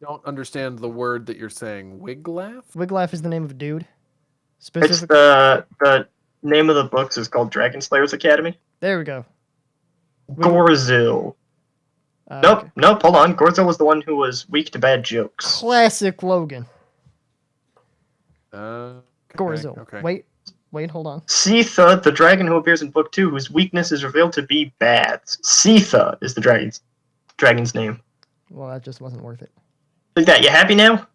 Don't understand the word that you're saying. Wiglaf? Wiglaf is the name of a dude. It's Specific. the name of the books is called Dragon Slayer's Academy. There we go. Gorzil. Okay. Nope, hold on. Gorzil was the one who was weak to bad jokes. Classic Logan. Okay, Gorzil. okay. Wait, hold on. Sitha, the dragon who appears in book 2, whose weakness is revealed to be bats. Sitha is the dragon's name. Well, that just wasn't worth it. Like that, you happy now?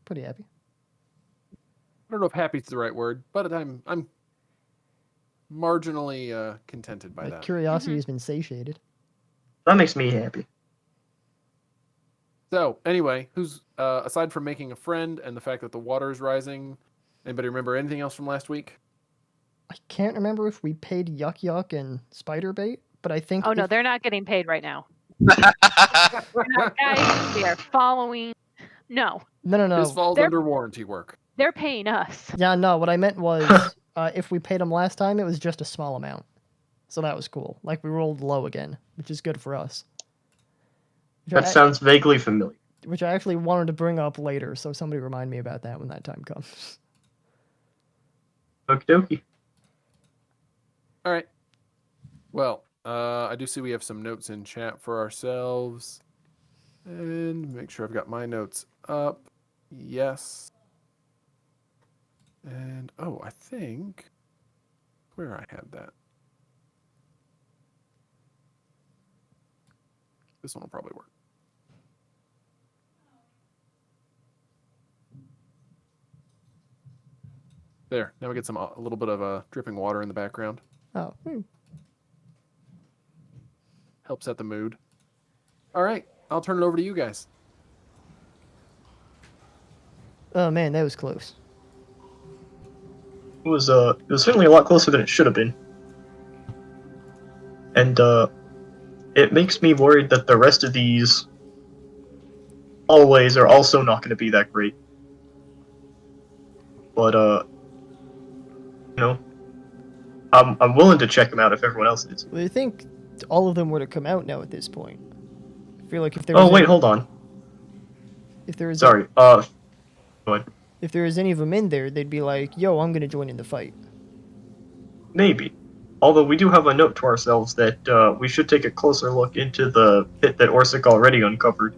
Pretty happy. I don't know if happy's the right word, but I'm marginally contented by that. Curiosity has been satiated. That makes me happy. So, anyway, who's aside from making a friend and the fact that the water is rising, anybody remember anything else from last week? I can't remember if we paid Yuck Yuck and Spider Bait, but I think. Oh no, they're not getting paid right now. Guys, we are following. No. This falls under warranty work. They're paying us. Yeah, no. What I meant was, if we paid them last time, it was just a small amount, so that was cool. Like we rolled low again, which is good for us. That sounds vaguely familiar. Which I actually wanted to bring up later, so somebody remind me about that when that time comes. Okie dokie. All right. Well, I do see we have some notes in chat for ourselves. And make sure I've got my notes up. Yes. And, I think where I had that. This one will probably work. There. Now we get a little bit of dripping water in the background. Oh. Helps set the mood. All right. I'll turn it over to you guys. Oh man, that was close. It was certainly a lot closer than it should have been. And it makes me worried that the rest of these hallways are also not going to be that great. But I'm willing to check them out if everyone else is. Well, I think all of them would have come out now at this point. I feel like if there. Hold on. If there is. Sorry. Go ahead. If there is any of them in there, they'd be like, "Yo, I'm gonna join in the fight." Maybe. Although we do have a note to ourselves that we should take a closer look into the pit that Orsik already uncovered.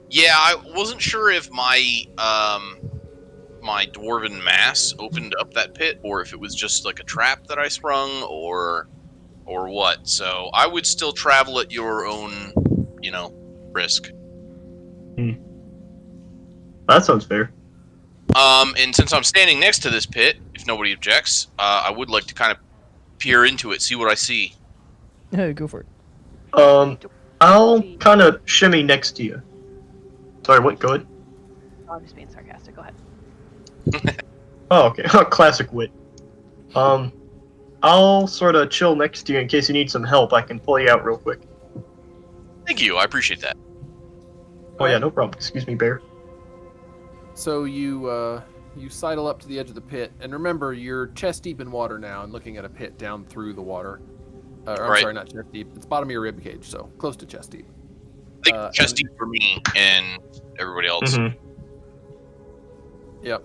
Yeah, I wasn't sure if my my dwarven mass opened up that pit, or if it was just like a trap that I sprung, or what. So I would still travel at your own, risk. That sounds fair. And since I'm standing next to this pit, if nobody objects, I would like to kind of peer into it, see what I see. Go for it. I'll kind of shimmy next to you. Sorry, what? Go ahead. Oh, I'm just being sarcastic. Go ahead. Oh, okay. Classic wit. I'll sort of chill next to you in case you need some help. I can pull you out real quick. Thank you. I appreciate that. Oh yeah, no problem. Excuse me, Bear. So you sidle up to the edge of the pit, and remember, you're chest deep in water now and looking at a pit down through the water. Sorry, not chest deep. It's bottom of your rib cage, so close to chest deep. I think chest deep for me and everybody else. Mm-hmm. Yep.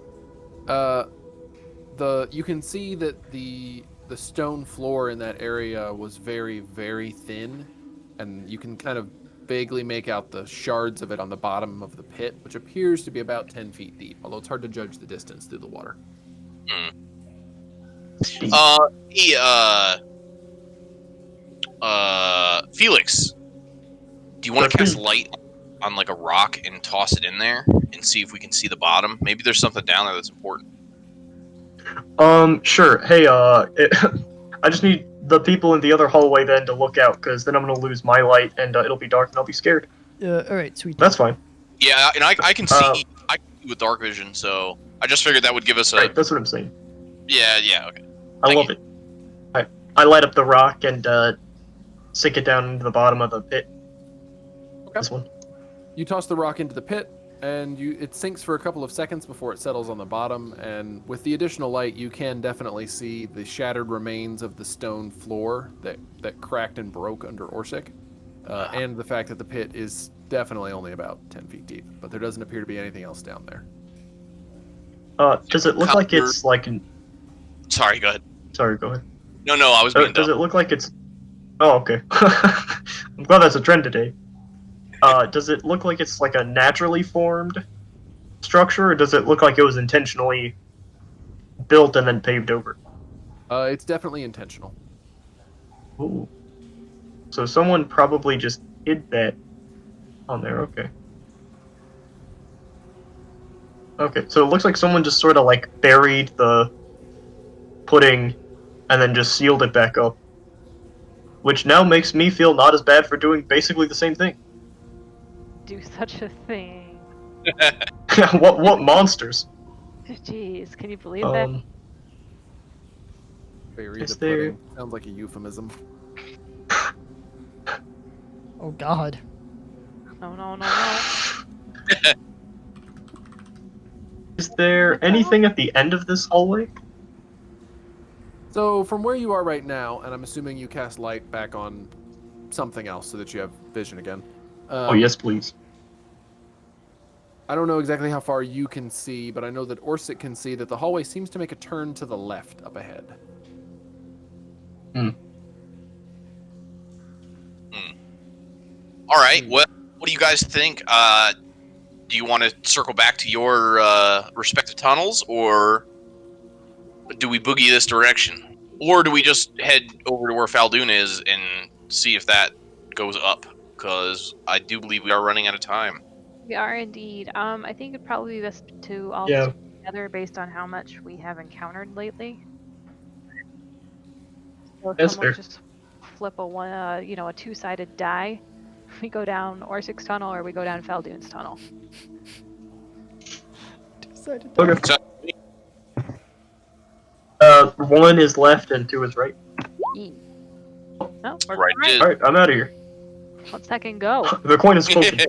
You can see that the stone floor in that area was very, very thin, and you can kind of vaguely make out the shards of it on the bottom of the pit, which appears to be about 10 feet deep, although it's hard to judge the distance through the water. Felix, do you want to cast light on like a rock and toss it in there and see if we can see the bottom? Maybe there's something down there that's important. Sure. Hey, I just need the people in the other hallway then to look out, because then I'm gonna lose my light and it'll be dark and I'll be scared. Alright, sweet. That's fine. Yeah, and I can see with dark vision, so I just figured that would give us a... Right, that's what I'm saying. Yeah, okay. I love it. I light up the rock and sink it down into the bottom of the pit. Okay. This one. You toss the rock into the pit, and it sinks for a couple of seconds before it settles on the bottom, and with the additional light, you can definitely see the shattered remains of the stone floor that cracked and broke under Orsik. and the fact that the pit is definitely only about 10 feet deep, but there doesn't appear to be anything else down there. Does it look like it's like an... Sorry, go ahead. Sorry, go ahead. No, I was being Does dumb. it look like it's... Oh, okay. I'm glad that's a trend today. Does it look like it's like a naturally formed structure, or does it look like it was intentionally built and then paved over? It's definitely intentional. Ooh. So someone probably just hid that on there, okay. Okay, so it looks like someone just sort of like buried the pudding and then just sealed it back up. Which now makes me feel not as bad for doing basically the same thing. Do such a thing. what monsters? Jeez, can you believe that? Bury Is the there- pudding. Sounds like a euphemism. Oh God. No. Is there anything at the end of this hallway? So from where you are right now, and I'm assuming you cast light back on something else so that you have vision again. Oh, yes, please. I don't know exactly how far you can see, but I know that Orsik can see that the hallway seems to make a turn to the left up ahead. All right. Well, what do you guys think? Do you want to circle back to your respective tunnels, or do we boogie this direction, or do we just head over to where Fal Dune is and see if that goes up? Because I do believe we are running out of time. We are indeed. I think it'd probably be best to all Yeah. stick together based on how much we have encountered lately. So if That's someone fair. just flip a two-sided die. We go down Orsik's tunnel or we go down Fal Dune's tunnel. Okay. So, One is left and two is right. Yee. No, we're Right it is. Alright, I'm out of here. Let's second go. The coin is spoken.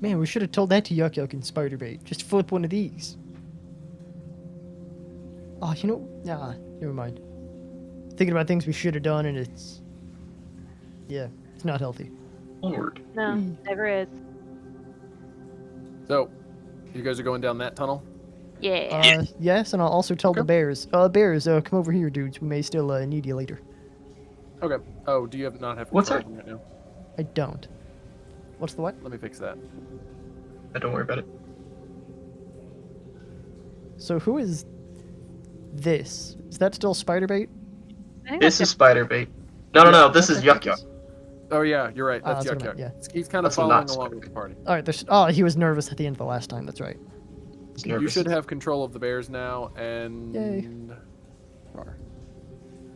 Man, we should have told that to Yuck Yuck and Spiderbait. Just flip one of these. Oh, nah, never mind. Thinking about things we should have done, and it's not healthy. Onward. No, never is. So, you guys are going down that tunnel? Yeah. Yes, and I'll also tell the bears. Bears, come over here, dudes. We may still need you later. Okay. Oh, do you not have What's control of them right now? I don't. What's the what? Let me fix that. Don't worry about it. So who is this? Is that still Spiderbait? I think This that's is Spiderbait. No, this is Yuck Yuck. Oh yeah, you're right. Ah, That's that's Yuck what I Yuck. meant, He's kind of That's following not along with the party. All right. He was nervous at the end of the last time. That's right. He's You nervous. should have control of the bears now, and... Yay.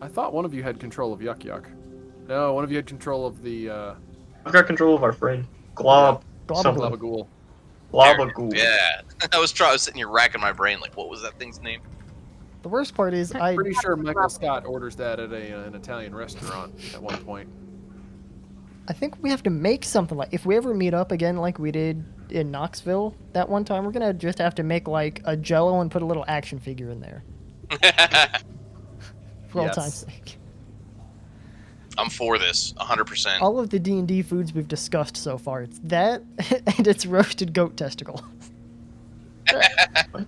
I thought one of you had control of Yuck Yuck. No, one of you had control of the, I've got control of our friend. Glob. Glob- Something. Glabagool. Globagool. Yeah, I was sitting here racking my brain, like, what was that thing's name? The worst part is I'm pretty sure Michael Scott orders that at an Italian restaurant at one point. I think we have to make something like, if we ever meet up again like we did in Knoxville that one time, we're gonna just have to make like a Jello and put a little action figure in there for all Yes. time's sake. I'm for this, 100%. All of the D&D foods we've discussed so far, it's that and it's roasted goat testicle.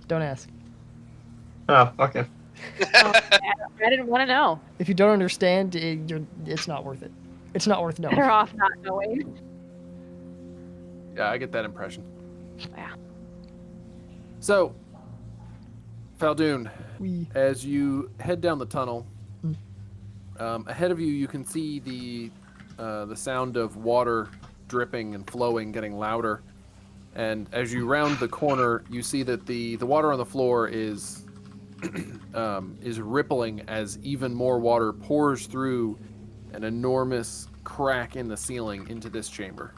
Don't ask. Oh, okay. I didn't want to know. If you don't understand, it's not worth it. It's not worth knowing. Better off not knowing. Yeah, I get that impression. Yeah. So, Fal Dune, We as you head down the tunnel, Mm. ahead of you, you can see the sound of water dripping and flowing, getting louder. And as you round the corner, you see that the water on the floor is rippling as even more water pours through an enormous crack in the ceiling into this chamber.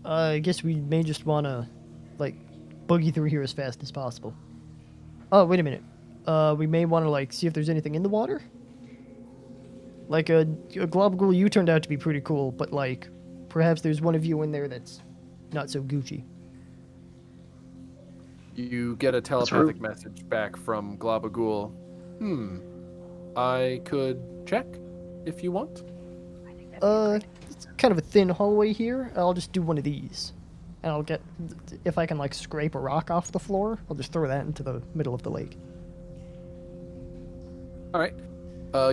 I guess we may just want to, like, boogie through here as fast as possible. Oh, wait a minute. We may want to, like, see if there's anything in the water? Like, a Globghoul, you turned out to be pretty cool, but, like, perhaps there's one of you in there that's not so Gucci. You get a telepathic message back from Glabagool. I could check if you want. I think that'd be a great It's kind of a thin hallway here. I'll just do one of these. And I'll get, if I can like scrape a rock off the floor, I'll just throw that into the middle of the lake. All right.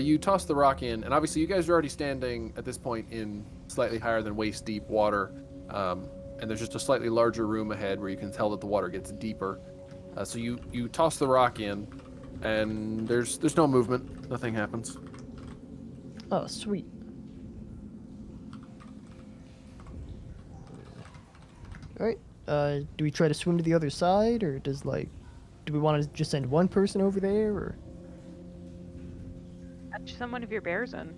You toss the rock in, and obviously you guys are already standing at this point in slightly higher than waist deep water, and there's just a slightly larger room ahead where you can tell that the water gets deeper. So you toss the rock in, and there's no movement. Nothing happens. Oh, sweet. All right. Do we try to swim to the other side, or do we want to just send one person over there, or? Catch some one of your bears in.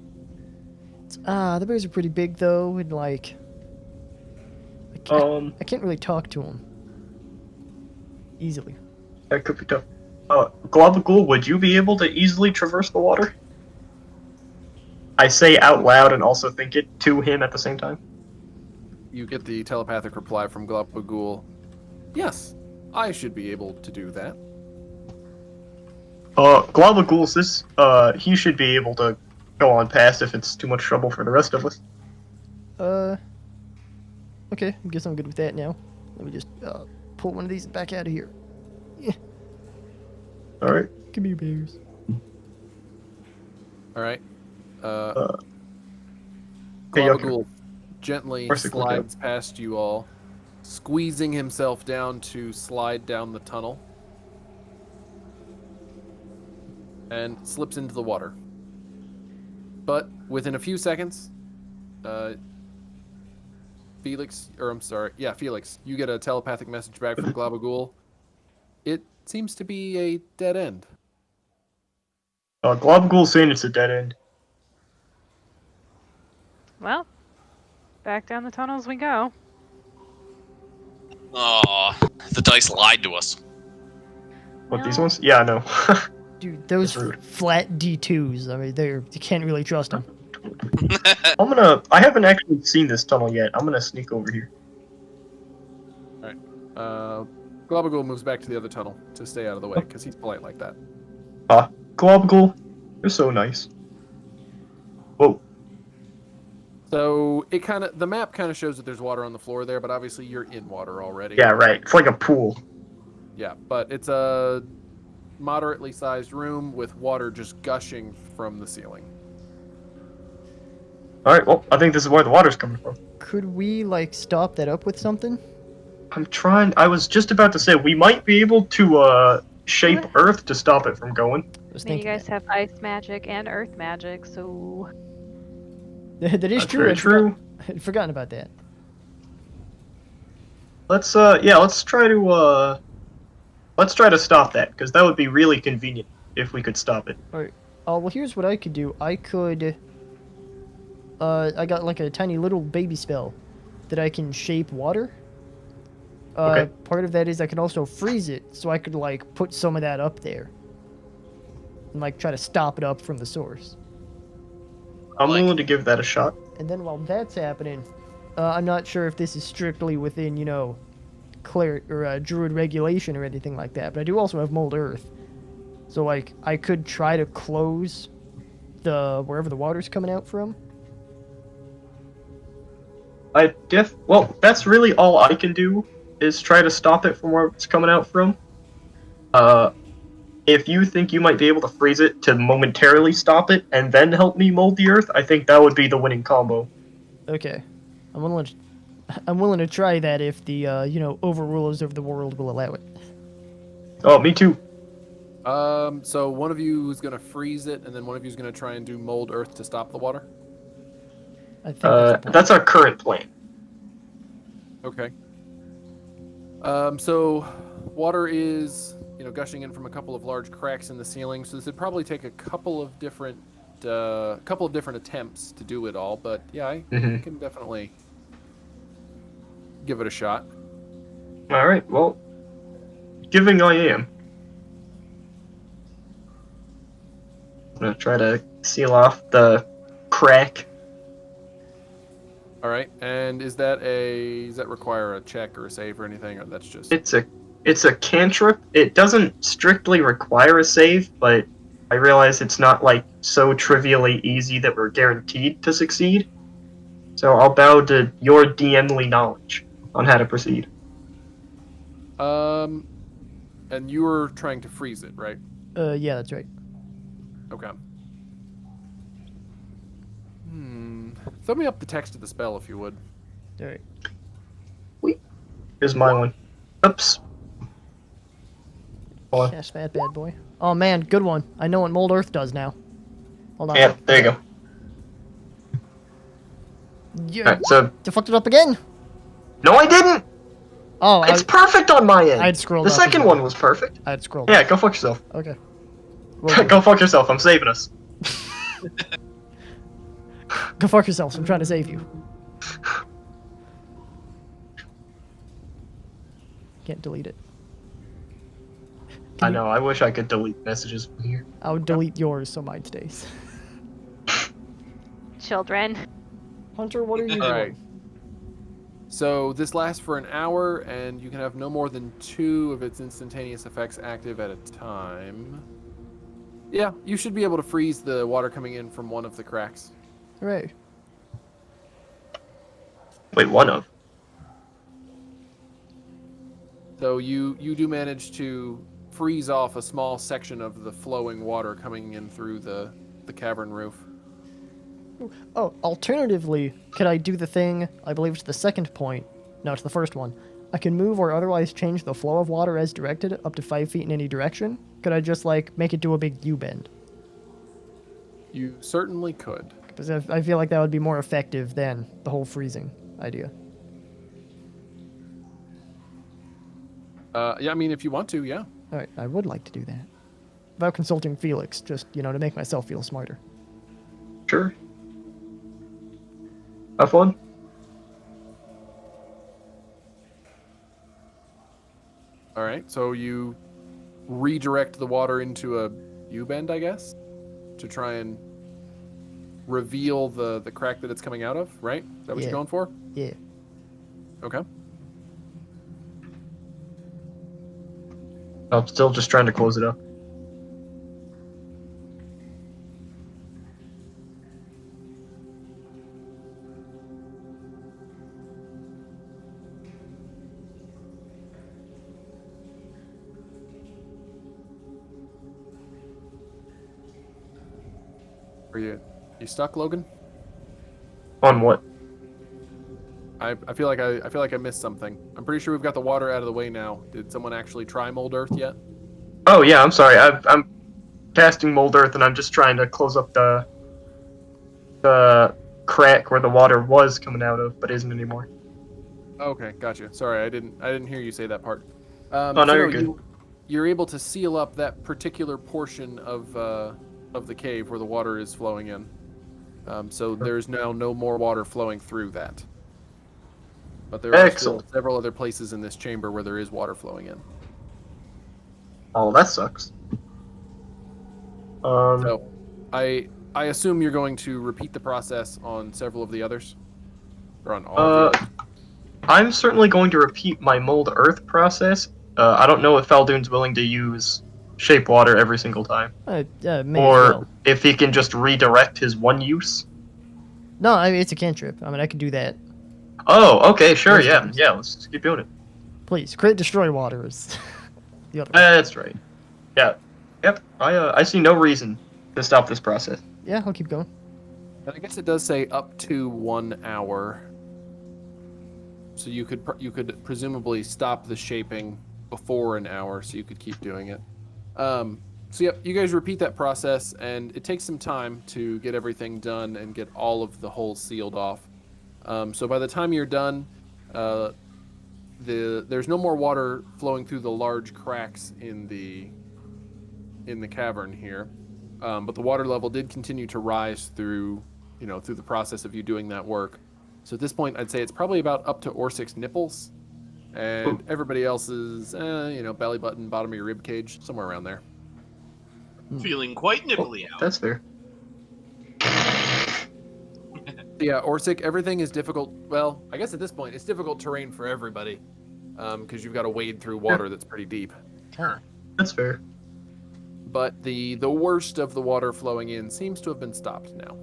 The bears are pretty big though, and like, I can't really talk to them easily. That could be tough. Globagul, would you be able to easily traverse the water? I say out loud and also think it to him at the same time. You get the telepathic reply from Globagul. Yes, I should be able to do that. Globagul says, he should be able to go on past if it's too much trouble for the rest of us. Okay, I guess I'm good with that now. Let me just pull one of these back out of here. Yeah. Alright. Come here, bears. All right. Hey, Globagul gently Orsik, look slides past you all, squeezing himself down to slide down the tunnel, and slips into the water. But within a few seconds, Felix, you get a telepathic message back from Globagul. It seems to be a dead end. Globagul's saying it's a dead end. Well, back down the tunnels we go. Oh, the dice lied to us. What, these No. ones? Yeah, I know. Dude, those That's rude. flat D2s, I mean, you can't really trust them. I haven't actually seen this tunnel yet. I'm gonna sneak over here. Globagul moves back to the other tunnel to stay out of the way because he's polite like that. Globagul, you're so nice. Whoa. So the map kind of shows that there's water on the floor there, but obviously you're in water already. Yeah, right. It's like a pool. Yeah, but it's a moderately sized room with water just gushing from the ceiling. Alright, well, I think this is where the water's coming from. Could we, like, stop that up with something? I was just about to say, we might be able to, shape What? Earth to stop it from going. I was I mean, you thinking guys have ice magic and earth magic, so that. That is That's true. very I'd true. I'd forgotten about that. Let's try to stop that, because that would be really convenient if we could stop it. Alright. Oh, well, here's what I could do. I got, like, a tiny little baby spell that I can shape water. Okay. Part of that is I can also freeze it, so I could, like, put some of that up there. And, like, try to stop it up from the source. I'm willing to give that a shot. And then while that's happening, I'm not sure if this is strictly within, cleric or druid regulation or anything like that, but I do also have mold earth. So, like, I could try to close wherever the water's coming out from. Well, that's really all I can do, is try to stop it from where it's coming out from. If you think you might be able to freeze it to momentarily stop it and then help me mold the earth, I think that would be the winning combo. Okay. I'm willing to try that if the, overrulers of the world will allow it. Oh, me too. So one of you is going to freeze it, and then one of you is going to try and do mold earth to stop the water? I think that's the plan. That's our current plan. Okay. So water is, gushing in from a couple of large cracks in the ceiling, so this would probably take a couple of different attempts to do it all, but yeah, I can definitely give it a shot. Alright, well, giving I am. I'm gonna try to seal off the crack. All right, and does that require a check or a save or anything, or that's just... It's a cantrip. It doesn't strictly require a save, but I realize it's not like so trivially easy that we're guaranteed to succeed. So I'll bow to your DMly knowledge on how to proceed. And you were trying to freeze it, right? Yeah, that's right. Okay. Throw me up the text of the spell if you would. All right. Here's my one. Oops. Hold on. Cast that bad boy. Oh man, good one. I know what Mold Earth does now. Hold on. Yeah, there you go. You, Alright, so you fucked it up again? no, I didn't. Oh, It's perfect on my end. I'd scrolled The up as second well. one was perfect. I had scrolled. Yeah, up. go fuck yourself. Okay. Go fuck yourself. I'm saving us. Go fuck yourself. I'm trying to save you. Can't delete it. I know. I wish I could delete messages from here. I would delete yours so mine stays. Children. Hunter, what are you All doing? right. So this lasts for an hour, and you can have no more than 2 of its instantaneous effects active at a time. Yeah, you should be able to freeze the water coming in from one of the cracks. Hooray. Wait, one of. So you do manage to freeze off a small section of the flowing water coming in through the cavern roof. Oh, alternatively, could I do the thing, I believe it's the second point. No, it's the first one. I can move or otherwise change the flow of water as directed up to 5 feet in any direction. Could I just, like, make it do a big U-bend? You certainly could. Because I feel like that would be more effective than the whole freezing idea. Yeah, I mean, if you want to, yeah. Alright, I would like to do that. Without consulting Felix, just, you know, to make myself feel smarter. Sure. Have fun. All right, so you redirect the water into a U-bend, I guess, to try and reveal the crack that it's coming out of, right? Is that what Yeah. you're going for? Yeah. Okay. I'm still just trying to close it up. Are you stuck, Logan? On what? I feel like I missed something. I'm pretty sure we've got the water out of the way now. Did someone actually try Mold Earth yet? Oh yeah, I'm sorry. I'm casting Mold Earth, and I'm just trying to close up the crack where the water was coming out of, but isn't anymore. Okay, gotcha. Sorry, I didn't hear you say that part. Oh, no, you're good. You're able to seal up that particular portion of the cave where the water is flowing in. So there's now no more water flowing through that. But there are still Excellent. several other places in this chamber where there is water flowing in. Oh, that sucks. So, I assume you're going to repeat the process on several of the others, or on all of the others. I'm certainly going to repeat my Mold Earth process. I don't know if Fal Dune's willing to use Shape Water every single time, May as or well. if he can just redirect his one use. No, I mean, it's a cantrip. I mean, I could do that. Oh, okay, sure, Most yeah, times. yeah. Let's just keep doing it. Please, create destroy water is the other one. That's right. Yeah, yep. I see no reason to stop this process. Yeah, I'll keep going. And I guess it does say up to 1 hour. So you could presumably stop the shaping before an hour, so you could keep doing it. So yeah, you guys repeat that process, and it takes some time to get everything done and get all of the holes sealed off. So by the time you're done, there's no more water flowing through the large cracks in the cavern here, but the water level did continue to rise through the process of you doing that work. So at this point, I'd say it's probably about up to Orsik's nipples, and everybody else's, belly button, bottom of your rib cage, somewhere around there. Feeling quite nipply out. That's fair. Yeah, Orsik, everything is difficult. Well, I guess at this point, it's difficult terrain for everybody, because you've got to wade through water that's pretty deep. That's fair. but the worst of the water flowing in seems to have been stopped now.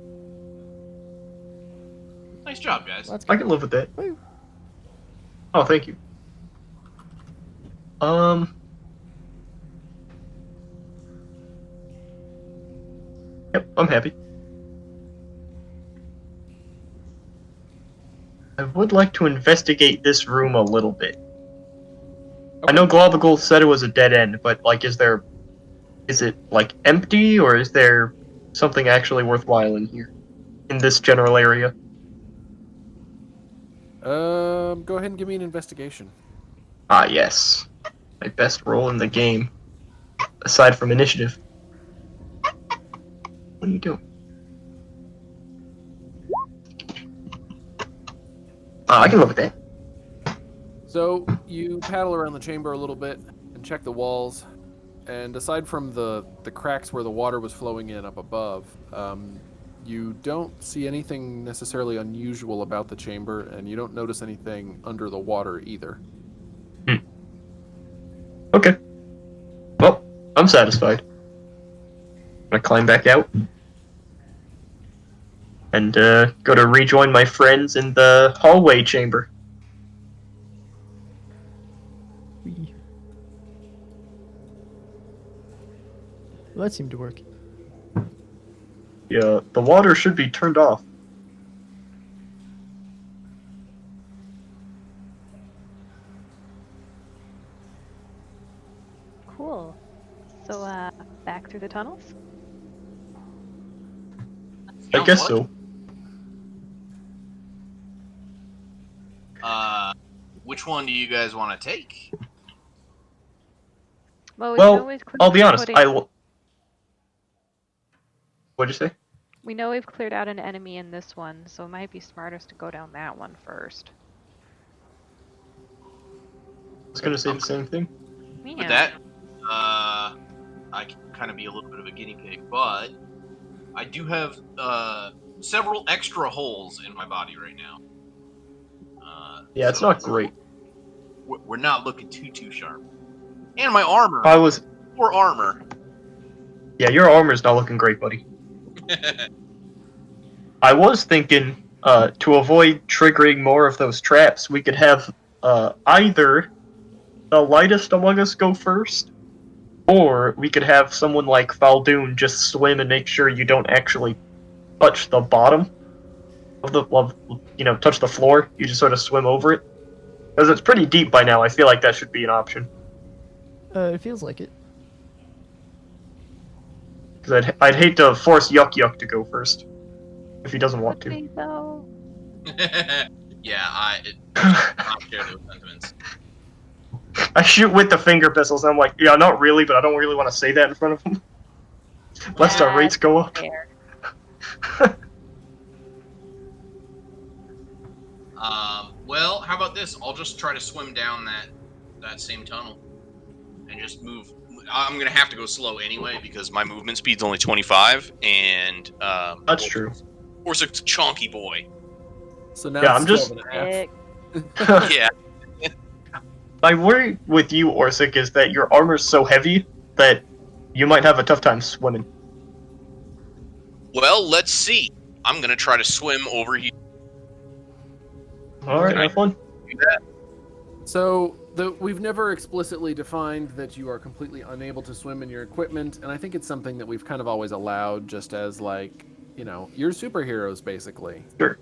Nice job, guys. That's I good. can live with that. Woo. Oh, thank you. Yep, I'm happy. I would like to investigate this room a little bit. I know Globagul said it was a dead end, but like, is it like empty, or is there something actually worthwhile in here, in this general area? Go ahead and give me an investigation. Ah, yes, my best role in the game, aside from initiative. What are you doing? I can live with that. So you paddle around the chamber a little bit and check the walls, and aside from the cracks where the water was flowing in up above, you don't see anything necessarily unusual about the chamber, and you don't notice anything under the water either. Okay. Well, I'm satisfied. I'm gonna climb back out and go to rejoin my friends in the hallway chamber. Wee. Well, that seemed to work. Yeah, the water should be turned off. Cool. So, back through the tunnels? I Sounds guess like- so. Which one do you guys want to take? Well, we Well, know we've I'll be honest. putting- What'd you say? We know we've cleared out an enemy in this one, so it might be smartest to go down that one first. I was gonna say the same thing. Yeah. With that, I can kind of be a little bit of a guinea pig, but I do have several extra holes in my body right now. Yeah, it's so not great. We're not looking too sharp. And my armor. Poor armor. Yeah, your armor's not looking great, buddy. I was thinking, to avoid triggering more of those traps, we could have either the lightest among us go first, or we could have someone like Fal Dune just swim and make sure you don't actually touch the bottom touch the floor. You just sort of swim over it. Because it's pretty deep by now, I feel like that should be an option. It feels like it. Because I'd hate to force Yuck Yuck to go first, if he doesn't want to. Okay, though. Yeah, I share those sentiments. I shoot with the finger pistols, and I'm like, yeah, not really, but I don't really want to say that in front of him. Lest our rates go up. Fair. Well, how about this? I'll just try to swim down that same tunnel and just move. I'm gonna have to go slow anyway because my movement speed's only 25, and That's true. Orsik's a chonky boy. So now Yeah, it's I'm just- 12.5. Yeah. My worry with you, Orsik, is that your armor's so heavy that you might have a tough time swimming. Well, let's see. I'm gonna try to swim over here. Alright, Can I- have fun. Do that. So we've never explicitly defined that you are completely unable to swim in your equipment, and I think it's something that we've kind of always allowed, just as like, you're superheroes basically. Sure.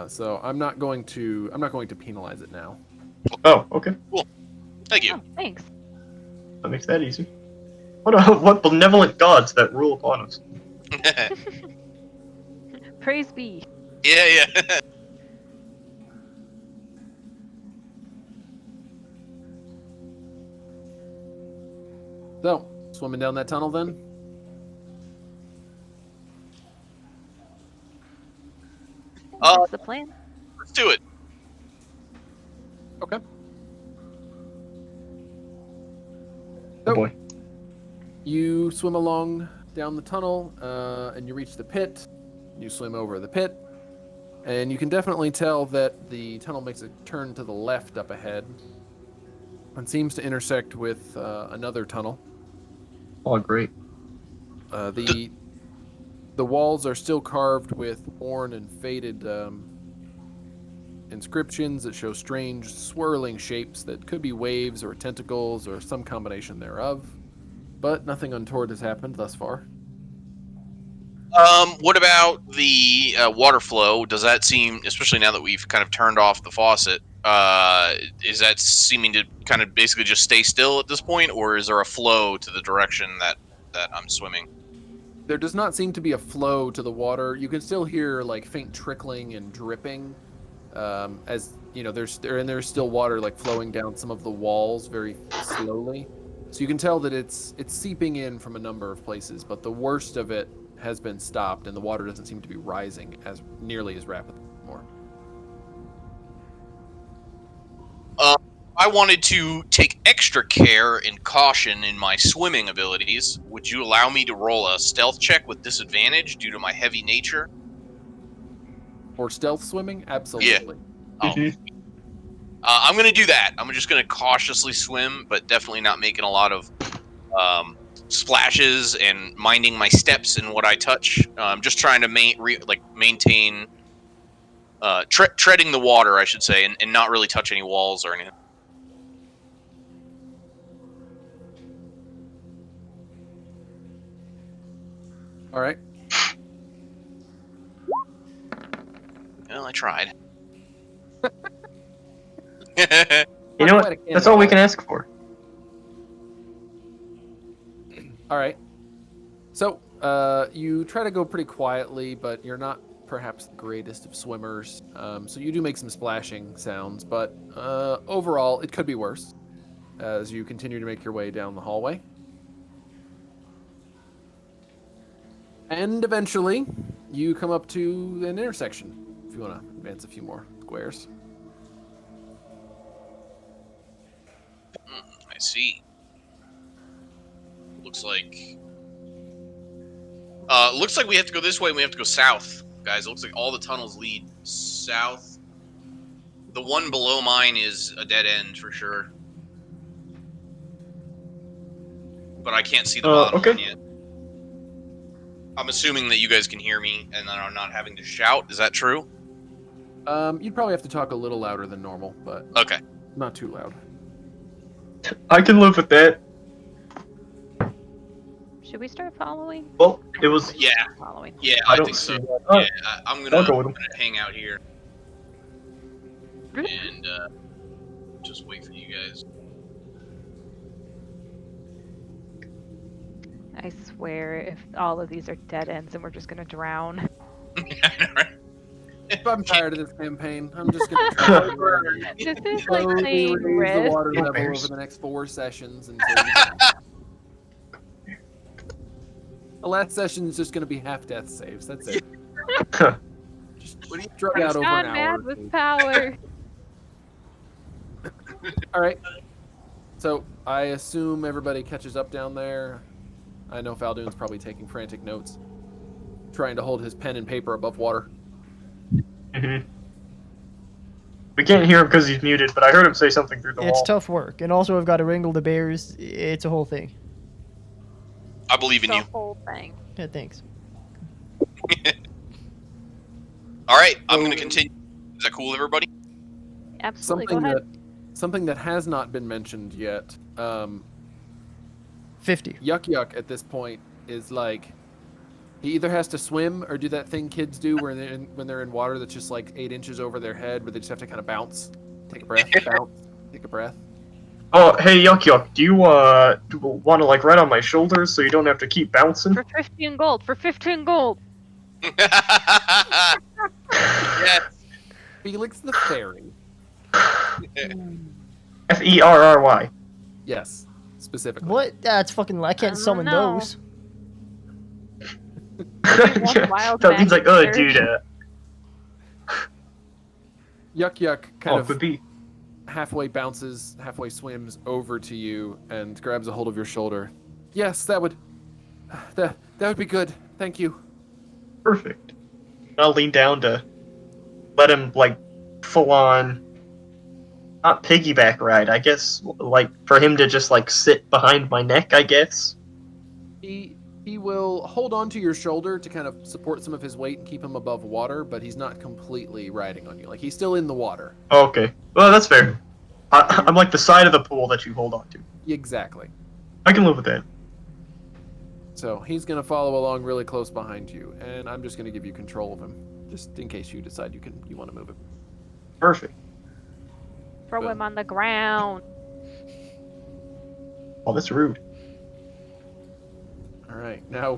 So I'm not going to penalize it now. Oh, okay. Thank you. Oh, thanks. That makes that easy. What benevolent gods that rule upon us. Praise be. Yeah. So swimming down that tunnel then. That's the plan. Let's do it. Okay. Oh boy. You swim along down the tunnel, and you reach the pit. You swim over the pit, and you can definitely tell that the tunnel makes a turn to the left up ahead, and seems to intersect with another tunnel. Oh, great. The walls are still carved with worn and faded inscriptions that show strange swirling shapes that could be waves or tentacles or some combination thereof. But nothing untoward has happened thus far. What about the water flow? Does that seem, especially now that we've kind of turned off the faucet, is that seeming to kind of basically just stay still at this point, or is there a flow to the direction that I'm swimming? There does not seem to be a flow to the water. You can still hear like faint trickling and dripping, as you know. There's still water like flowing down some of the walls very slowly. So you can tell that it's seeping in from a number of places, but the worst of it has been stopped, and the water doesn't seem to be rising as nearly as rapidly anymore. I wanted to take extra care and caution in my swimming abilities. Would you allow me to roll a stealth check with disadvantage due to my heavy nature? For stealth swimming, absolutely. Oh. I'm going to do that. I'm just going to cautiously swim, but definitely not making a lot of splashes and minding my steps and what I touch. I'm just trying to maintain treading the water, I should say, and not really touch any walls or anything. All right. Well, I tried. You know what? That's all we can ask for. All right. So, you try to go pretty quietly, but you're not perhaps the greatest of swimmers. So you do make some splashing sounds, but overall, it could be worse as you continue to make your way down the hallway. And eventually, you come up to an intersection, if you want to advance a few more squares. I see. Looks like we have to go this way and we have to go south, guys. It looks like all the tunnels lead south. The one below mine is a dead end for sure. But I can't see the bottom okay. one yet. I'm assuming that you guys can hear me and that I'm not having to shout. Is that true? You'd probably have to talk a little louder than normal, but Okay. not too loud. I can live with that. Should we start following? Well, it was. Yeah. Following. Yeah, I I don't think so. see why not. Yeah, I'm I'll go with gonna him. hang out here and just wait for you guys. I swear, if all of these are dead ends and we're just gonna drown. I'm tired of this campaign. I'm just going to try to This is like slowly playing raise the Risk. water level Bears. over the next 4 sessions until we The last session is just going to be half death saves. That's it. Just drug out over John an hour. mad with power. All right. So I assume everybody catches up down there. I know Fal Dune's probably taking frantic notes, trying to hold his pen and paper above water. Mm-hmm. We can't hear him because he's muted, but I heard him say something through the It's wall. tough work, and also I've got to wrangle the bears. It's a whole thing. I believe in The you. whole thing. Yeah, thanks. All right, I'm going to continue. Is that cool, everybody? Absolutely. Go ahead. Something that has not been mentioned yet. 50. Yuck Yuck at this point is like he either has to swim or do that thing kids do where when they're in water that's just like 8 inches over their head, where they just have to kind of bounce, take a breath, bounce, take a breath. Oh, hey, Yuck Yuck, do you want to like ride on my shoulders so you don't have to keep bouncing? For 15 gold. For 15 gold. Yes. Felix the Fairy. Ferry. Yes, specifically. What? That's fucking. I can't don't summon know. those. Wild That means like, magic dude. Yuck Yuck kind of could be. halfway bounces, halfway swims over to you and grabs a hold of your shoulder. Yes, that would be good. Thank you. Perfect. I'll lean down to let him like full on, not piggyback ride. I guess like for him to just like sit behind my neck. I guess. He He will hold on to your shoulder to kind of support some of his weight and keep him above water, but he's not completely riding on you. Like, he's still in the water. Oh, okay. Well, that's fair. I'm like the side of the pool that you hold on to. Exactly. I can live with that. So he's going to follow along really close behind you, and I'm just going to give you control of him, just in case you decide you want to move him. Perfect. Throw him on the ground. Oh, that's rude. All right. Now,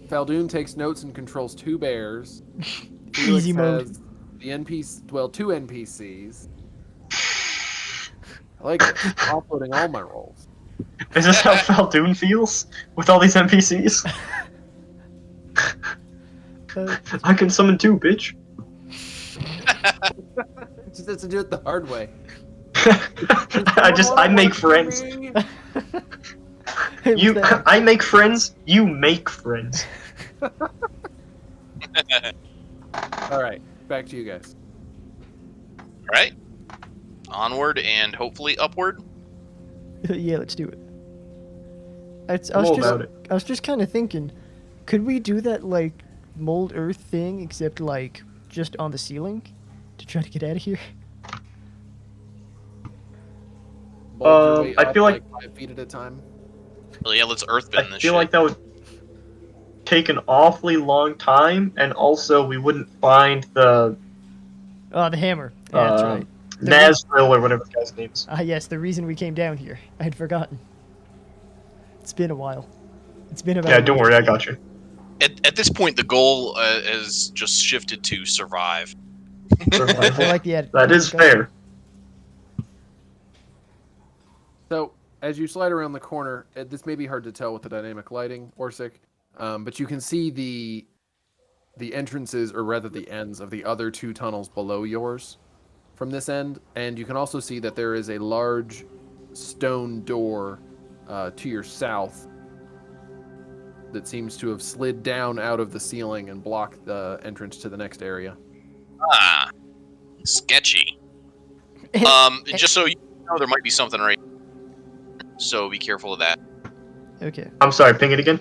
Fal Dune takes notes and controls 2 bears. Felix Easy mode. has the NPC, well, 2 NPCs. I like it. Offloading all my roles. Is this how Fal Dune feels with all these NPCs? I can summon 2, bitch. Just has to do it the hard way. I make friends. Hey, what's that? I make friends. You make friends. All right, back to you guys. All right. Onward and hopefully upward. Yeah, let's do it. I I'm all about it. was just kind of thinking, could we do that like mold earth thing, except like just on the ceiling, to try to get out of here? Bolt your way I up, feel like- 5 feet at a time. Well, yeah, let's earthbend I this feel shit. like that would take an awfully long time, and also we wouldn't find the Oh, the hammer. Yeah, that's right. Nazril or whatever the guy's name is. Ah, yes, the reason we came down here. I had forgotten. It's been a while. It's been about. Yeah, a don't month. worry, I got you. At this point, the goal has just shifted to survive. Survival. I like the attitude. That is fair. So, as you slide around the corner, this may be hard to tell with the dynamic lighting, Orsik, but you can see the entrances, or rather the ends, of the other 2 tunnels below yours from this end, and you can also see that there is a large stone door to your south that seems to have slid down out of the ceiling and blocked the entrance to the next area. Ah, sketchy. Just so you know, there might be something right. So be careful of that. Okay. I'm sorry, ping it again.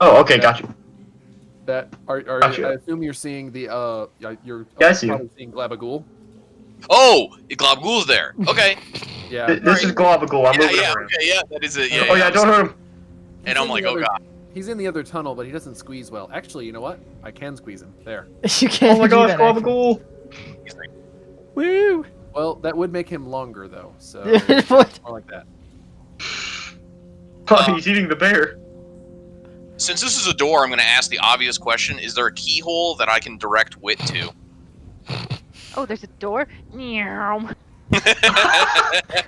Oh, okay, got you. That are Gotcha. I assume you're seeing the you're Yeah, I see probably seeing Glabagool. Oh, Globgul's there. Okay. Yeah. This is Globagul. I'm Yeah, moving yeah, around. okay, yeah, that is it. Yeah, Oh yeah, don't hurt him. And I'm like, oh god. He's in the other tunnel, but he doesn't squeeze well. Actually, you know what? I can squeeze him. There. You can't Oh my do gosh, that, actually. Globagul! Woo! Well, that would make him longer, though. So What? more like that. Oh, he's eating the bear. Since this is a door, I'm going to ask the obvious question: is there a keyhole that I can direct Wit to? Oh, there's a door. Meow.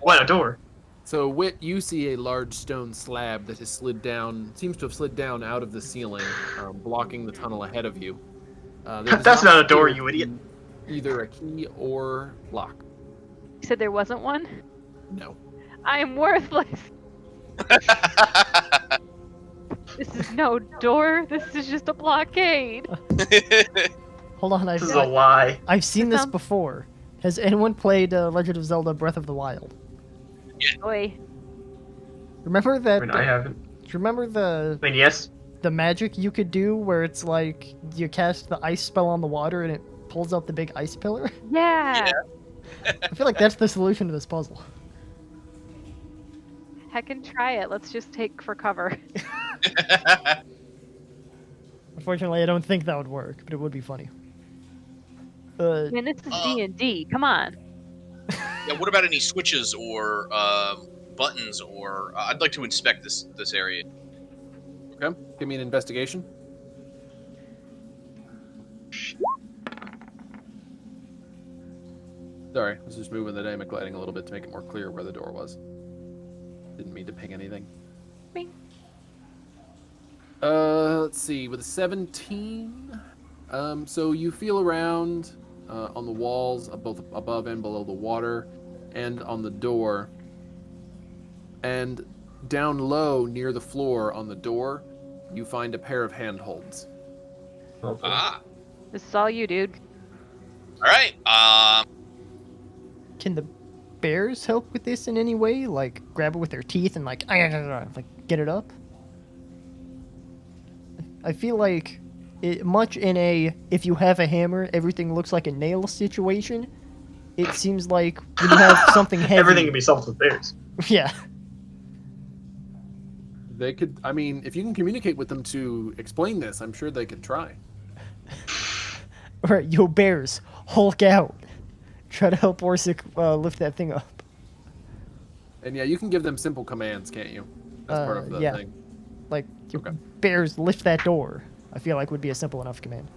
What, a door? So, Wit, you see a large stone slab that has slid down, seems to have slid down out of the ceiling, blocking the tunnel ahead of you. There does That's not a door, appear you to idiot. be either a key or lock. You said there wasn't one? No. I am worthless. This is no door. This is just a blockade. Hold on, This is a lie. I've seen this Sounds- before. Has anyone played Legend of Zelda: Breath of the Wild? Oi. Remember that? I mean, I haven't. Do you remember the I mean, yes. magic you could do where it's like you cast the ice spell on the water and it pulls out the big ice pillar? Yeah. I feel like that's the solution to this puzzle. Heck and try it. Let's just take for cover. Unfortunately, I don't think that would work, but it would be funny. I mean, this is D&D. Come on. Yeah, what about any switches or buttons? Or I'd like to inspect this area. Okay. Give me an investigation. Sorry, I was just moving the dynamic lighting a little bit to make it more clear where the door was. Didn't mean to ping anything. Bing. Let's see. With a 17, so you feel around on the walls, both above and below the water, and on the door. And down low near the floor on the door, you find a pair of handholds. Okay. Ah, This is all you, dude. all right. Can the bears help with this in any way? Like grab it with their teeth and like get it up? I feel like much in a if you have a hammer, everything looks like a nail situation. It seems like when you have something heavy, Everything can be solved with bears. Yeah. They could. I mean, if you can communicate with them to explain this, I'm sure they could try. All right, yo, bears, Hulk out. Try to help Orsik lift that thing up. And yeah, you can give them simple commands, can't you? As part of the yeah. thing. Like, yo, Okay. bears, lift that door. I feel like would be a simple enough command.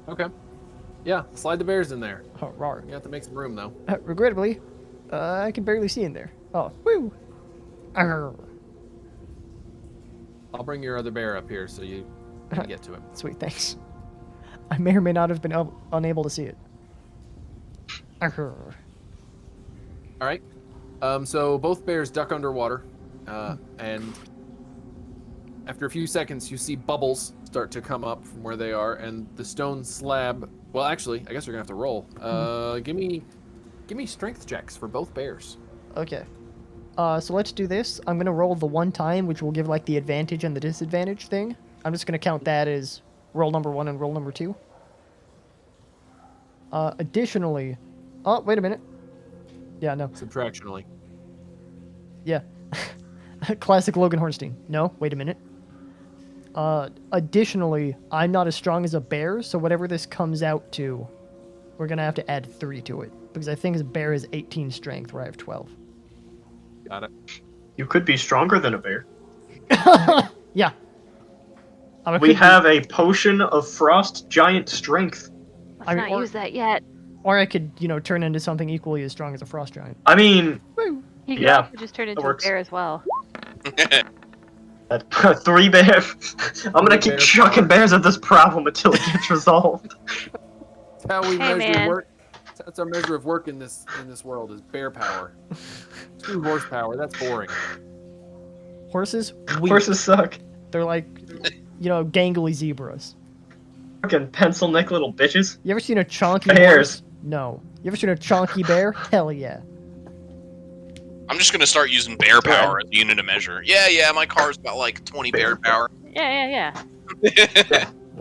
Okay. Yeah, slide the bears in there. Oh, rawr. You have to make some room though. Regrettably, I can barely see in there. Oh, woo. Arr. I'll bring your other bear up here so you can get to him. Sweet, thanks. I may or may not have been unable to see it. Arr. All right. So both bears duck underwater, and after a few seconds, you see bubbles start to come up from where they are, and the stone slab. Well, actually, I guess you're gonna have to roll. Give me strength checks for both bears. Okay. So let's do this. I'm gonna roll the one time, which will give like the advantage and the disadvantage thing. I'm just gonna count that as roll number 1 and roll number 2. Additionally, oh wait a minute. Yeah, no. Subtractionally. Yeah. Classic Logan Hornstein. No, wait a minute. Additionally, I'm not as strong as a bear, so whatever this comes out to, we're gonna have to add 3 to it because I think a bear is 18 strength, where I have 12. Got it. You could be stronger than a bear. Yeah. We have a potion of frost giant strength. Let's not use that yet. Or I could, turn into something equally as strong as a frost giant. I mean, Woo. You could Yeah, also just turn into a works. bear as well. 3 bears. I'm gonna keep bears. chucking bears at this problem until it gets resolved. That's how we Hey, measure man. work. That's our measure of work in this world is bear power. 2 horsepower. That's boring. Horses, weak. Horses suck. They're like, gangly zebras. Fucking pencil neck little bitches. You ever seen a chonky Bears. horse? No. You ever seen a chonky bear? Hell yeah. I'm just gonna start using bear power as a unit of measure. Yeah, my car's got like 20 bear power. Yeah. You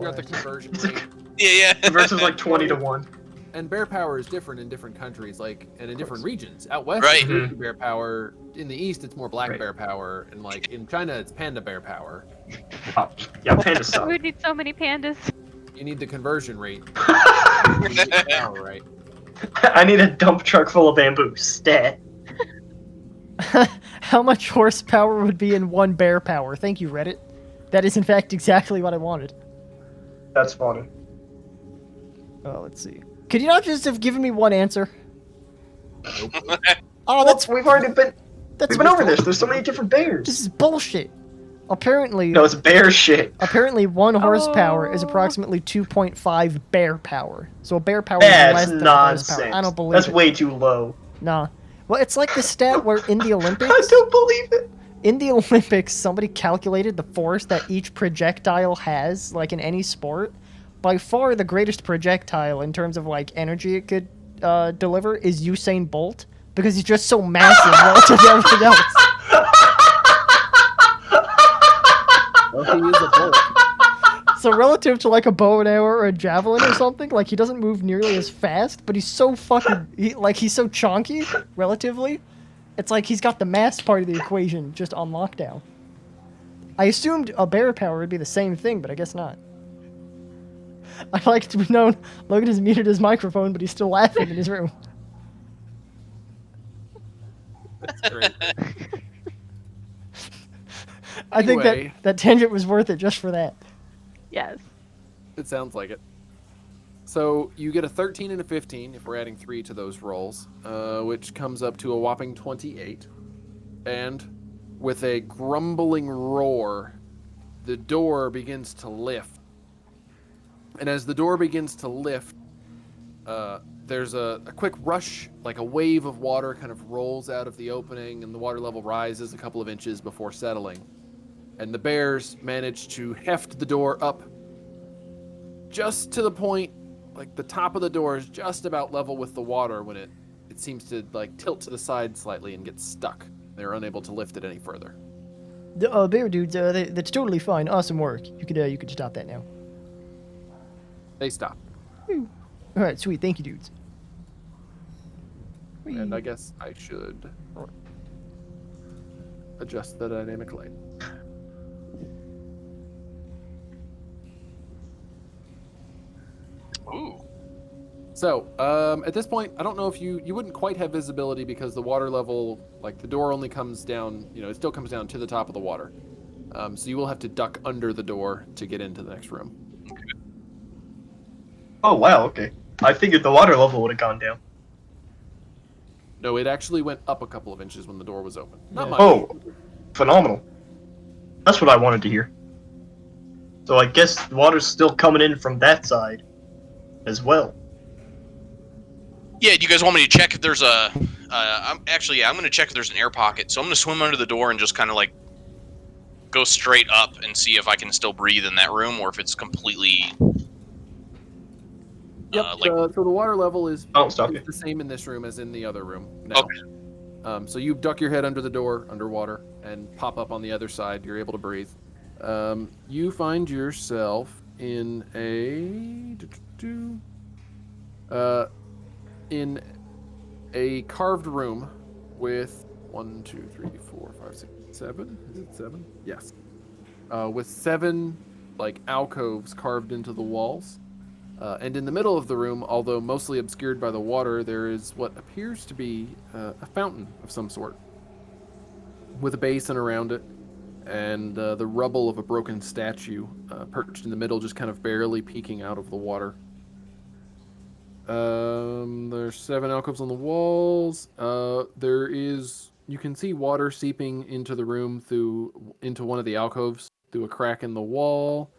got the conversion rate. Yeah. Versus like 20 to 1. And bear power is different in different countries, like, and in different regions. Out west, Right. it's grizzly bear power. In the east, it's more black Right. bear power, and like in China, it's panda bear power. Yeah, pandas suck. We need so many pandas. You need the conversion rate. You need the power, right? I need a dump truck full of bamboo. Stat. How much horsepower would be in 1 bear power? Thank you, Reddit. That is, in fact, exactly what I wanted. That's funny. Let's see. Could you not just have given me one answer? Oh, that's We've already been. that's We've been over this. There's so many different bears. This is bullshit. Apparently, No, it's bear shit. apparently 1 horsepower is Oh. approximately 2.5 bear power. So a bear power That's is less than a nonsense. horsepower. I don't believe That's it. way too low. Nah. Well, it's like the stat where in the Olympics, I don't believe it. in the Olympics, somebody calculated the force that each projectile has, like in any sport. By far, the greatest projectile in terms of like energy it could deliver is Usain Bolt because he's just so massive relative to everything else. Well, he is a bull. So relative to like a bow and arrow or a javelin or something, like he doesn't move nearly as fast, but he's so fucking he's so chonky relatively. It's like he's got the mass part of the equation just on lockdown. I assumed a bear power would be the same thing, but I guess not. I'd like to be known Logan has muted his microphone, but he's still laughing in his room. That's great. I think Anyway. that tangent was worth it just for that. Yes. It sounds like it. So you get a 13 and a 15 if we're adding 3 to those rolls, which comes up to a whopping 28. And with a grumbling roar, the door begins to lift. And as the door begins to lift, there's a quick rush, like a wave of water kind of rolls out of the opening, and the water level rises a couple of inches before settling. And the bears manage to heft the door up just to the point, like the top of the door is just about level with the water when it it seems to like tilt to the side slightly and get stuck. They're unable to lift it any further. The bear dudes, that's totally fine. Awesome work. You could stop that now. They stop. All right, sweet. Thank you, dudes. And I guess I should adjust the dynamic light. Ooh. So, at this point, I don't know if you wouldn't quite have visibility because the water level, like the door only comes down, it still comes down to the top of the water. So you will have to duck under the door to get into the next room. Oh wow, okay. I figured the water level would have gone down. No, it actually went up a couple of inches when the door was open. Not Yeah. much. Oh, phenomenal. That's what I wanted to hear. So I guess the water's still coming in from that side as well. Yeah, do you guys want me to check if there's a... I'm going to check if there's an air pocket. So I'm going to swim under the door and just kind of like go straight up and see if I can still breathe in that room or if it's completely... Yep. So the water level is Stop it. the same in this room as in the other room now. Okay. So you duck your head under the door, underwater, and pop up on the other side. You're able to breathe. You find yourself in a carved room with 1, 2, 3, 4, 5, 6, 7. Is it 7? Yes. With 7 like alcoves carved into the walls. And in the middle of the room, although mostly obscured by the water, there is what appears to be a fountain of some sort, with a basin around it, and the rubble of a broken statue perched in the middle, just kind of barely peeking out of the water. There's 7 alcoves on the walls. You can see water seeping into the room into one of the alcoves through a crack in the wall.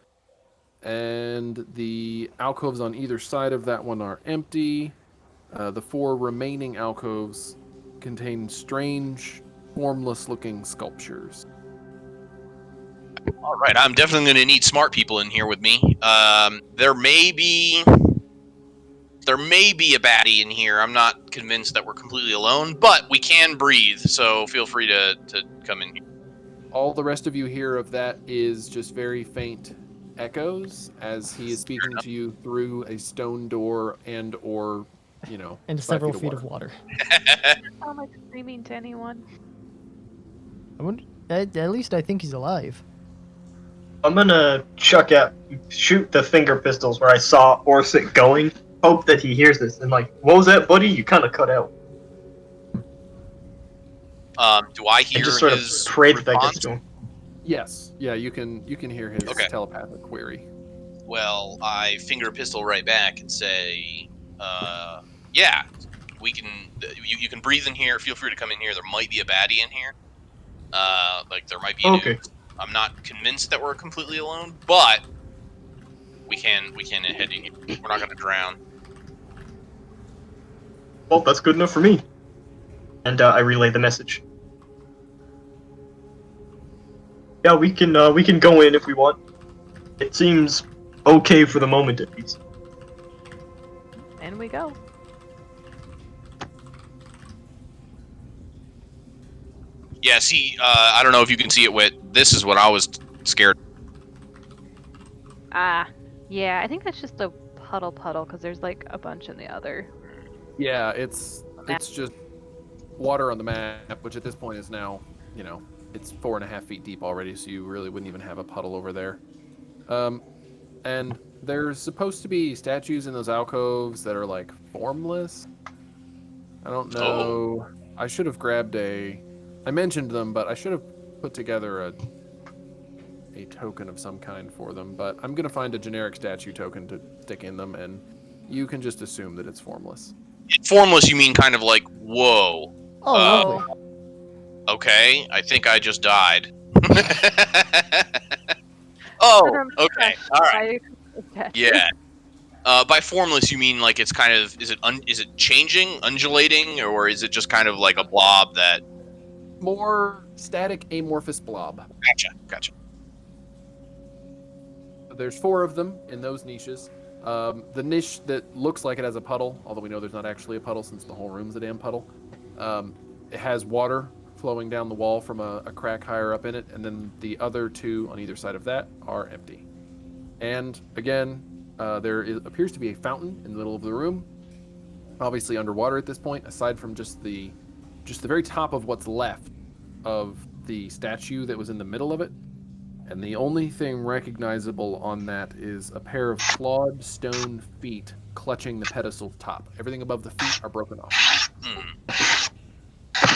And the alcoves on either side of that one are empty. The 4 remaining alcoves contain strange, formless-looking sculptures. All right, I'm definitely going to need smart people in here with me. There may be a baddie in here. I'm not convinced that we're completely alone, but we can breathe, so feel free to come in here. All the rest of you hear of that is just very faint echoes as he is speaking to you through a stone door and/or, And 5 several feet feet of water. Sound like screaming to anyone. I wonder, at least I think he's alive. I'm gonna shoot the finger pistols where I saw Orsik going. Hope that he hears this and like, what was that, buddy? You kind of cut out. Do I hear And just sort of his pray that response? gets to him. Yes. Yeah, you can hear his Okay. telepathic query. Well, I finger a pistol right back and say, yeah, we can. You can breathe in here. Feel free to come in here. There might be a baddie in here. There might be. Okay. I'm not convinced that we're completely alone, but we can head in here. We're not going to drown. Well, that's good enough for me. And I relay the message. Yeah, we can go in if we want. It seems okay for the moment, at least. In we go. Yeah. See, I don't know if you can see it, Wit. This is what I was scared. Yeah, I think that's just a puddle because there's like a bunch in the other. Yeah, it's just water on the map, which at this point is now, it's 4.5 feet deep already, so you really wouldn't even have a puddle over there. And there's supposed to be statues in those alcoves that are like formless. I don't know. I should have grabbed I mentioned them, but I should have put together a token of some kind for them. But I'm gonna find a generic statue token to stick in them, and you can just assume that it's formless. Formless, you mean kind of like, whoa. Oh, lovely. Okay, I think I just died. Oh, okay, all right. Yeah. By formless, you mean like it's kind of is it changing, undulating, or is it just kind of like a blob that? More static, amorphous blob. Gotcha. There's 4 of them in those niches. The niche that looks like it has a puddle, although we know there's not actually a puddle since the whole room's a damn puddle. It has water flowing down the wall from a crack higher up in it, and then the other two on either side of that are empty. And again, appears to be a fountain in the middle of the room, obviously underwater at this point, aside from just the very top of what's left of the statue that was in the middle of it. And the only thing recognizable on that is a pair of clawed stone feet clutching the pedestal's top. Everything above the feet are broken off.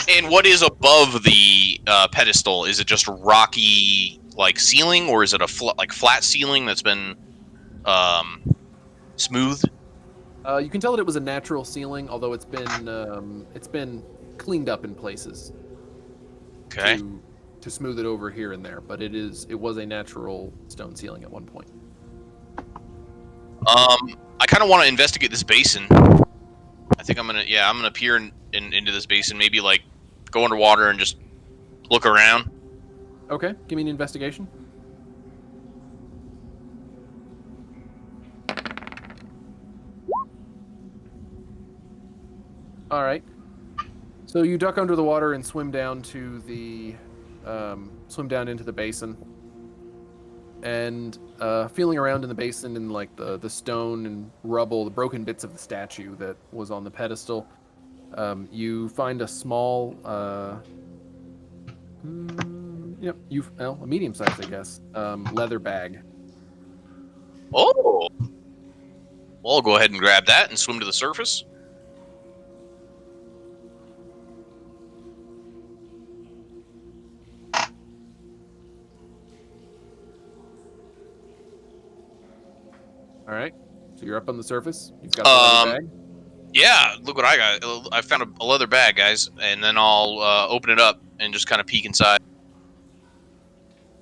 And what is above the pedestal? Is it just rocky like ceiling, or is it a flat ceiling that's been smoothed? You can tell that it was a natural ceiling, although it's been cleaned up in places. Okay. To smooth it over here and there, but it was a natural stone ceiling at one point. I kind of want to investigate this basin. I think I'm gonna peer into this basin, maybe like go underwater and just look around. Okay, give me an investigation. All right. So you duck under the water and swim down into the basin. And feeling around in the basin and like the stone and rubble, the broken bits of the statue that was on the pedestal, you find a small, a medium-sized, I guess, leather bag. Oh. Well, I'll go ahead and grab that and swim to the surface. All right. So you're up on the surface. You've got the leather bag. Yeah, look what I got. I found a leather bag, guys, and then I'll open it up and just kind of peek inside.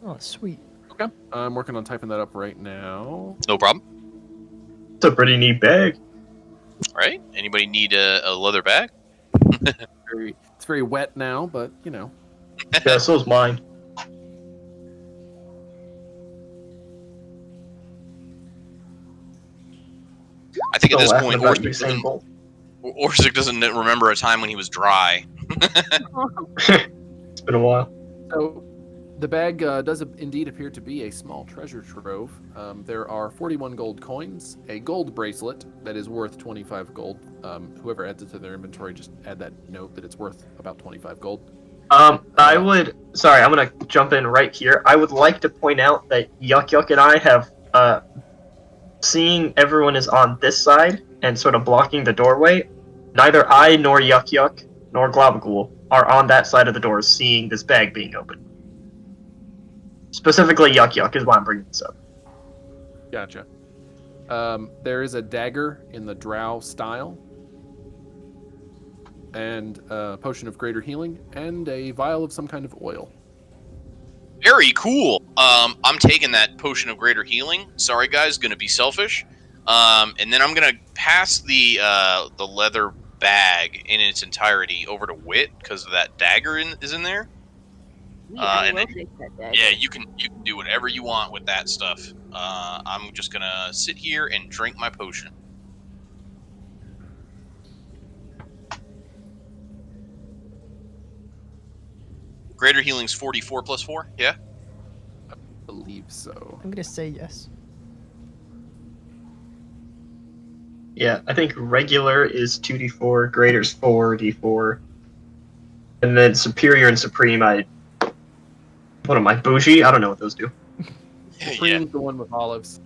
Oh, sweet. Okay. I'm working on typing that up right now. No problem. It's a pretty neat bag. All right. Anybody need a leather bag? It's very wet now, but you know. Yeah, so's mine. I think at this Laughing point, about Usain Bolt. Orsik doesn't remember a time when he was dry. It's been a while. So the bag does indeed appear to be a small treasure trove. There are 41 gold coins, a gold bracelet that is worth 25 gold. Whoever adds it to their inventory, just add that note that it's worth about 25 gold. Sorry, I'm gonna jump in right here. I would like to point out that Yuck Yuck and I have, seeing everyone is on this side and sort of blocking the doorway, neither I nor Yuck Yuck nor Globagool are on that side of the door seeing this bag being opened. Specifically Yuck Yuck is why I'm bringing this up. Gotcha. There is a dagger in the drow style, and a potion of greater healing, and a vial of some kind of oil. Very cool. I'm taking that potion of greater healing. Sorry, guys, gonna be selfish. And then I'm gonna pass the leather bag in its entirety over to Wit because that dagger is in there. Yeah, you can do whatever you want with that stuff. I'm just gonna sit here and drink my potion. Greater healing's 44 plus 4. Yeah. I believe so. I'm gonna say yes. Yeah, I think regular is 2d4, greater's 4d4. And then superior and supreme, what am I, bougie? I don't know what those do. Supreme's the one with olives.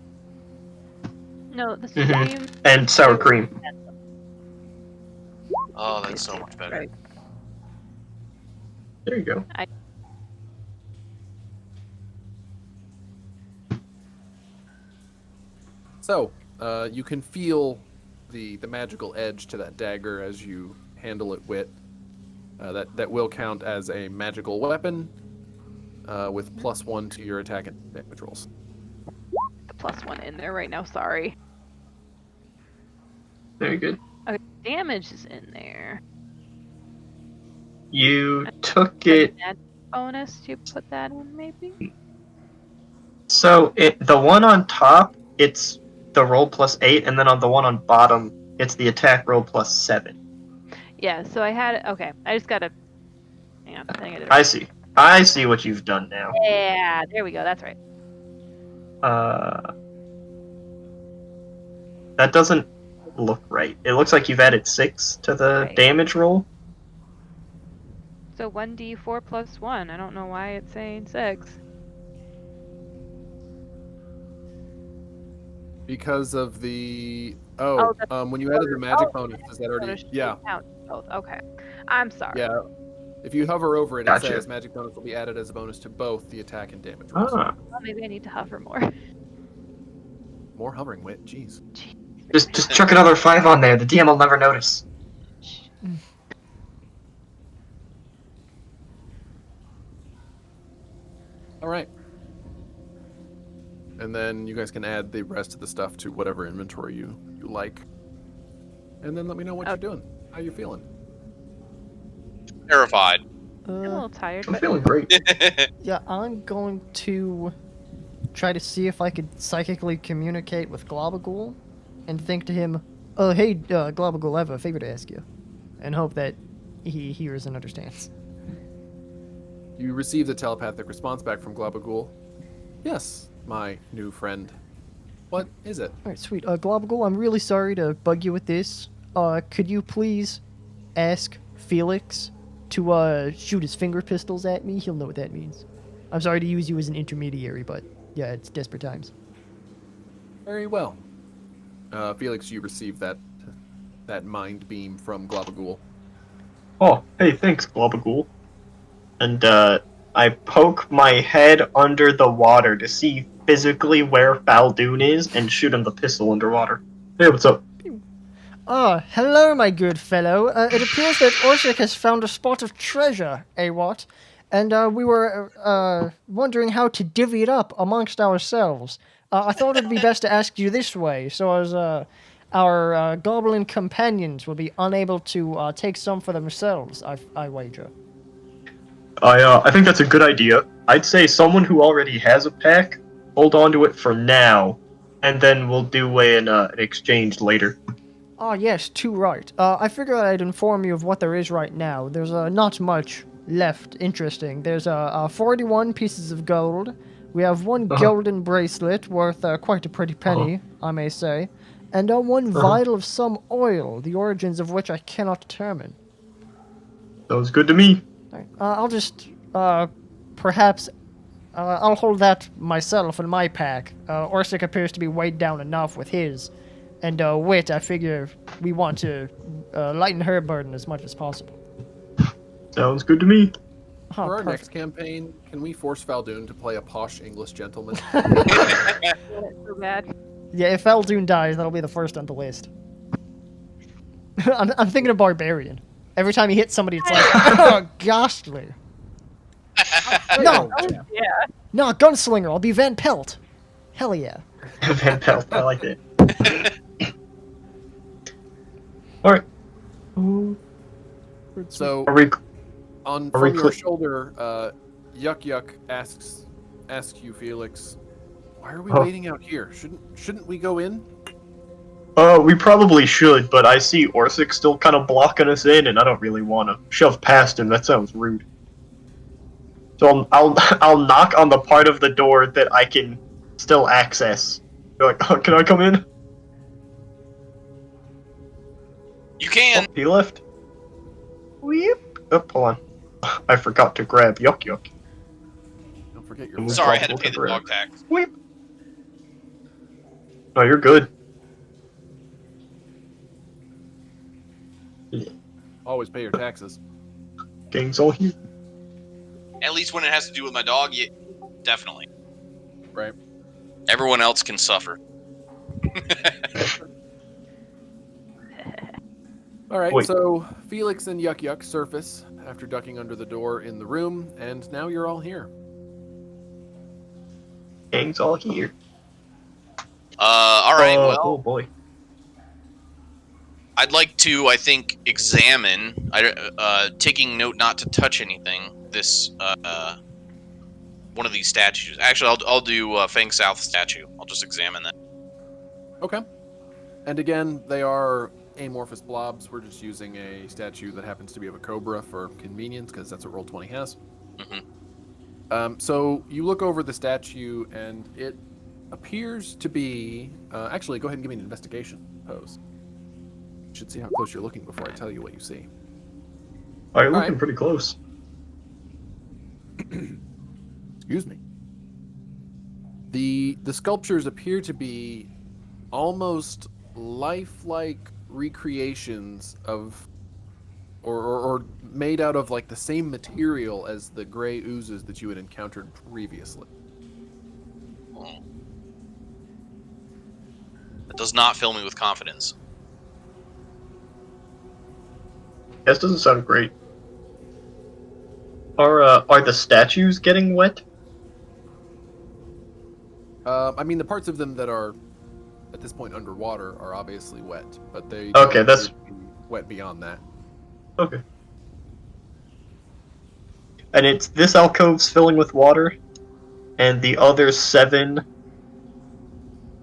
No, the Mhm. Supreme. And sour cream. Oh, that's so much better. Right. There you go. So, you can feel the magical edge to that dagger as you handle it, Wit. That will count as a magical weapon with +1 to your attack and damage rolls. The +1 in there right now. Sorry. Very good. Okay, damage is in there. You took it. That bonus, you put that in maybe. So the one on top, it's the roll plus 8, and then on the one on bottom, it's the attack roll plus 7. Yeah, so I had okay. I just gotta hang on. I think I did it I right. see. I see what you've done now. Yeah, there we go. That's right. That doesn't look right. It looks like you've added 6 to the Right. damage roll. So 1d4 plus 1. I don't know why it's saying 6. Because of the Oh, when you added the magic bonus, is that already? bonus Yeah, count both. Okay. I'm sorry. yeah. If you hover over it, Gotcha. it says magic bonus will be added as a bonus to both the attack and damage rolls. Ah. Well, maybe I need to hover more. More hovering wit, jeez. Just chuck another 5 on there. The DM will never notice. All right. And then you guys can add the rest of the stuff to whatever inventory you like. And then let me know what you're doing. How you feeling? Terrified. I'm a little tired, I'm but feeling great. Yeah, I'm going to try to see if I could psychically communicate with Globagool and think to him, "Oh, hey, Globagool, I have a favor to ask you," and hope that he hears and understands. You receive the telepathic response back from Globagool. Yes, my new friend. What is it? All right, sweet. Globagool, I'm really sorry to bug you with this. Could you please ask Felix to shoot his finger pistols at me? He'll know what that means. I'm sorry to use you as an intermediary, but yeah, it's desperate times. Very well. Felix, you receive that mind beam from Globagool. Oh, hey, thanks, Globagool. And I poke my head under the water to see physically where Fal Dune is and shoot him the pistol underwater. Hey, what's up? Hello, my good fellow. It appears that Orsik has found a spot of treasure, what? And we were wondering how to divvy it up amongst ourselves. I thought it'd be best to ask you this way, so as our goblin companions will be unable to take some for themselves, I wager. I think that's a good idea. I'd say someone who already has a pack, hold on to it for now, and then we'll do an exchange later. Oh, yes, too right. I figured I'd inform you of what there is right now. There's not much left interesting. There's 41 pieces of gold. We have one golden bracelet worth quite a pretty penny, I may say. And one vial of some oil, the origins of which I cannot determine. Sounds good to me. Right. I'll just, perhaps, I'll hold that myself in my pack. Orsik appears to be weighed down enough with his. And Wit, I figure we want to lighten her burden as much as possible. Sounds good to me. Huh, For our perfect. next campaign, can we force Fal Dune to play a posh English gentleman? so bad. Yeah, if Fal Dune dies, that'll be the first on the list. I'm thinking of Barbarian. Every time he hits somebody, it's like, oh, ghastly. No, Yeah. no, Gunslinger, I'll be Van Pelt. Hell yeah. Van Pelt, I like it. Alright. So Are we... from we your cl- shoulder, Yuck Yuck asks you, Felix, why are we Huh. waiting out here? Shouldn't we go in? We probably should, but I see Orsik still kind of blocking us in, and I don't really want to shove past him. That sounds rude. So I'll knock on the part of the door that I can still access. Be like, oh, can I come in? You can. Oh, he left. Weep. Oh, hold on. I forgot to grab Yuck Yuck. Don't forget your. Ooh. Sorry, I had to Possible pay the temporary. dog tax. Weep. No, you're good. Always pay your taxes. Gang's all here. At least when it has to do with my dog, yeah, definitely. Right. Everyone else can suffer. All right, Wait. so Felix and Yuck Yuck surface after ducking under the door in the room, and now you're all here. Gang's all here. All right. Oh Well, boy. I'd like to, I think, examine, taking note not to touch anything. This one of these statues. Actually, I'll do Fang South statue. I'll just examine that. Okay. And again, they are amorphous blobs. We're just using a statue that happens to be of a cobra for convenience, because that's what Roll20 has. So you look over the statue, and it appears to be... actually, go ahead and give me an investigation pose. You should see how close you're looking before I tell you what you see. All right, All looking right. pretty close. Excuse me. The sculptures appear to be almost lifelike recreations of, or made out of like the same material as the gray oozes that you had encountered previously. That does not fill me with confidence. This doesn't sound great. Are the statues getting wet? I mean, the parts of them that are at this point underwater are obviously wet, but they Okay, don't that's- appear to be wet beyond that. Okay. And it's this alcove's filling with water, and the other 7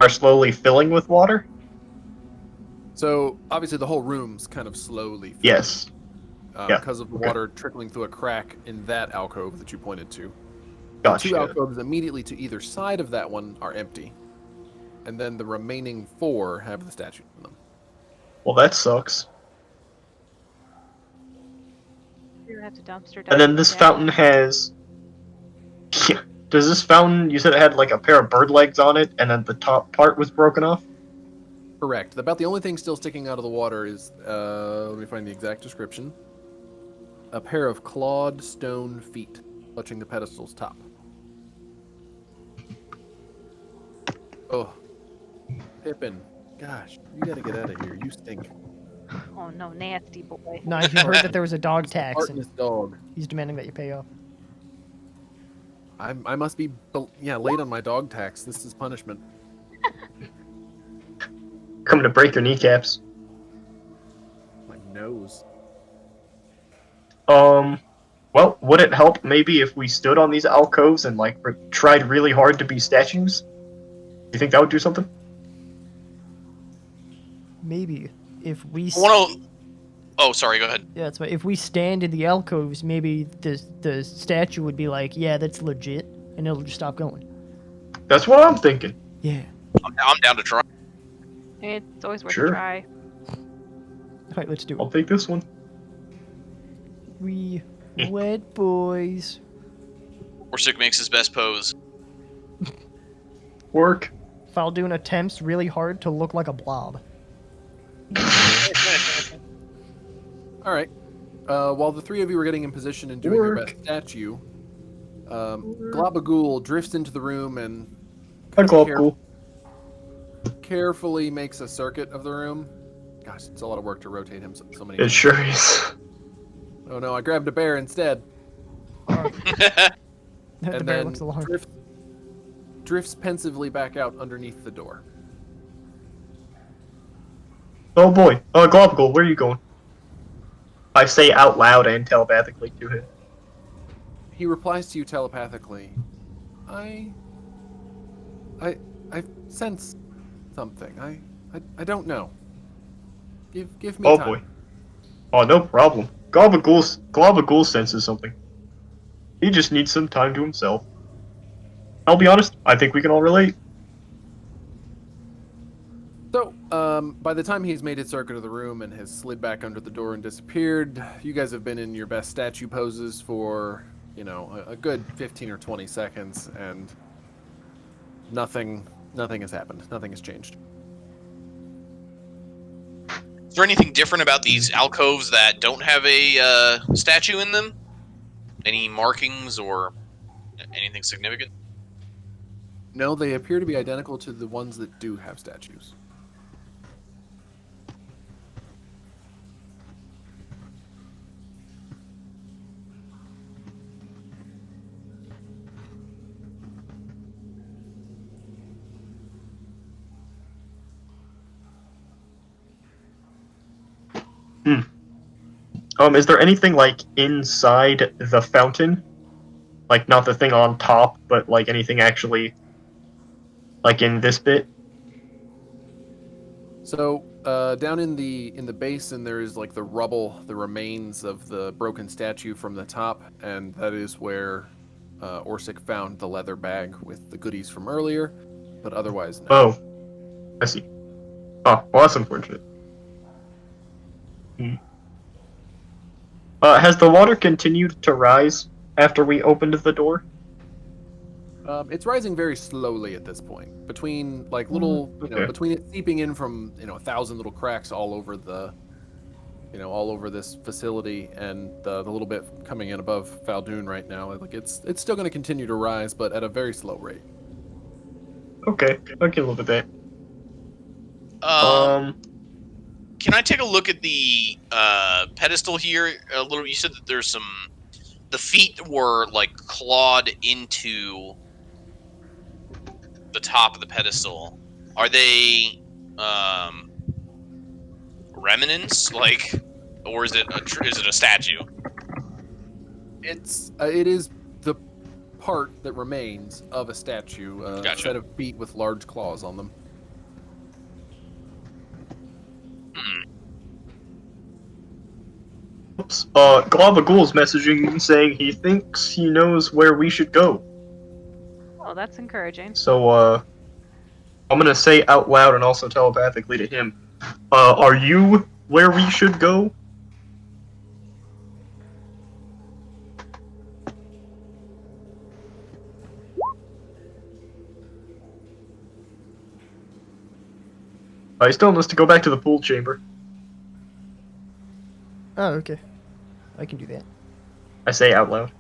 are slowly filling with water? So obviously the whole room's kind of slowly filling. Yes. Yeah, Because of the okay. water trickling through a crack in that alcove that you pointed to. Gotcha. The 2 alcoves immediately to either side of that one are empty, and then the remaining 4 have the statue in them. Well, that sucks. You're gonna have to dumpster dive And then the this statue. fountain has... Does this fountain, you said it had like a pair of bird legs on it, and then the top part was broken off? Correct. About the only thing still sticking out of the water is, let me find the exact description. A pair of clawed stone feet clutching the pedestal's top. Oh, Pippin. Gosh, you gotta get out of here. You stink. Oh no, nasty boy. No, you heard that there was a dog tax, Spartan and this dog. he's demanding that you pay off. I must be, late on my dog tax. This is punishment. Coming to break your kneecaps. My nose. Well, would it help maybe if we stood on these alcoves and like tried really hard to be statues? Do you think that would do something? Maybe if we Oh, sorry, go ahead. yeah, that's right. If we stand in the alcoves, maybe the statue would be like, yeah, that's legit, and it'll just stop going. That's what I'm thinking. Yeah. I'm down to try. It's always worth Sure. a try. All right, let's do I'll it. take this one. We wet boys. Orsik makes his best pose. Work. Fal Dune attempts really hard to look like a blob. All right. While the 3 of you were getting in position and doing your Work. best statue, Globagool drifts into the room and Hi, Globcool. carefully makes a circuit of the room. Gosh, it's a lot of work to rotate him so many It times. sure is. Oh no, I grabbed a bear instead. The And bear then looks alarmed. drifts pensively back out underneath the door. Oh boy. Globcool, where are you going? I say out loud and telepathically to him. He replies to you telepathically. I sense something. I don't know. Give me Oh time. boy. Oh, no problem. Globagool senses something. He just needs some time to himself. I'll be honest, I think we can all relate. So, by the time he's made his circuit of the room and has slid back under the door and disappeared, you guys have been in your best statue poses for, a good 15 or 20 seconds, and nothing has happened. Nothing has changed. Is there anything different about these alcoves that don't have a statue in them? Any markings or anything significant? No, they appear to be identical to the ones that do have statues. Is there anything like inside the fountain? Like not the thing on top, but like anything actually like in this bit? So down in the basin, there is like the rubble, the remains of the broken statue from the top, and that is where Orsik found the leather bag with the goodies from earlier. But otherwise, no. Oh, I see. Oh, well, that's unfortunate. Hmm. Has the water continued to rise after we opened the door? It's rising very slowly at this point. Between like little, Okay. between it seeping in from 1,000 little cracks all over all over this facility, and the little bit coming in above Fal Dune right now. Like it's still going to continue to rise, but at a very slow rate. Okay, I can live with that. Um, can I take a look at the pedestal here a little? You said that there's some. The feet were like clawed into the top of the pedestal. Are they remnants, like, or is it a statue? It is the part that remains of a statue, a Gotcha. set of feet with large claws on them. Hmm. Oops. Globagul's messaging me saying he thinks he knows where we should go. Oh, that's encouraging. So, I'm gonna say out loud and also telepathically to him. Are you where we should go? He's telling us to go back to the pool chamber. Oh, okay. I can do that. I say out loud.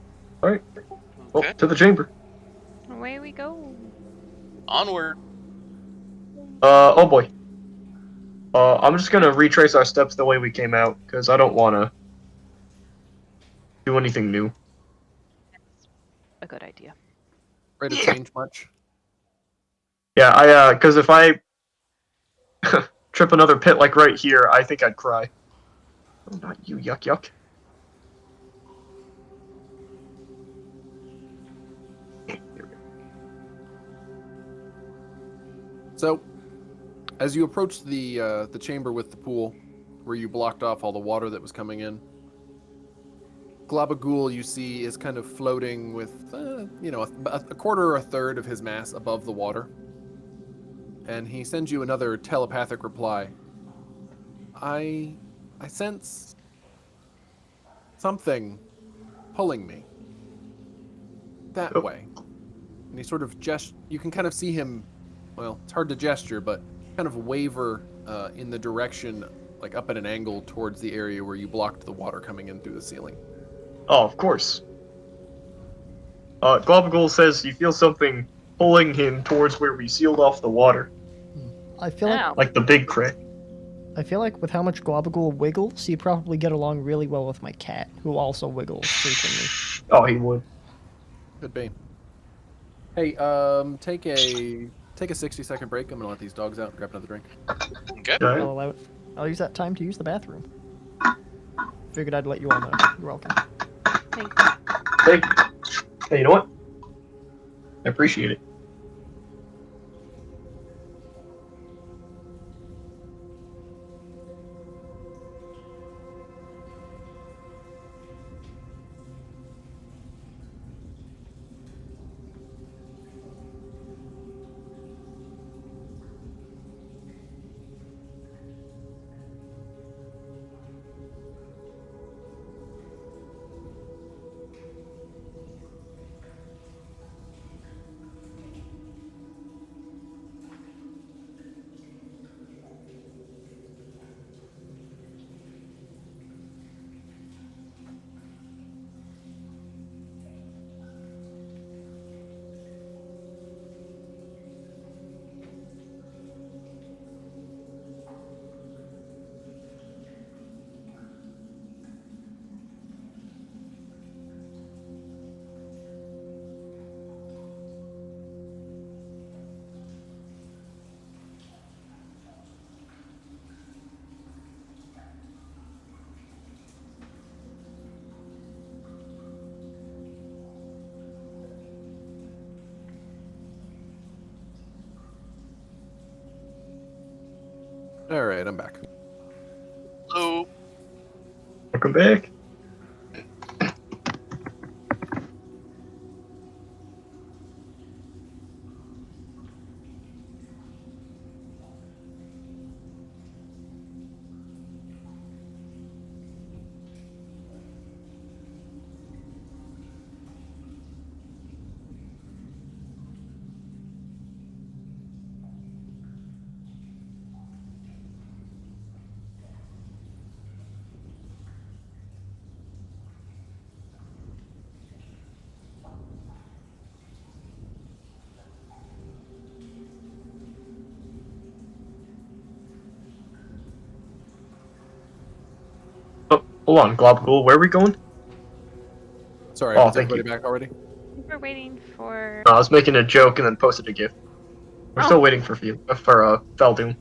Alright, well, Okay. to the chamber. Away we go. Onward. Oh boy. I'm just gonna retrace our steps the way we came out, because I don't wanna do anything new. A good idea. Rate of change much? Yeah, because if I trip another pit like right here, I think I'd cry. Oh, not you, yuck yuck. So, as you approach the chamber with the pool, where you blocked off all the water that was coming in, Globagul you see is kind of floating with a quarter or a third of his mass above the water, and he sends you another telepathic reply. I sense something pulling me that Oh. way. And he sort of you can kind of see him, well, it's hard to gesture, but kind of waver in the direction, like up at an angle towards the area where you blocked the water coming in through the ceiling. Oh, of course. Globagul says he feels something pulling him towards where we sealed off the water, I feel Ow. like the big crack. I feel like with how much Globagul wiggles, he'd probably get along really well with my cat, who also wiggles frequently. Oh, he would. Could be. Hey, take a 60-second break. I'm gonna let these dogs out and grab another drink. Okay. Alright. I'll allow it. I'll use that time to use the bathroom. Figured I'd let you all know. You're welcome. Thank you. Hey, hey, you know what? I appreciate it. All right, I'm back. So, Welcome back. Oh, hold on, Globgool. Where are we going? Sorry, Oh, was thank everybody you. back already? We're waiting for. No, I was making a joke and then posted a GIF. We're Oh. still waiting for Fal Dune.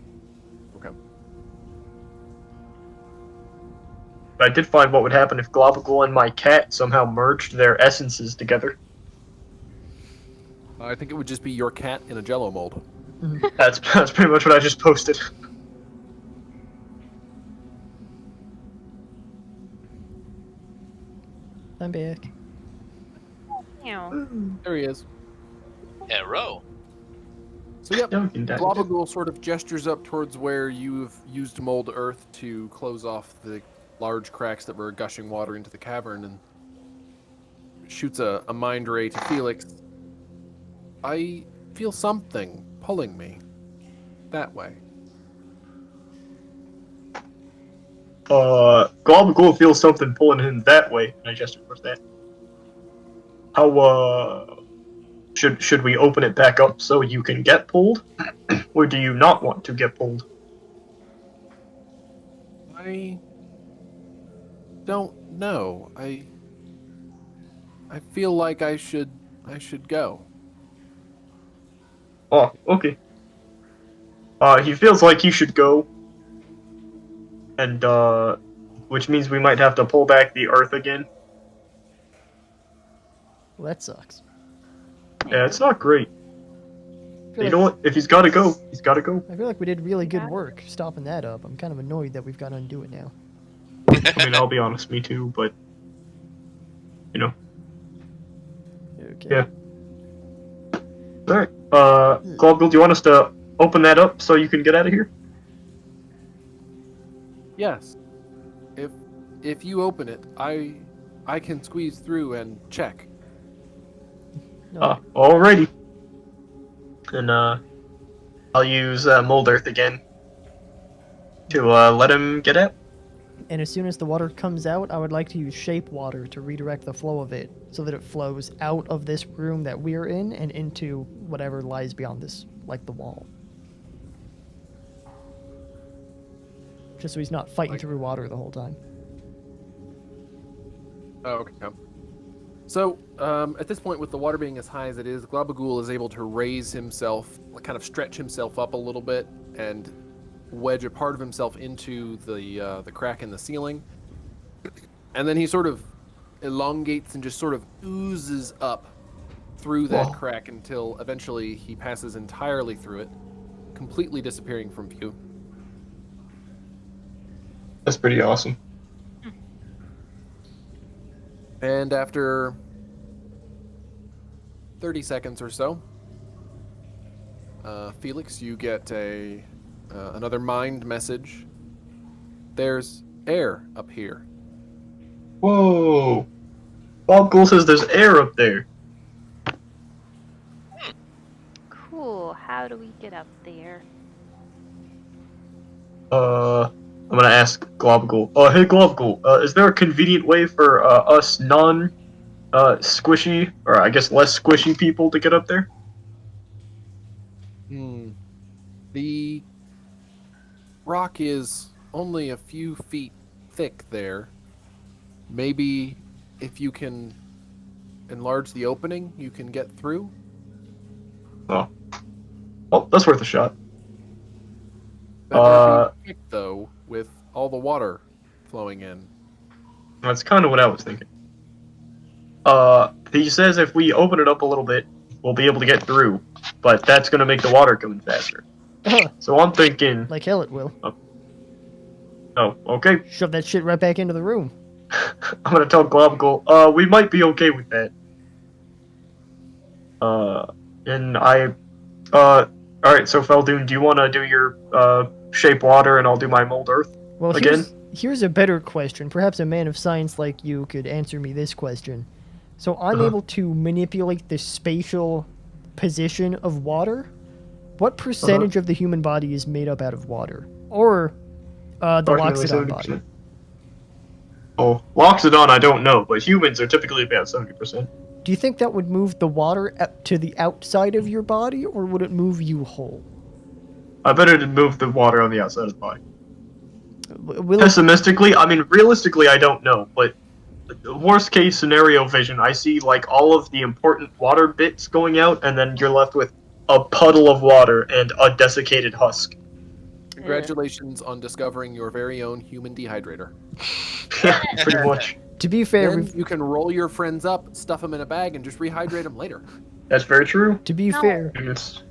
Okay. But I did find what would happen if Globgool and my cat somehow merged their essences together. I think it would just be your cat in a Jello mold. That's pretty much what I just posted. I'm back. There he is. hero. So yep, Duncan died. Globagool sort of gestures up towards where you've used mold earth to close off the large cracks that were gushing water into the cavern and shoots a mind ray to Felix. I feel something pulling me that way. Globgool feels something pulling him that way, and I gestured towards that. How, should we open it back up so you can get pulled? Or do you not want to get pulled? I don't know. I feel like I should go. Oh, okay. He feels like he should go. And, which means we might have to pull back the earth again. Well, that sucks. Yeah, it's not great. I feel, You know what? If he's gotta go, he's gotta go. I feel like we did really good work stopping that up. I'm kind of annoyed that we've got to undo it now. I mean, I'll be honest, me too, but... You know. Okay. Yeah. Alright, Globgool, do you want us to open that up so you can get out of here? Yes. If you open it, I can squeeze through and check. No, Alrighty. And, I'll use, Mold Earth again to, let him get out. and as soon as the water comes out, I would like to use shape water to redirect the flow of it so that it flows out of this room that we're in and into whatever lies beyond this, like the wall. Just so he's not fighting through water the whole time. Oh, okay. So, at this point, with the water being as high as it is, Globagool is able to raise himself, kind of stretch himself up a little bit, and wedge a part of himself into the crack in the ceiling. And then he sort of elongates and just sort of oozes up through that Whoa. crack until eventually he passes entirely through it, completely disappearing from view. That's pretty awesome. And after 30 seconds or so, Felix, you get another mind message. There's air up here. Whoa! Globgool says there's air up there. Cool. How do we get up there? I'm gonna ask Globgool. Hey Globgool, is there a convenient way for, us squishy, or I guess less squishy people to get up there? The rock is only a few feet thick there. Maybe if you can enlarge the opening, you can get through. Oh. Well, that's worth a shot. Better be quick, though, with all the water flowing in. That's kind of what I was thinking. He says if we open it up a little bit, we'll be able to get through, but that's gonna make the water come in faster. So I'm thinking. Like hell it will. Oh, okay. Shove that shit right back into the room. I'm gonna tell Globgle, we might be okay with that. And alright, so Fal Dune, do you wanna do your, shape water and I'll do my mold earth? Well, Again? here's a better question. Perhaps a man of science like you could answer me this question. So I'm able to manipulate the spatial position of water. What percentage of the human body is made up out of water? Or the Approximately Loxodon body? 70%. Oh, Loxodon I don't know, but humans are typically about 70%. Do you think that would move the water to the outside of your body, or would it move you whole? I bet it'd move the water on the outside of the body. Will Pessimistically, I mean, realistically, I don't know, but worst case scenario vision, I see like all of the important water bits going out, and then you're left with a puddle of water and a desiccated husk. Congratulations on discovering your very own human dehydrator. Yeah, pretty much. To be fair, Then you can roll your friends up, stuff them in a bag, and just rehydrate them later. That's very true. to be No. fair, And it's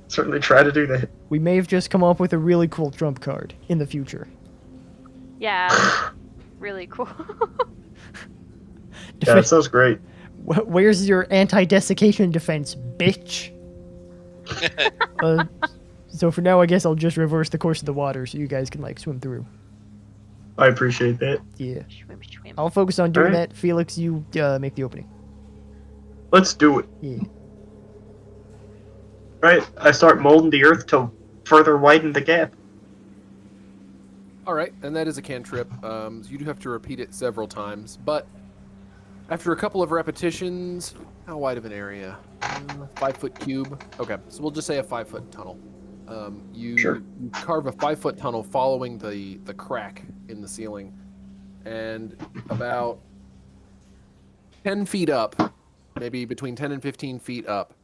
certainly try to do that. we may have just come up with a really cool trump card in the future. Yeah. Really cool. Yeah, that sounds great. Where's your anti-desiccation defense, bitch? So for now, I guess I'll just reverse the course of the water so you guys can like swim through. I appreciate that. Yeah. Swim, swim. I'll focus on doing Alright. that. Felix, you make the opening. Let's do it. Yeah. Right, I start molding the earth to further widen the gap. All right, and that is a cantrip. So you do have to repeat it several times, but after a couple of repetitions, how wide of an area? 5 foot cube. Okay, so we'll just say a 5 foot tunnel. Sure. You carve a 5 foot tunnel following the crack in the ceiling, and about 10 feet up, maybe between 10 and 15 feet up,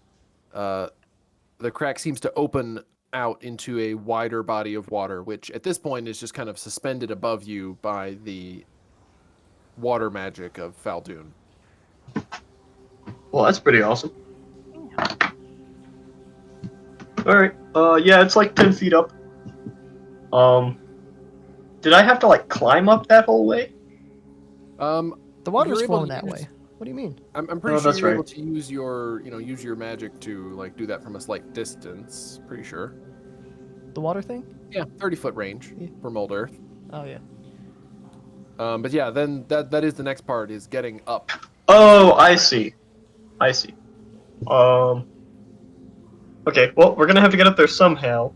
the crack seems to open out into a wider body of water, which at this point is just kind of suspended above you by the water magic of Fal Dune. Well, that's pretty awesome. Alright, yeah, it's like 10 feet up. Did I have to, like, climb up that whole way? The The water's You're able flowing to that use- way. What do you mean? I'm pretty Oh, sure that's you're right. able to use your magic to like do that from a slight distance. Pretty sure. The water thing? Yeah, 30-foot range Yeah. for Mold Earth. Oh yeah. But yeah, then that is the next part is getting up. Oh, I see. I see. Okay, well, we're gonna have to get up there somehow.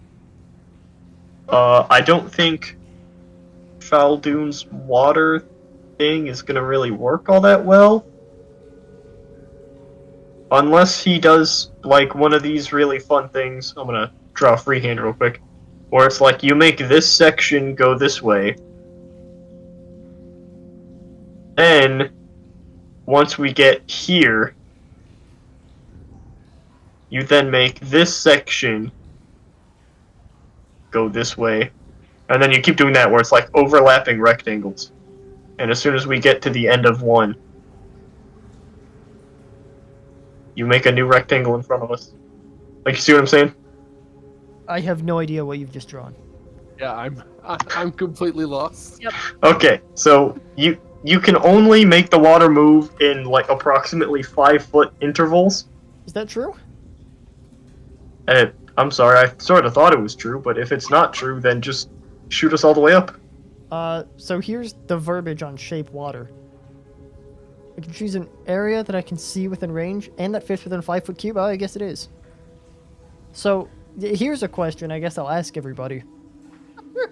I don't think Fal Dune's water thing is gonna really work all that well. Unless he does, like, one of these really fun things. I'm gonna draw a freehand real quick. Where it's like, you make this section go this way. Then, once we get here, you then make this section go this way. And then you keep doing that where it's like overlapping rectangles. And as soon as we get to the end of one, you make a new rectangle in front of us. Like, you see what I'm saying? I have no idea what you've just drawn. Yeah, I'm completely lost. Okay, so you can only make the water move in like approximately 5-foot intervals. Is that true? And I'm sorry, I sort of thought it was true, but if it's not true, then just shoot us all the way up. So here's the verbiage on shape water. I can choose an area that I can see within range, and that fits within a 5-foot cube. Oh, I guess it is. So, here's a question I guess I'll ask everybody.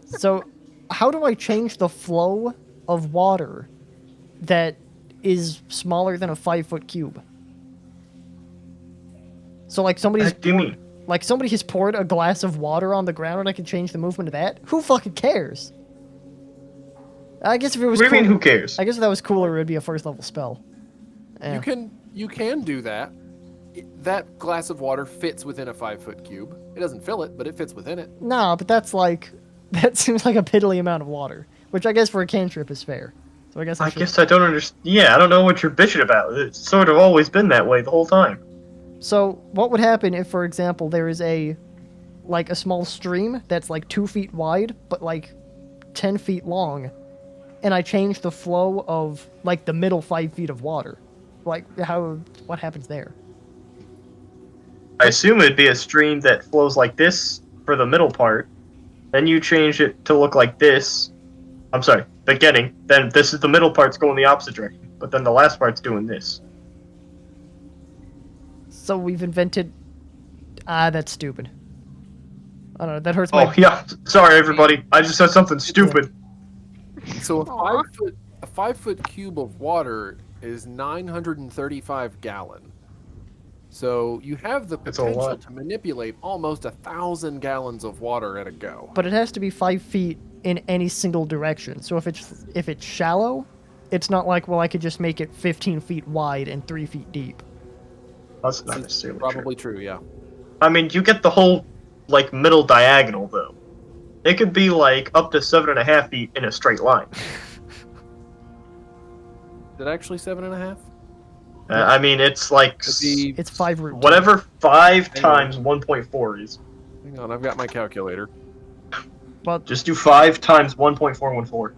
So, how do I change the flow of water that is smaller than a 5-foot cube? So, like, What do you mean? somebody has poured a glass of water on the ground and I can change the movement of that? Who fucking cares? I guess if it was What do you mean, cool- who cares? I guess if that was cooler, it would be a first level spell. Eh. You can do that. That glass of water fits within a 5-foot cube. It doesn't fill it, but it fits within it. Nah, but that seems like a piddly amount of water, which I guess for a cantrip is fair. So I guess I guess I don't understand. Yeah, I don't know what you're bitching about. It's sort of always been that way the whole time. So what would happen if, for example, there is a like a small stream that's like 2 feet wide, but like 10 feet long, and I change the flow of like the middle 5 feet of water. Like, what happens there? I assume it'd be a stream that flows like this for the middle part. Then you change it to look like this. I'm sorry, beginning. Then this is the middle part's going the opposite direction. But then the last part's doing this. So we've invented. That's stupid. I don't know. That hurts Oh, my. yeah. Sorry, everybody. I just said something stupid. So Aw. a 5 foot cube of water is 935 gallon. So you have the That's a potential lot. to manipulate almost 1,000 gallons of water at a go. But it has to be 5 feet in any single direction. So if it's shallow, it's not like, well, I could just make it 15 feet wide and 3 feet deep. That's not This is necessarily probably true. true, yeah. I mean, you get the whole, like, middle diagonal, though. It could be, like, up to 7.5 feet in a straight line. Is it actually 7.5? I mean, it's like It'd be, It's 5 root. whatever 5 Hang on. times 1.4 is. hang on, I've got my calculator. Well, Just do 5 times 1.414.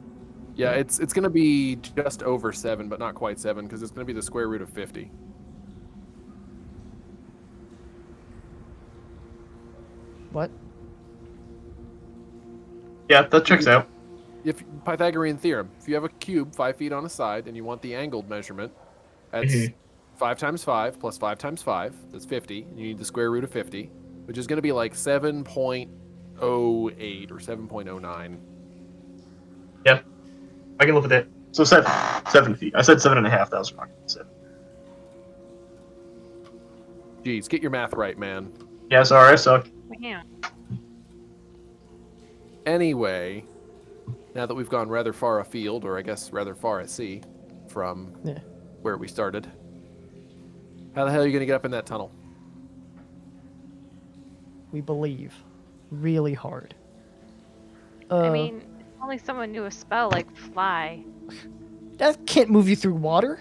Yeah, it's going to be just over 7, but not quite 7, because it's going to be the square root of 50. what? Yeah, that checks out. If Pythagorean theorem, if you have a cube 5 feet on a side and you want the angled measurement, that's Mhm. 5 times 5 plus 5 times 5, that's 50, and you need the square root of 50, which is going to be like 7.08 or 7.09. Yeah, I can live with it. So 7 feet. I said 7.5. That was wrong. 7. Jeez, get your math right, man. Yeah, sorry, I suck. Yeah. Anyway, now that we've gone rather far afield, or I guess rather far at sea, from Yeah. where we started, how the hell are you going to get up in that tunnel? We believe. Really hard. I mean, only someone knew a spell like fly. That can't move you through water.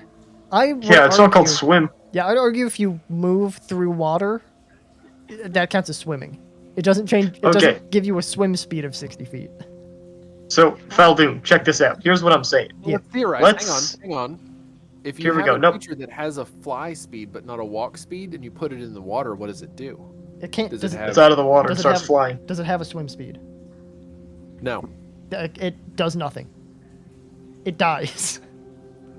Yeah, it's not called argue- swim. Yeah, I'd argue if you move through water, that counts as swimming. It doesn't change. It Okay. doesn't give you a swim speed of 60 feet. So, Fal Dune, check this out. Here's what I'm saying. Well, Yeah. let's theorize. Let's- Hang on. If you Here we have go. a Nope. creature that has a fly speed but not a walk speed, and you put it in the water, what does it do? It can't. Does Does it it, have- It's out of the water and Does it starts have- flying. does it have a swim speed? No. It does nothing. It dies.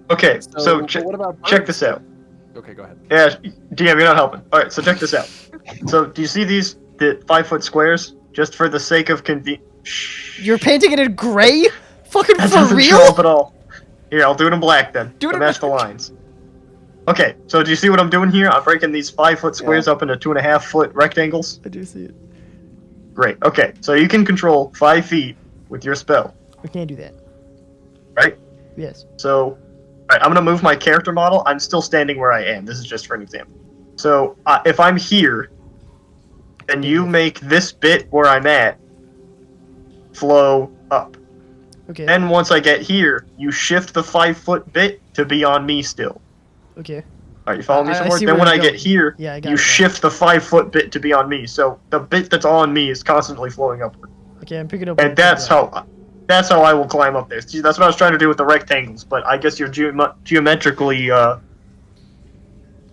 Okay, so but what about check birds? this out. Okay, go ahead. Yeah, DM, you're not helping. Alright, so check this out. So, do you see the 5-foot squares? Just for the sake of convenience. You're painting it in gray? Fucking That for doesn't show real? up at all. Here, I'll do it in black then. Do it to in match the black. lines. Okay, so do you see what I'm doing here? I'm breaking these 5-foot squares up into 2.5-foot rectangles. I do see it. Great. Okay, so you can control 5 feet with your spell, We can't do that. right? Yes. So, alright, I'm gonna move my character model. I'm still standing where I am. This is just for an example. So, if I'm here, then you make this bit where I'm at flow up. Okay. Then once I get here, you shift the 5-foot bit to be on me still. Okay. Alright, you follow me I some more? see Then where when I you're get going. here, Yeah, I got you it now. shift the 5-foot bit to be on me. So the bit that's on me is constantly flowing upward. Okay, I'm picking up. And what that's you're doing. how I will climb up there. See, that's what I was trying to do with the rectangles, but I guess you're geometrically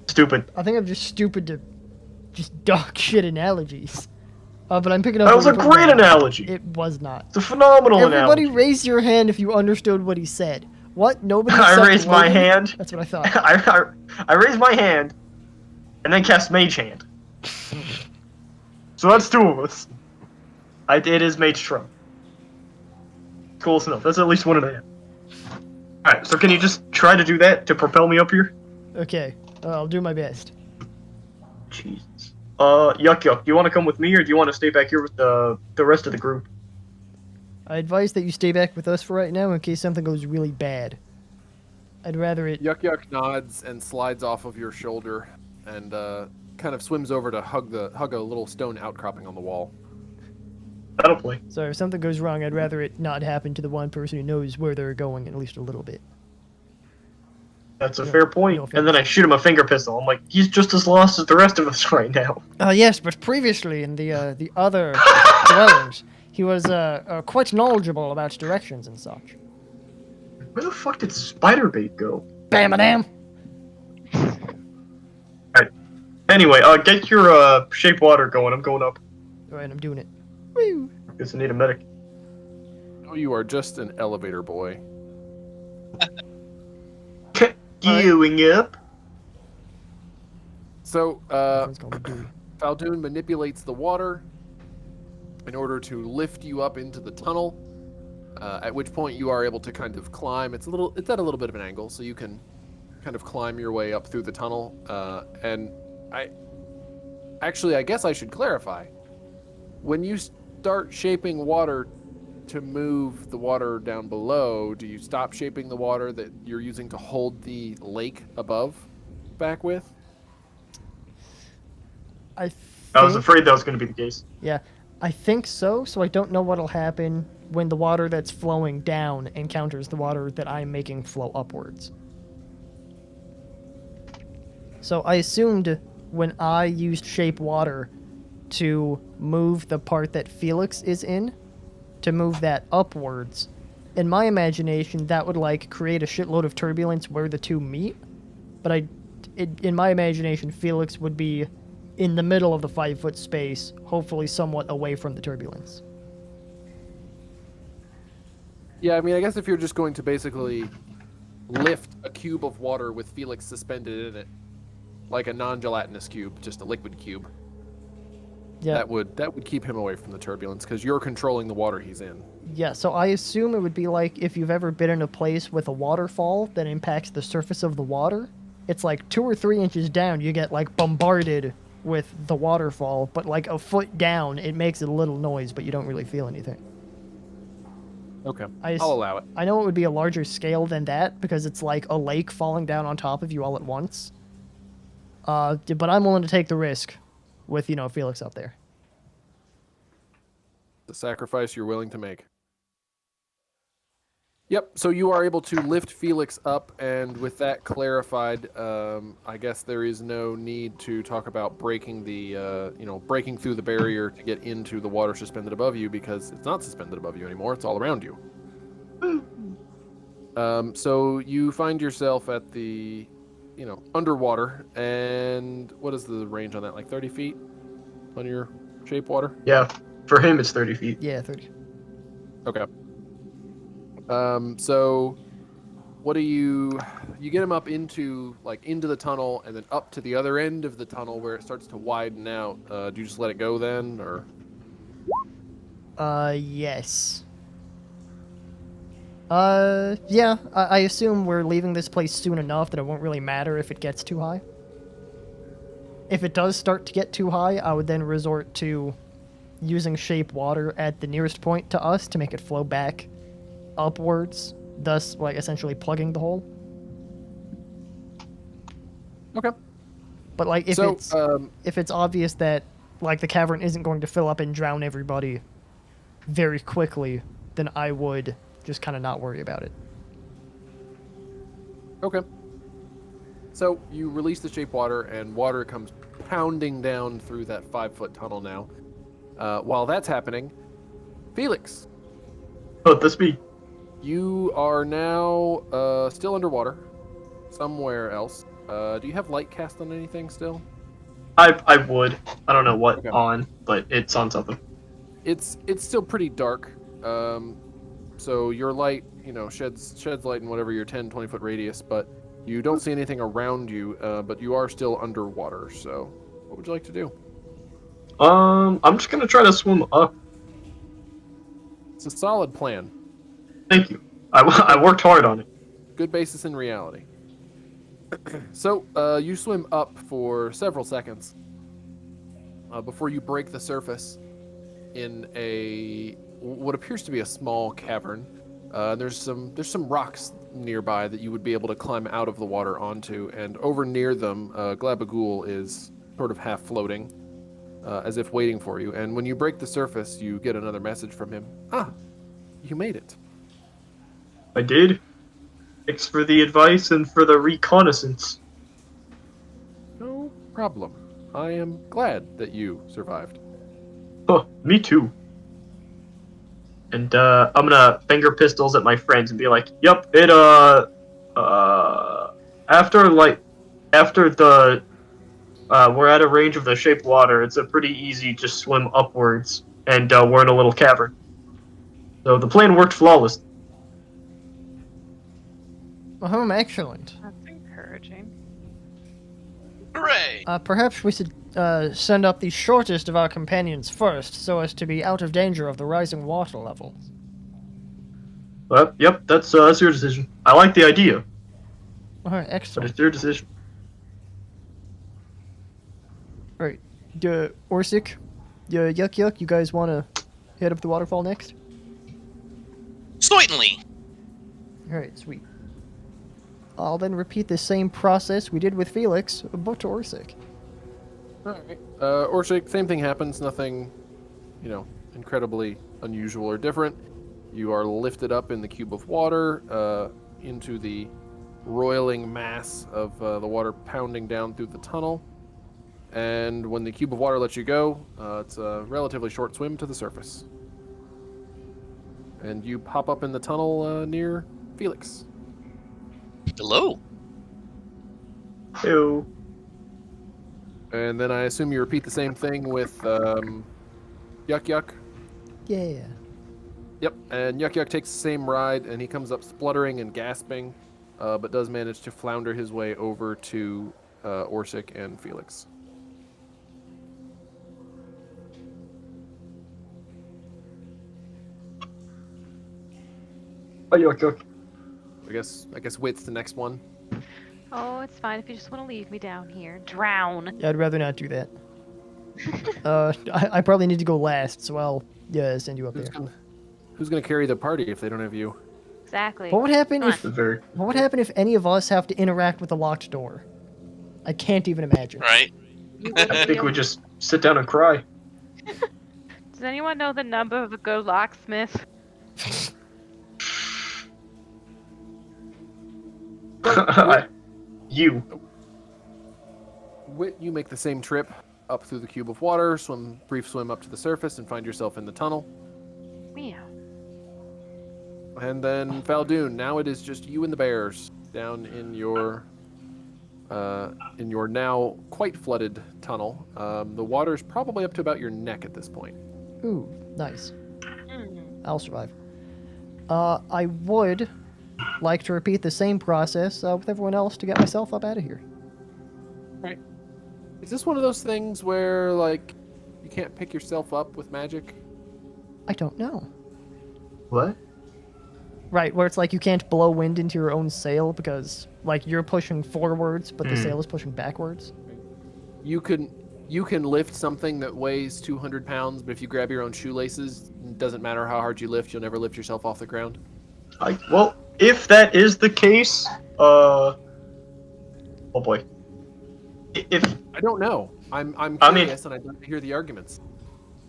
stupid. I think I'm just stupid to just dog shit analogies. But I'm picking up. That what was a you're putting great down. analogy. It was not. It's a phenomenal Everybody analogy. raise your hand if you understood what he said. What? Nobody I except raised my Logan? hand. That's what I thought. I raised my hand, and then cast Mage Hand. So that's 2 of us. It is Mage Trump. Close enough. That's at least 1.5. Alright, so can you just try to do that to propel me up here? Okay, I'll do my best. Jesus. Yuck. Do you want to come with me, or do you want to stay back here with the rest of the group? I advise that you stay back with us for right now in case something goes really bad. I'd rather it. Yuck Yuck nods and slides off of your shoulder and kind of swims over to hug a little stone outcropping on the wall. That'll play. So if something goes wrong, I'd rather it not happen to the one person who knows where they're going at least a little bit. That's a Yeah, fair point. real And then I famous. shoot him a finger pistol. I'm like, he's just as lost as the rest of us right now. Yes, but previously in the other dwellings, he was quite knowledgeable about directions and such. Where the fuck did Spiderbait go? Bam a damn. Anyway, get your shape water going. I'm going up. Alright, I'm doing it. Woo. Guess I need a medic. Oh, you are just an elevator boy. Going up. So, It's gonna be gooey. Fal Dune manipulates the water in order to lift you up into the tunnel. At which point you are able to kind of climb. It's at a little bit of an angle, so you can kind of climb your way up through the tunnel. And I guess I should clarify. When you start shaping water to move the water down below, do you stop shaping the water that you're using to hold the lake above back with? I was think, afraid that was going to be the case. yeah, I think so. So I don't know what'll happen when the water that's flowing down encounters the water that I'm making flow upwards. So I assumed when I used shape water to move the part that Felix is in, to move that upwards, in my imagination that would like create a shitload of turbulence where the two meet. But in my imagination, Felix would be in the middle of the 5-foot space, hopefully somewhat away from the turbulence. Yeah, I mean, I guess if you're just going to basically lift a cube of water with Felix suspended in it, like a non-gelatinous cube, just a liquid cube, Yeah. that would keep him away from the turbulence because you're controlling the water he's in. Yeah, so I assume it would be like if you've ever been in a place with a waterfall that impacts the surface of the water. It's like 2 or 3 inches down, you get like bombarded with the waterfall, but like a foot down, it makes a little noise, but you don't really feel anything. Okay, I I'll allow it. I know it would be a larger scale than that because it's like a lake falling down on top of you all at once. But I'm willing to take the risk with, Felix up there. The sacrifice you're willing to make. Yep, so you are able to lift Felix up, and with that clarified, I guess there is no need to talk about breaking breaking through the barrier to get into the water suspended above you, because it's not suspended above you anymore, it's all around you. So you find yourself at the, underwater, and what is the range on that, like 30 feet on your shape water? Yeah, for him it's 30 feet. Yeah, 30. Okay. So what do you get him up into the tunnel and then up to the other end of the tunnel where it starts to widen out. Do you just let it go then, or? Yes. Yeah, I assume we're leaving this place soon enough that it won't really matter if it gets too high. If it does start to get too high, I would then resort to using shape water at the nearest point to us to make it flow back upwards, thus essentially plugging the hole. Okay. But if So, it's obvious that the cavern isn't going to fill up and drown everybody very quickly, then I would just kind of not worry about it. Okay. So you release the shape water, and water comes pounding down through that 5-foot tunnel now. While that's happening, Felix, Oh, this be. you are now still underwater, somewhere else. Do you have light cast on anything still? I would. I don't know what Okay. on, but it's on something. It's still pretty dark. So your light, sheds light in whatever your 10, 20 foot radius, but you don't see anything around you, but you are still underwater. So what would you like to do? I'm just gonna try to swim up. It's a solid plan. Thank you. I worked hard on it. Good basis in reality. So you swim up for several seconds before you break the surface in what appears to be a small cavern. There's some rocks nearby that you would be able to climb out of the water onto, and over near them, Glabagool is sort of half floating, as if waiting for you. And when you break the surface, you get another message from him. Ah, you made it. I did. Thanks for the advice and for the reconnaissance. No problem. I am glad that you survived. Huh, me too. And I'm gonna finger pistols at my friends and be like, "Yep, it after the we're at a range of the shaped water. It's a pretty easy just swim upwards, and we're in a little cavern. So the plan worked flawless." Excellent. That's encouraging. Hooray! Perhaps we should send up the shortest of our companions first, so as to be out of danger of the rising water level. Well, yep, that's your decision. I like the idea, All right, but excellent. it's your decision. All right, Orsik, Yuck, you guys want to head up the waterfall next? Certainly. All right, sweet. I'll then repeat the same process we did with Felix, but to Orsik. Alright. Orsik, same thing happens. Nothing, incredibly unusual or different. You are lifted up in the cube of water into the roiling mass of the water pounding down through the tunnel. And when the cube of water lets you go, it's a relatively short swim to the surface. And you pop up in the tunnel near Felix. Hello. Ew. And then I assume you repeat the same thing with Yuck. Yeah. Yep, and Yuck takes the same ride, and he comes up spluttering and gasping, but does manage to flounder his way over to Orsik and Felix. Oh, yuck. I guess Wit's the next one. Oh, it's fine if you just want to leave me down here. Drown. Yeah, I'd rather not do that. I probably need to go last, so I'll send you up there. Who's gonna carry the party if they don't have you? Exactly. What would happen Come if what would happen if any of us have to interact with a locked door? I can't even imagine. Right. You I wouldn't think be we able- just sit down and cry. Does anyone know the number of a good locksmith? You. Wit, you make the same trip up through the cube of water, brief swim up to the surface, and find yourself in the tunnel. Meow. And then Fal Dune. Now it is just you and the bears down in your now quite flooded tunnel. The water is probably up to about your neck at this point. Ooh, nice. Mm. I'll survive. I would like to repeat the same process with everyone else to get myself up out of here. Right. Is this one of those things where like you can't pick yourself up with magic? I don't know. What? Right, where it's like you can't blow wind into your own sail because like you're pushing forwards, but the sail is pushing backwards. You can lift something that weighs 200 pounds, but if you grab your own shoelaces, it doesn't matter how hard you lift, you'll never lift yourself off the ground. Well, if that is the case, oh boy. If I don't know. I'm I mean- curious, and I'd like to hear the arguments.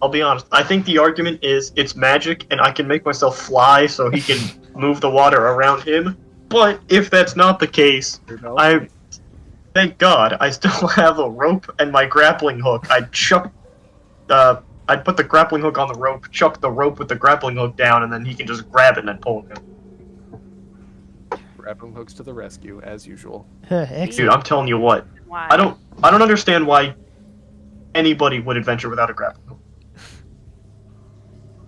I'll be honest, I think the argument is it's magic and I can make myself fly so he can move the water around him. But if that's not the case, thank God I still have a rope and my grappling hook. I'd put the grappling hook on the rope, chuck the rope with the grappling hook down, and then he can just grab it and then pull him. Grappling hooks to the rescue, as usual. Excellent. Dude, I'm telling you what. Why? I don't understand why anybody would adventure without a grappling hook.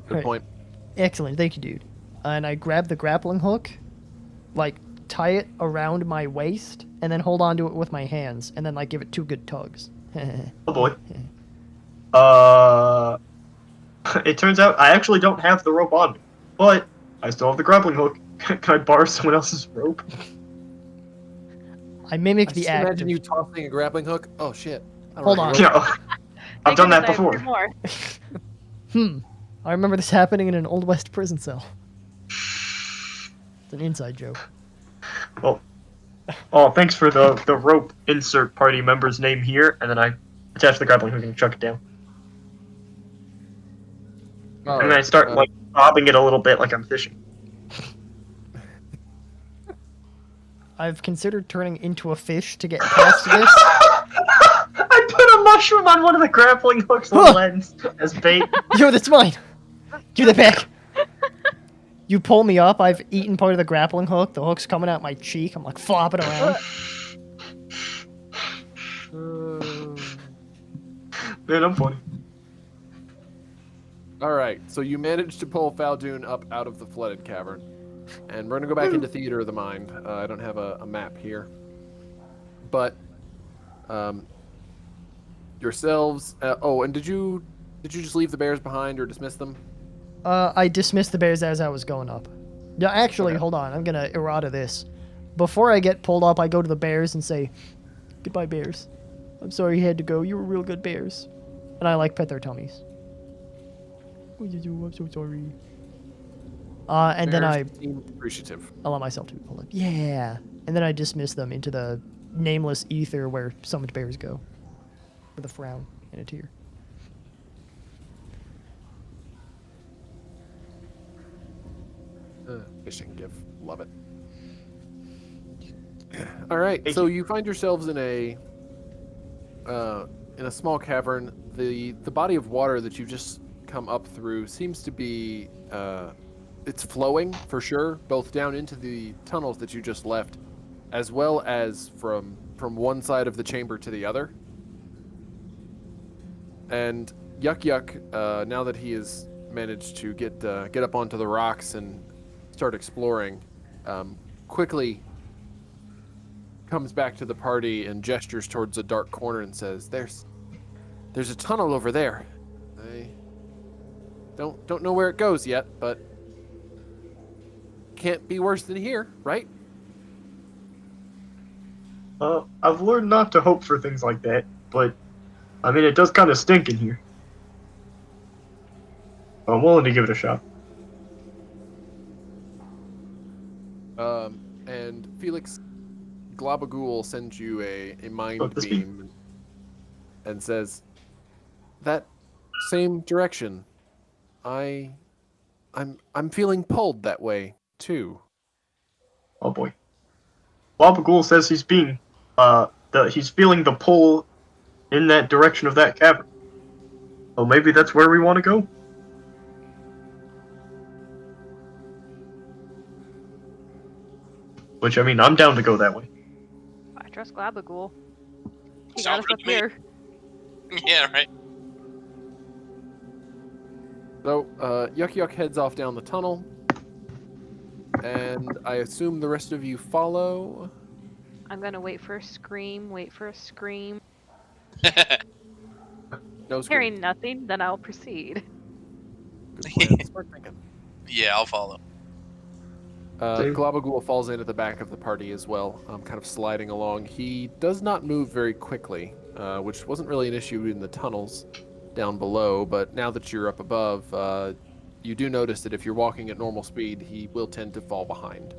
Good Right. point. Excellent, thank you, dude. And I grab the grappling hook, like tie it around my waist, and then hold on to it with my hands, and then like give it 2 good tugs. Oh boy. It turns out I actually don't have the rope on me, but I still have the grappling hook. Can I borrow someone else's rope? I mimic I the just act. imagine Of, you tossing a grappling hook. Oh shit! I don't Hold have on. a rope. Yeah, I've done that Goodness, I have before. 2 more. I remember this happening in an Old West prison cell. It's an inside joke. Well, oh, thanks for the rope. Insert party member's name here, and then I attach the grappling hook and chuck it down. All And then I right, start like bobbing it a little bit like I'm fishing. I've considered turning into a fish to get past this. I put a mushroom on one of the grappling hooks Huh. lens as bait. Yo, that's mine. Give that back. You pull me up. I've eaten part of the grappling hook. The hook's coming out my cheek. I'm like flopping around. Man, I'm funny. All right, so you managed to pull Fal Dune up out of the flooded cavern, and we're gonna go back into Theater of the Mind. I don't have a map here, but yourselves. Oh, and did you just leave the bears behind or dismiss them? I dismissed the bears as I was going up. Yeah, actually, Okay. hold on. I'm gonna errata this. Before I get pulled up, I go to the bears and say, "Goodbye, bears. I'm sorry you had to go. You were real good bears." And I like pet their tummies. Oh, I'm so sorry. And then Bears I seem appreciative. allow myself to be pulled up. Yeah. And then I dismiss them into the nameless ether where summoned bears go. With a frown and a tear. Fishing gif, love it. All right, Thank so you find yourselves in a small cavern. The body of water that you've just come up through seems to be it's flowing for sure, both down into the tunnels that you just left, as well as from one side of the chamber to the other. And Yuck Yuck, now that he has managed to get up onto the rocks and start exploring, quickly comes back to the party and gestures towards a dark corner and says, "There's a tunnel over there. I don't know where it goes yet, but can't be worse than here, right?" I've learned not to hope for things like that, but I mean, it does kind of stink in here. I'm willing to give it a shot. And Felix, Globagool sends you a mind this beam and says, "That same direction. I'm feeling pulled that way too." Oh boy. Labagul says he's being, he's feeling the pull in that direction of that cavern. Well, maybe that's where we want to go. Which, I mean, I'm down to go that way. I trust Glabagool. He got Sounds us good up to me. here. Yeah, right. So, Yuck Yuck heads off down the tunnel, and I assume the rest of you follow. I'm gonna wait for a scream, wait for a scream. No scream. Hearing nothing, then I'll proceed. Good plan. Smart thinking. Yeah, I'll follow. Same. Globagool falls in at the back of the party as well, kind of sliding along. He does not move very quickly, which wasn't really an issue in the tunnels down below, but now that you're up above, you do notice that if you're walking at normal speed, he will tend to fall behind.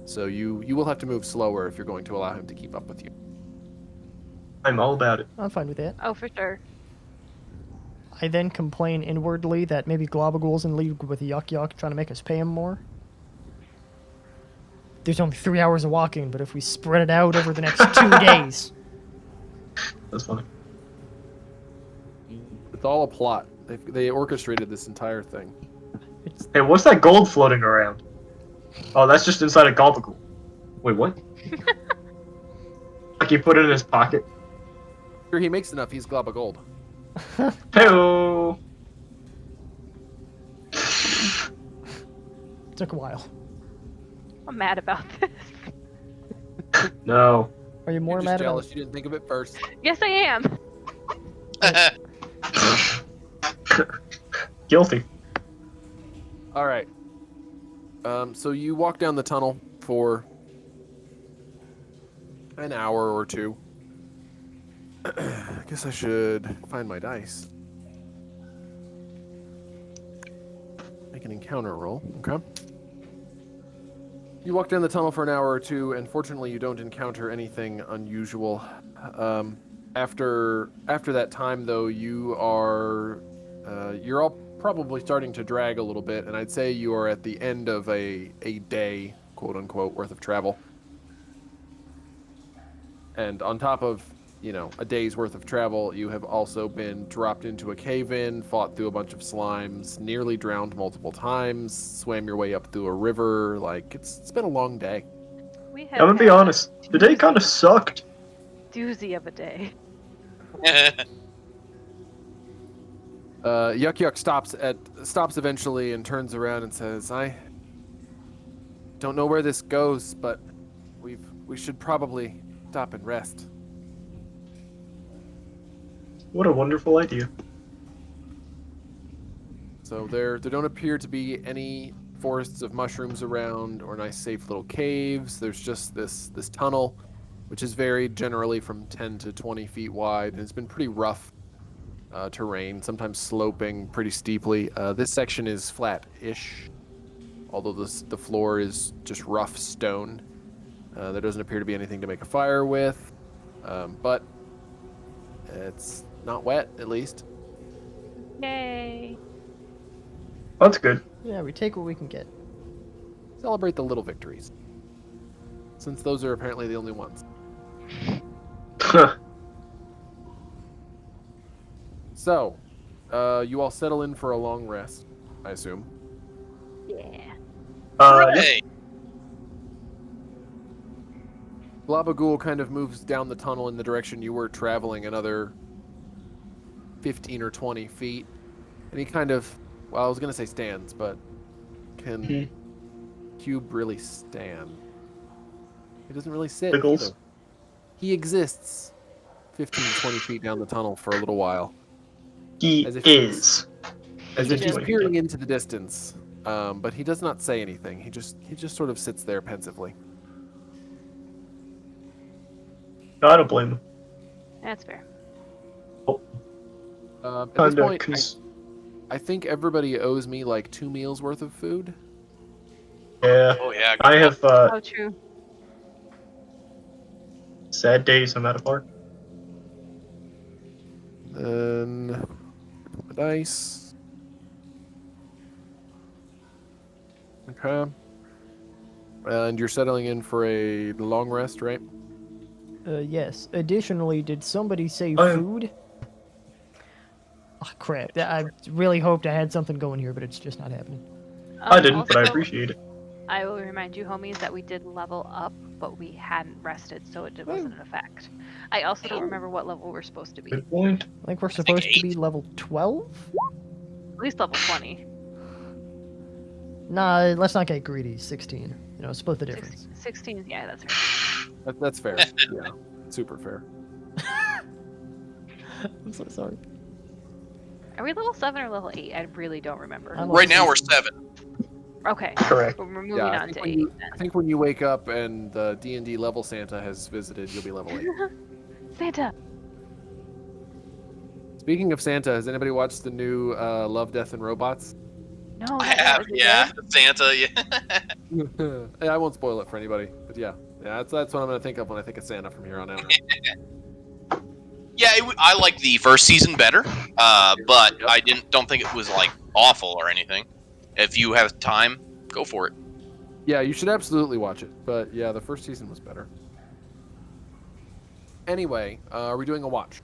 So you will have to move slower if you're going to allow him to keep up with you. I'm all about it. I'm fine with that. Oh, for sure. I then complain inwardly that maybe Globagool's in league with Yuck Yuck trying to make us pay him more. There's only 3 hours of walking, but if we spread it out over the next 2 days. That's funny. It's all a plot. They orchestrated this entire thing. Hey, what's that gold floating around? Oh, that's just inside a Galbagool. Wait, what? Like he put it in his pocket. Sure, he makes enough. He's Globagold. Hey-o! Took a while. I'm mad about this. No. Are you more You're just mad jealous. about You didn't think of it first. Yes, I am. Guilty. All right. So you walk down the tunnel for an hour or two. I guess I should find my dice. Make an encounter roll. Okay. You walk down the tunnel for an hour or two, and fortunately, you don't encounter anything unusual. After that time, though, you're all probably starting to drag a little bit, and I'd say you are at the end of a day, quote unquote, worth of travel. And on top of, a day's worth of travel, you have also been dropped into a cave-in, fought through a bunch of slimes, nearly drowned multiple times, swam your way up through a river. Like, it's been a long day. We I'm have gonna be had honest. Today kind of sucked. doozy of a day. Yuck Yuck stops eventually and turns around and says, "I don't know where this goes, but we should probably stop and rest." What a wonderful idea. So there don't appear to be any forests of mushrooms around or nice safe little caves. There's just this tunnel, which is varied generally from 10 to 20 feet wide, and it's been pretty rough terrain, sometimes sloping pretty steeply. This section is flat-ish, although the floor is just rough stone. There doesn't appear to be anything to make a fire with, but it's not wet, at least. Yay! That's good. Yeah, we take what we can get. Celebrate the little victories, since those are apparently the only ones. So, you all settle in for a long rest, I assume. Yeah. Yeah. Hey, Blabagul kind of moves down the tunnel in the direction you were traveling, another 15 or 20 feet. And he kind of, well, I was going to say stands, but can Cube really stand? He doesn't really sit Wiggles. either. He exists 15 to 20 feet down the tunnel for a little while. He As if is. As if he's What he peering does. into the distance, but he does not say anything. He just sort of sits there pensively. No, I don't blame him. That's fair. At this Kinda point, I think everybody owes me like 2 meals worth of food. Yeah. oh yeah, I have Oh, true. sad days I'm out of art. Then dice. Okay. And you're settling in for a long rest, right? Yes. Additionally, did somebody say I am- food? Oh, crap. I really hoped I had something going here, but it's just not happening. I didn't, but I Also, appreciate it. I will remind you, homies, that we did level up, but we hadn't rested, so it wasn't an effect. I also don't remember what level we're supposed to be. Good point. I think we're think supposed to be 8. level 12? At least level 20. Nah, let's not get greedy. 16. Split the difference. 16, yeah, that's right. That's fair. Yeah, super fair. I'm so sorry. Are we level 7 or level 8? I really don't remember. I'm right now we're 7. Okay. Correct. We're moving Yeah, on to 8 then. I think when you wake up and the D&D level Santa has visited, you'll be level 8. Santa! Speaking of Santa, has anybody watched the new Love, Death, and Robots? No, I that have, was it yeah, good? Santa, yeah. I won't spoil it for anybody, but yeah, that's what I'm gonna think of when I think of Santa from here on out. Yeah, I liked the first season better, but I don't think it was like awful or anything. If you have time, go for it. Yeah, you should absolutely watch it, but yeah, the first season was better. Anyway, are we doing a watch?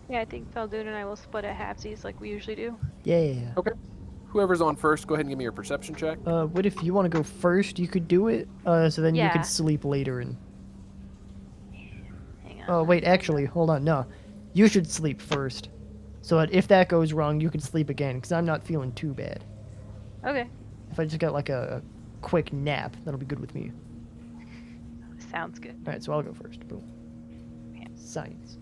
Yeah, I think Fal Dune and I will split at halvesies like we usually do. Yeah. Whoever's on first, go ahead and give me your perception check. What if you want to go first? You could do it. So then you Yeah. could sleep later and. Hang on. Oh wait, actually, hold on. No, you should sleep first. So that if that goes wrong, you can sleep again. Because I'm not feeling too bad. Okay. If I just got like a quick nap, that'll be good with me. Sounds good. All right, so I'll go first. Boom. Yeah. Science.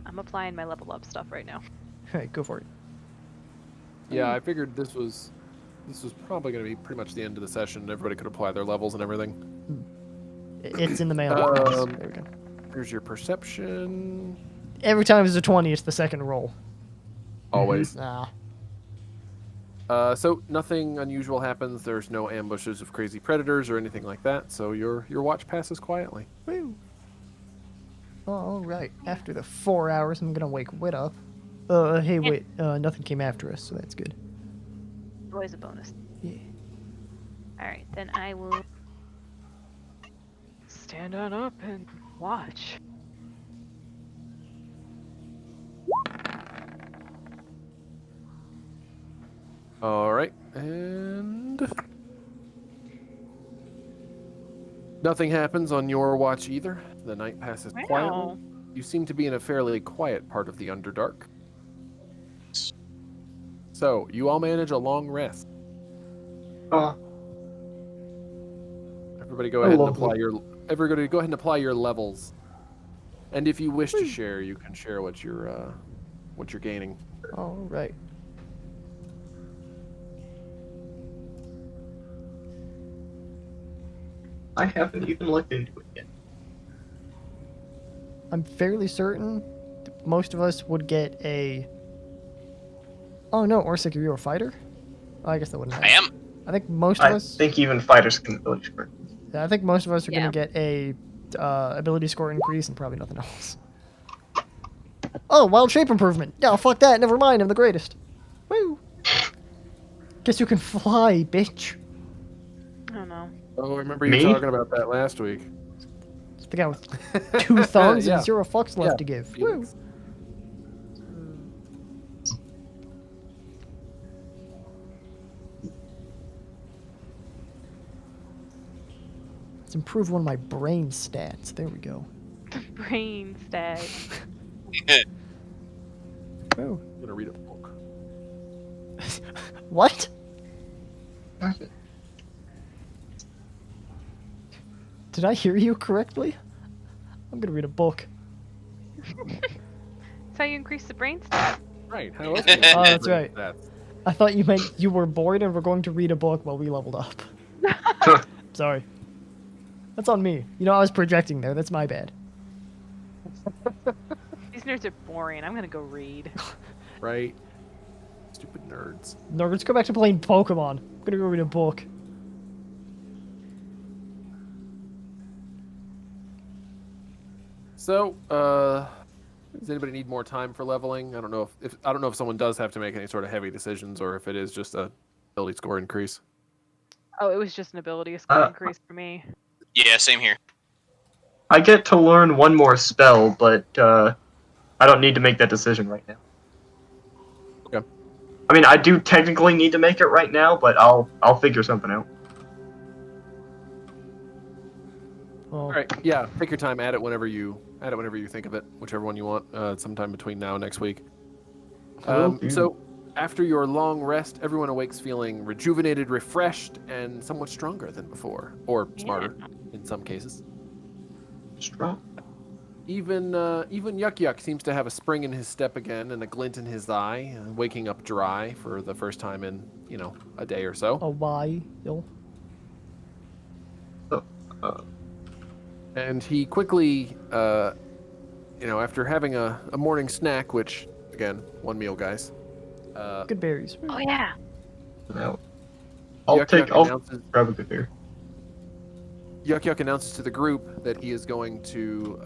I'm applying my level up stuff right now. All right, go for it. Yeah, I figured this was probably gonna be pretty much the end of the session. Everybody could apply their levels and everything. It's in the mail. There we go. Here's your perception. Every time it's a 20, it's the second roll. Always. Ah. So nothing unusual happens. There's no ambushes of crazy predators or anything like that. So your watch passes quietly. Woo. All right. After the 4 hours, I'm gonna wake Wit up. Hey, wait. Nothing came after us, so that's good. Always a bonus. Yeah. Alright, then I will stand on up and watch. All right, and nothing happens on your watch either. The night passes quietly. Wow. You seem to be in a fairly quiet part of the Underdark. So, you all manage a long rest. Oh, Everybody go Oh, ahead and lovely. apply your everybody go ahead and apply your levels. And if you wish to share, you can share what you're gaining. All right. I haven't even looked into it yet. I'm fairly certain most of us would get a. Oh no, Orsik, are you a fighter? Oh, I guess that wouldn't I happen. am. I think most of I us. think even fighters can ability score. Yeah, I think most of us are Yeah. gonna get a ability score increase and probably nothing else. Oh, wild shape improvement. Yeah, fuck that. Never mind. I'm the greatest. Woo. Guess you can fly, bitch. I don't know. Oh, I remember you Me? talking about that last week. It's the guy with 2 thumbs Yeah. and 0 fucks left Yeah, to give. Woo. Felix. Let's improve one of my brain stats. There we go. Brain stat. Woo. I'm gonna read a book. What? Did I hear you correctly? I'm gonna read a book. That's how you increase the brain stat. Right. How else? Oh, that's right. That's I thought you meant you were bored and were going to read a book while we leveled up. Sorry. That's on me. You know, I was projecting there. That's my bad. These nerds are boring. I'm gonna go read. right. Stupid nerds. No, let's go back to playing Pokemon. I'm gonna go read a book. So, does anybody need more time for leveling? I don't know if someone does have to make any sort of heavy decisions or if it is just a ability score increase. Oh, it was just an ability score Uh, increase for me. Yeah, same here. I get to learn one more spell, but I don't need to make that decision right now. Okay. I mean, I do technically need to make it right now, but I'll figure something out. Oh, All right. Yeah. Take your time. Add it whenever you think of it. Whichever one you want. Sometime between now and next week. Will do. So, after your long rest, everyone awakes feeling rejuvenated, refreshed, and somewhat stronger than before, or smarter in some cases. Strong. Even Yuck Yuck seems to have a spring in his step again and a glint in his eye, waking up dry for the first time in a day or so. a why? Yo. And he quickly, after having a morning snack, which again, one meal, guys. Good berries. Oh yeah. Now, Yuck Yuck I'll announces grab a good beer. Yuck Yuck announces to the group that he is going to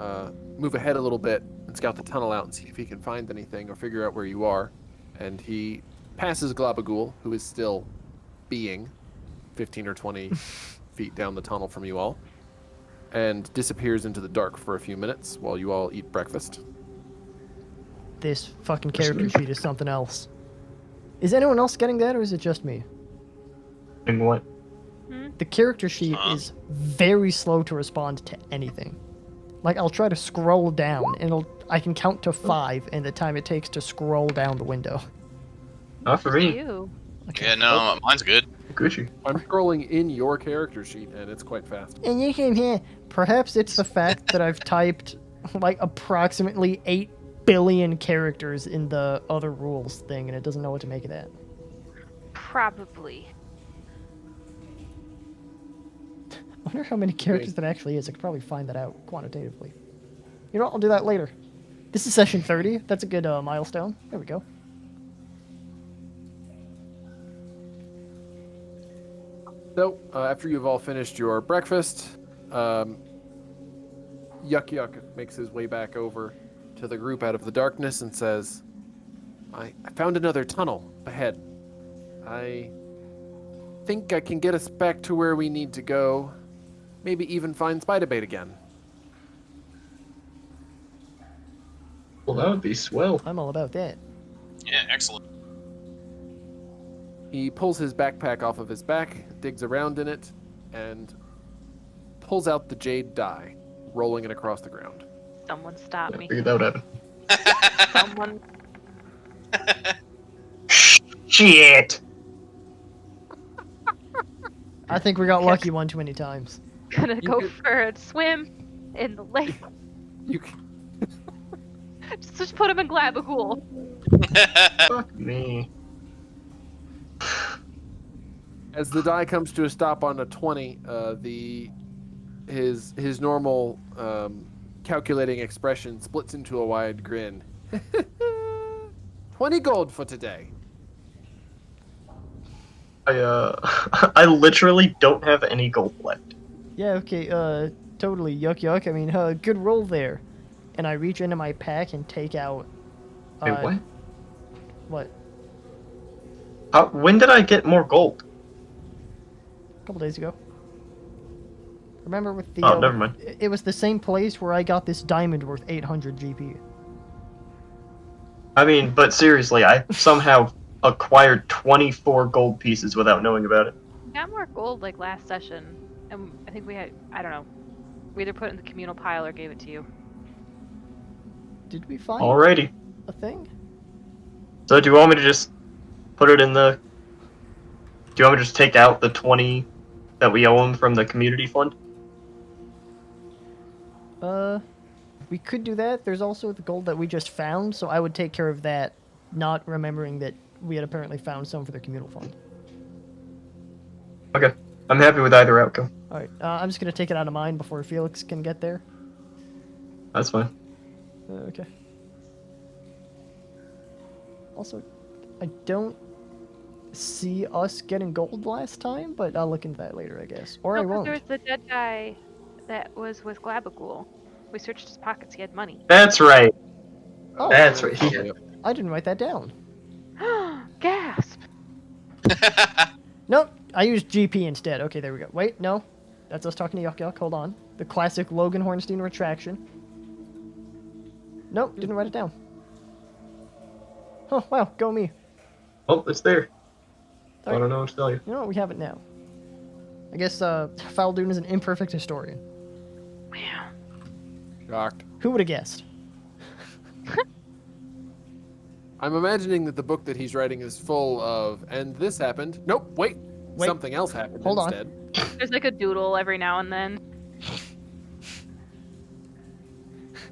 move ahead a little bit and scout the tunnel out and see if he can find anything or figure out where you are. And he passes Globagool, who is still being 15 or 20 feet down the tunnel from you all, and disappears into the dark for a few minutes while you all eat breakfast. This fucking character sheet is something else. Is anyone else getting that, or is it just me? And what? The character sheet is very slow to respond to anything. Like, I'll try to scroll down, and I can count to 5 in the time it takes to scroll down the window. Not for me. You. Yeah, no, mine's good. Gucci. I'm scrolling in your character sheet, and it's quite fast. And you can hear, perhaps it's the fact that I've typed, like, approximately 8 billion characters in the other rules thing, and it doesn't know what to make of that. Probably. I wonder how many characters that actually is. I could probably find that out quantitatively. You know what? I'll do that later. This is session 30. That's a good milestone. There we go. So, after you've all finished your breakfast, Yuck Yuck makes his way back over to the group out of the darkness and says, I found another tunnel ahead. I think I can get us back to where we need to go. maybe even find spider bait again. Well, that would be swell. I'm all about that. Yeah, excellent. He pulls his backpack off of his back, digs around in it, and pulls out the jade die, rolling it across the ground. Someone stop Yeah, me. figured that would happen. Someone. Shit! I think we got lucky one too many times. Gonna You go could- for a swim in the lake. You c- Just put him in Glabagool. Fuck me. As the die comes to a stop on a 20, his normal calculating expression splits into a wide grin. 20 gold for today. I literally don't have any gold left. Yeah, okay, totally yuck yuck. I mean, good roll there. And I reach into my pack and take out. Wait, what? What? When did I get more gold? A couple days ago. Remember with the. Oh, never mind. It was the same place where I got this diamond worth 800 GP. I mean, but seriously, I somehow acquired 24 gold pieces without knowing about it. We got more gold like last session, and I think we had. I don't know. We either put it in the communal pile or gave it to you. Did we find Alrighty. a thing? So do you want me to just put it in the... Do you want me to just take out the 20 that we owe him from the community fund? We could do that. There's also the gold that we just found, so I would take care of that, not remembering that we had apparently found some for the communal fund. Okay. I'm happy with either outcome. Alright, I'm just gonna take it out of mine before Felix can get there. That's fine. Okay. Also, I don't see us getting gold last time, but I'll look into that later, I guess. Or I No, 'cause won't. there was the dead guy that was with Glabagool. We searched his pockets. He had money. That's right. Oh, That's right. I didn't write that down. Gasp! Nope, I used GP instead. Okay, there we go. Wait, no. That's us talking to Yuck Yuck. Hold on. The classic Logan Hornstein retraction. Nope, didn't write it down. Oh, wow, go me. Oh, it's there. I Alright. don't know what to tell you. You know what, we have it now. I guess, Fal Dune is an imperfect historian. Wow. Shocked. Who would have guessed? I'm imagining that the book that he's writing is full of, and this happened. Nope, wait. Wait. Something else happened Hold on. instead. There's like a doodle every now and then.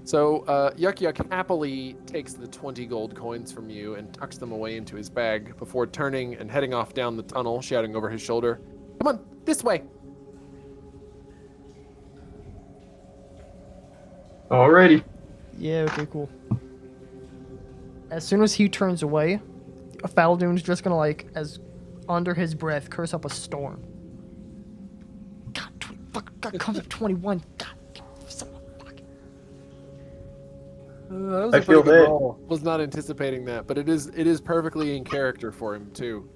So, Yuck Yuck happily takes the 20 gold coins from you and tucks them away into his bag before turning and heading off down the tunnel, shouting over his shoulder, "Come on, this way!" Alrighty. Yeah, okay, cool. As soon as he turns away, Fal Dune's just gonna, like, as under his breath, curse up a storm. God, God comes up 21. God, son of a fuck. That was I a feel pretty good bad. roll. Was not anticipating that, but it is perfectly in character for him too.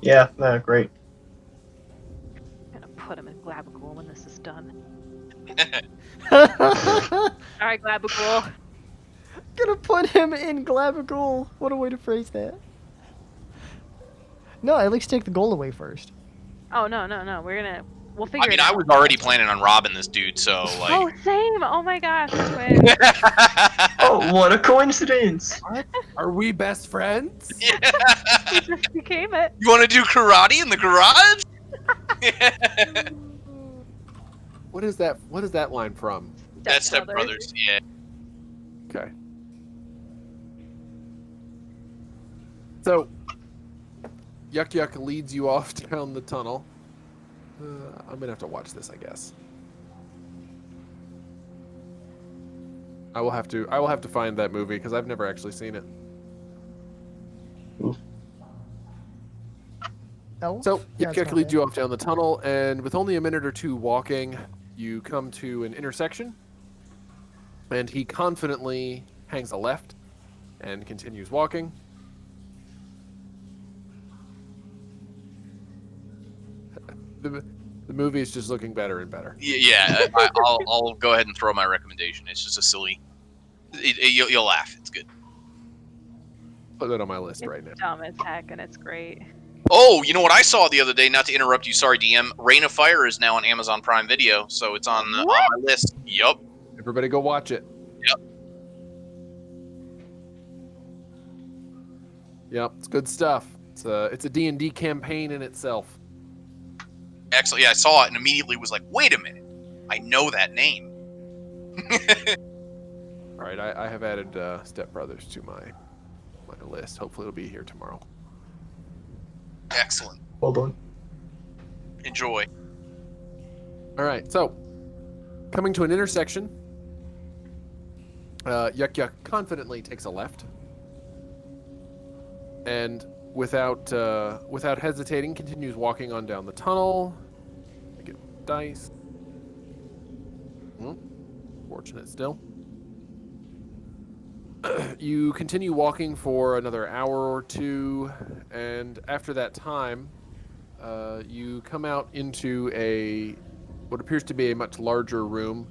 Yeah, great. I'm gonna put him in Glabagool when this is done. Gonna Alright, Glabagool. put him in Glabagool. What a way to phrase that. No, at least take the gold away first. Oh, no. We'll figure I mean, it out. I was already planning on robbing this dude, so like. Oh, same! Oh my gosh, twin. Oh, what a coincidence! Are we best friends? We just became it. You want to do karate in the garage? What is that? What is that line from? That's Step Brothers. Yeah. Okay. So, Yuck Yuck leads you off down the tunnel. I'm gonna have to watch this, I guess. I will have to find that movie because I've never actually seen it. Oof. Elf? So, Yeah, Yuck it's Yuck not leads bad. you off down the tunnel, and with only a minute or two walking, you come to an intersection, and he confidently hangs a left and continues walking. The movie is just looking better and better. Yeah, I'll go ahead and throw my recommendation. It's just a silly. You'll laugh. It's good. Put that on my list It's right now. dumb as heck, and it's great. Oh, you know what I saw the other day? Not to interrupt you, sorry, DM. Reign of Fire is now on Amazon Prime Video, so it's on my list. Yup. Everybody go watch it. Yep. Yep, it's good stuff. It's a D&D campaign in itself. Excellent. Yeah, I saw it and immediately was like, wait a minute. I know that name. All right, I have added Step Brothers to my list. Hopefully it'll be here tomorrow. Excellent. Well done. Enjoy. All right, so coming to an intersection, Yuck Yuck confidently takes a left, and without hesitating, continues walking on down the tunnel. I get dice. Fortunate still. You continue walking for another hour or two, and after that time, you come out into what appears to be a much larger room.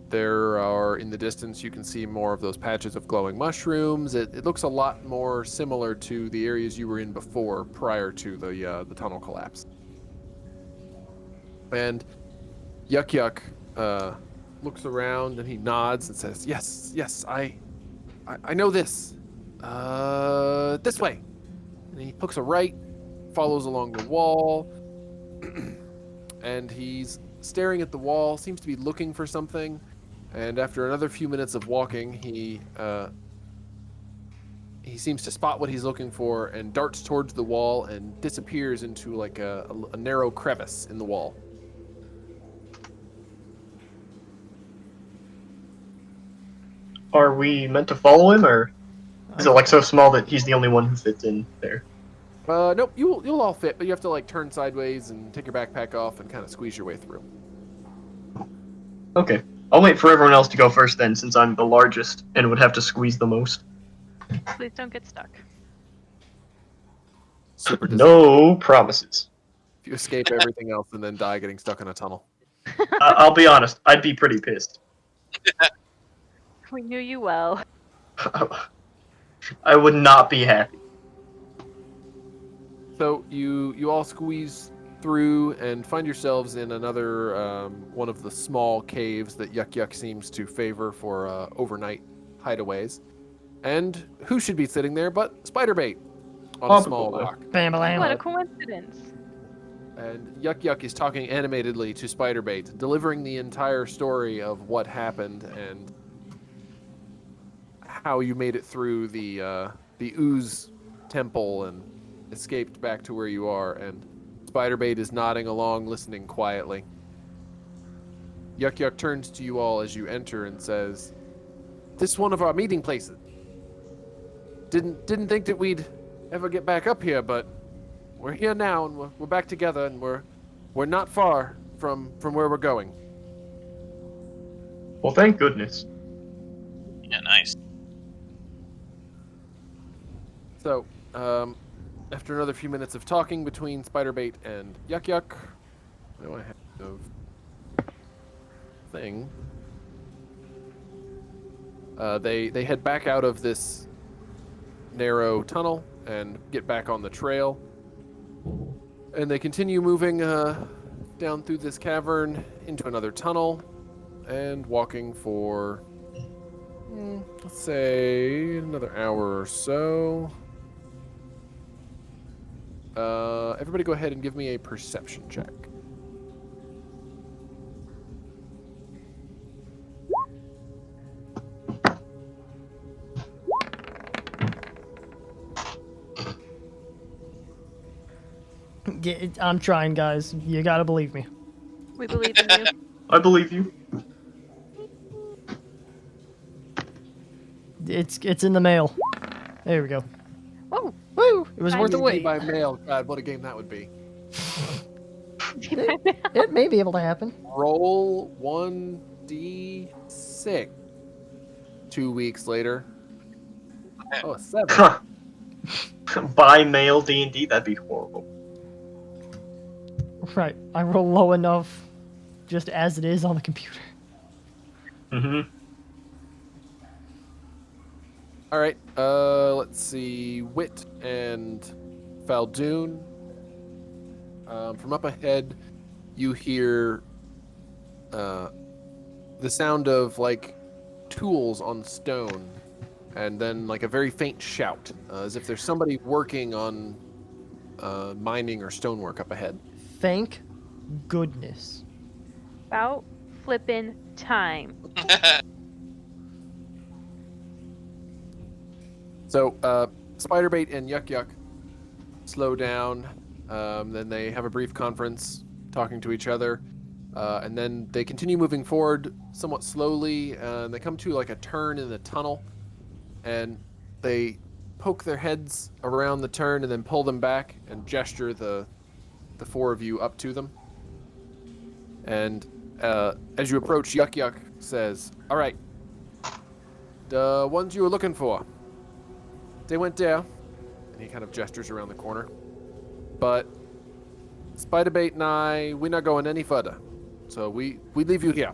There are, in the distance, you can see more of those patches of glowing mushrooms. It looks a lot more similar to the areas you were in before, prior to the tunnel collapse. And Yuck Yuck looks around and he nods and says, "Yes, I know this. This way." And he hooks a right, follows along the wall, and he's staring at the wall, seems to be looking for something. And after another few minutes of walking, he seems to spot what he's looking for and darts towards the wall and disappears into like a narrow crevice in the wall. Are we meant to follow him, or is it like so small that he's the only one who fits in there? Nope, you'll all fit, but you have to like turn sideways and take your backpack off and kind of squeeze your way through. Okay. I'll wait for everyone else to go first then, since I'm the largest and would have to squeeze the most. Please don't get stuck. Super No promises. If you escape everything else and then die getting stuck in a tunnel. I'll be honest, I'd be pretty pissed. We knew you well. I would not be happy. So you all squeeze through and find yourselves in another one of the small caves that Yuck Yuck seems to favor for overnight hideaways. And who should be sitting there but Spiderbait on a small rock. Bam-a-lam. What a coincidence. And Yuck Yuck is talking animatedly to Spiderbait, delivering the entire story of what happened and how you made it through the ooze temple and escaped back to where you are. And Spiderbait is nodding along, listening quietly. Yuck Yuck turns to you all as you enter and says, "This is one of our meeting places. Didn't think that we'd ever get back up here, but we're here now, and we're back together, and we're not far from where we're going." Well, thank goodness. Yeah, nice. So, after another few minutes of talking between Spiderbait and Yuck Yuck, what do I have of thing? They head back out of this narrow tunnel and get back on the trail. And they continue moving down through this cavern into another tunnel and walking for, let's say, another hour or so. Everybody go ahead and give me a perception check. I'm trying, guys. You gotta believe me. We believe in you. I believe you. It's in the mail. There we go. Whoa. Woo! It was worth the D&D wait. by mail. God, what a game that would be. It may be able to happen. Roll 1d6. 2 weeks later. Oh, a 7. By mail D&D, that'd be horrible. Right. I roll low enough just as it is on the computer. Mm-hmm. All right. Let's see. Wit and Fal Dune. From up ahead, you hear the sound of like tools on stone, and then like a very faint shout, as if there's somebody working on mining or stonework up ahead. Thank goodness. About flippin' time. So Spiderbait and Yuck Yuck slow down. Then they have a brief conference, talking to each other, and then they continue moving forward somewhat slowly. And they come to like a turn in the tunnel, and they poke their heads around the turn and then pull them back and gesture the four of you up to them. And as you approach, Yuck Yuck says, "All right, the ones you were looking for, they went there." And he kind of gestures around the corner. "But Spiderbait and I, we're not going any further. So we leave you here."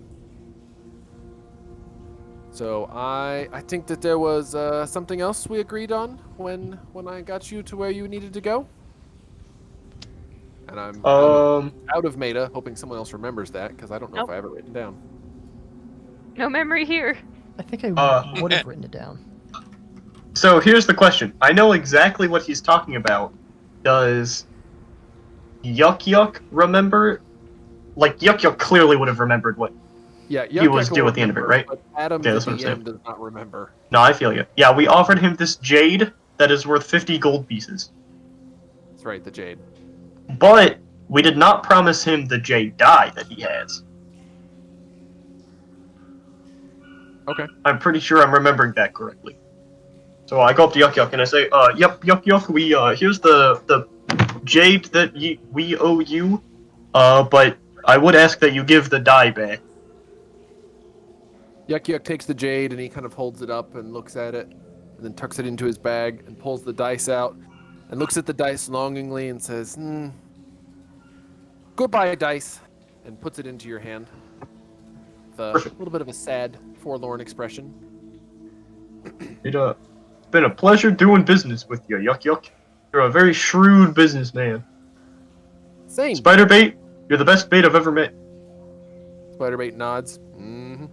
So I think that there was something else we agreed on when I got you to where you needed to go. And I'm out of meta, hoping someone else remembers that, because I don't know if I have it written down. No memory here. I think I would have written it down. So here's the question. I know exactly what he's talking about. Does Yuck Yuck remember? Like, Yuck Yuck clearly would have remembered what Yeah, he was due at the end of it, right? But Adam, Okay, the that's what I'm saying. DM, does not remember. No, I feel you. Yeah, we offered him this jade that is worth 50 gold pieces. That's right, the Jade. But we did not promise him the jade die that he has. Okay. I'm pretty sure I'm remembering that correctly. So I go up to Yuck Yuck and I say, yep, Yuck Yuck, we, here's the jade that we owe you, but I would ask that you give the die back. Yuck Yuck takes the Jade and he kind of holds it up and looks at it, and then tucks it into his bag and pulls the dice out and looks at the dice longingly and says, "Goodbye, dice," and puts it into your hand with a little bit of a sad, forlorn expression. It's been a pleasure doing business with you, Yuck Yuck. You're a very shrewd businessman. Same. Spiderbait, you're the best bait I've ever met. Spiderbait nods. Mm-hmm.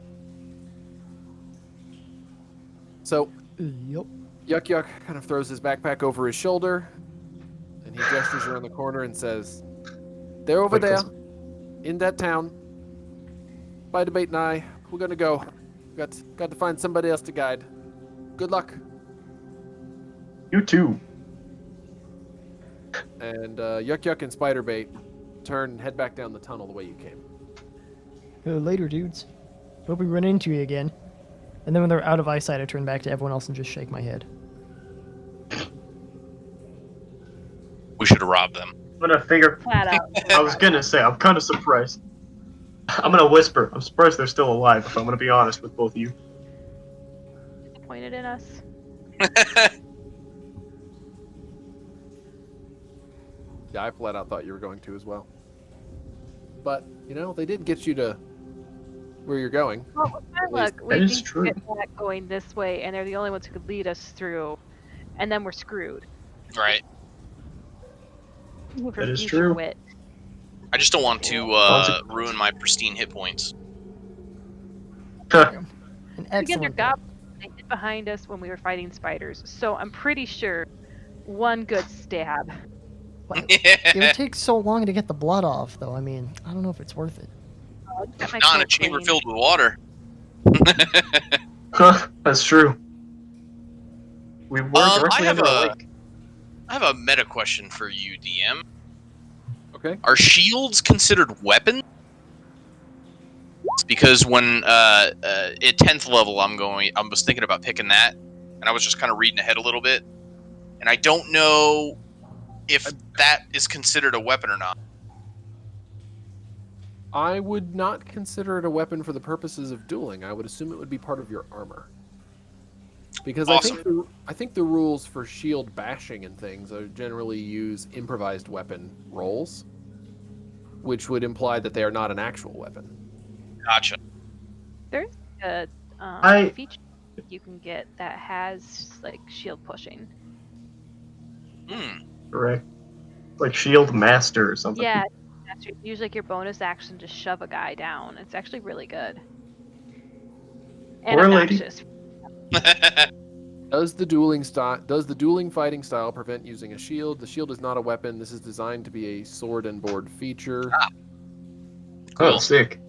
So, Yep. Yuck Yuck kind of throws his backpack over his shoulder, and he gestures around the corner and says, "They're over there, in that town. Spiderbait and I, we're gonna go. Got to find somebody else to guide. Good luck." You too. And Yuck Yuck and Spiderbait turn and head back down the tunnel the way you came. Later, dudes. Hope we run into you again. And then when they're out of eyesight, I turn back to everyone else and just shake my head. We should have robbed them. I'm gonna figure. Flat out. I was gonna say, I'm kind of surprised. I'm gonna whisper. I'm surprised they're still alive, if I'm gonna be honest with both of you. Disappointed in us. Yeah, I flat out thought you were going to as well. But, they did get you to where you're going. Well, with my luck, That we is can true. get back going this way, and they're the only ones who could lead us through, and then we're screwed. Right. For That is future true. Wit. I just don't want to ruin my pristine hit points. An Again, they're excellent. goblins. They hid behind us when we were fighting spiders, so I'm pretty sure one good stab. It would take so long to get the blood off, though. I mean, I don't know if it's worth it. I'll get my Not in a coat chamber clean. filled with water. That's true. We were directly I have under a a- lake. I have a meta question for you, DM. Okay. Are shields considered weapons? Because when at 10th level I was thinking about picking that, and I was just kind of reading ahead a little bit, and I don't know if that is considered a weapon or not. I would not consider it a weapon for the purposes of dueling. I would assume it would be part of your armor. Because Awesome. I think the rules for shield bashing and things are generally use improvised weapon rolls. which would imply that they are not an actual weapon. Gotcha. There's a I- feature you can get that has like shield pushing. Hmm. Correct. Like Shield Master or something. Yeah, that's usually like your bonus action to shove a guy down. It's actually really good. And Poor lady. obnoxious. Does the dueling fighting style prevent using a shield? The shield is not a weapon. This is designed to be a sword and board feature. Oh, Cool. sick.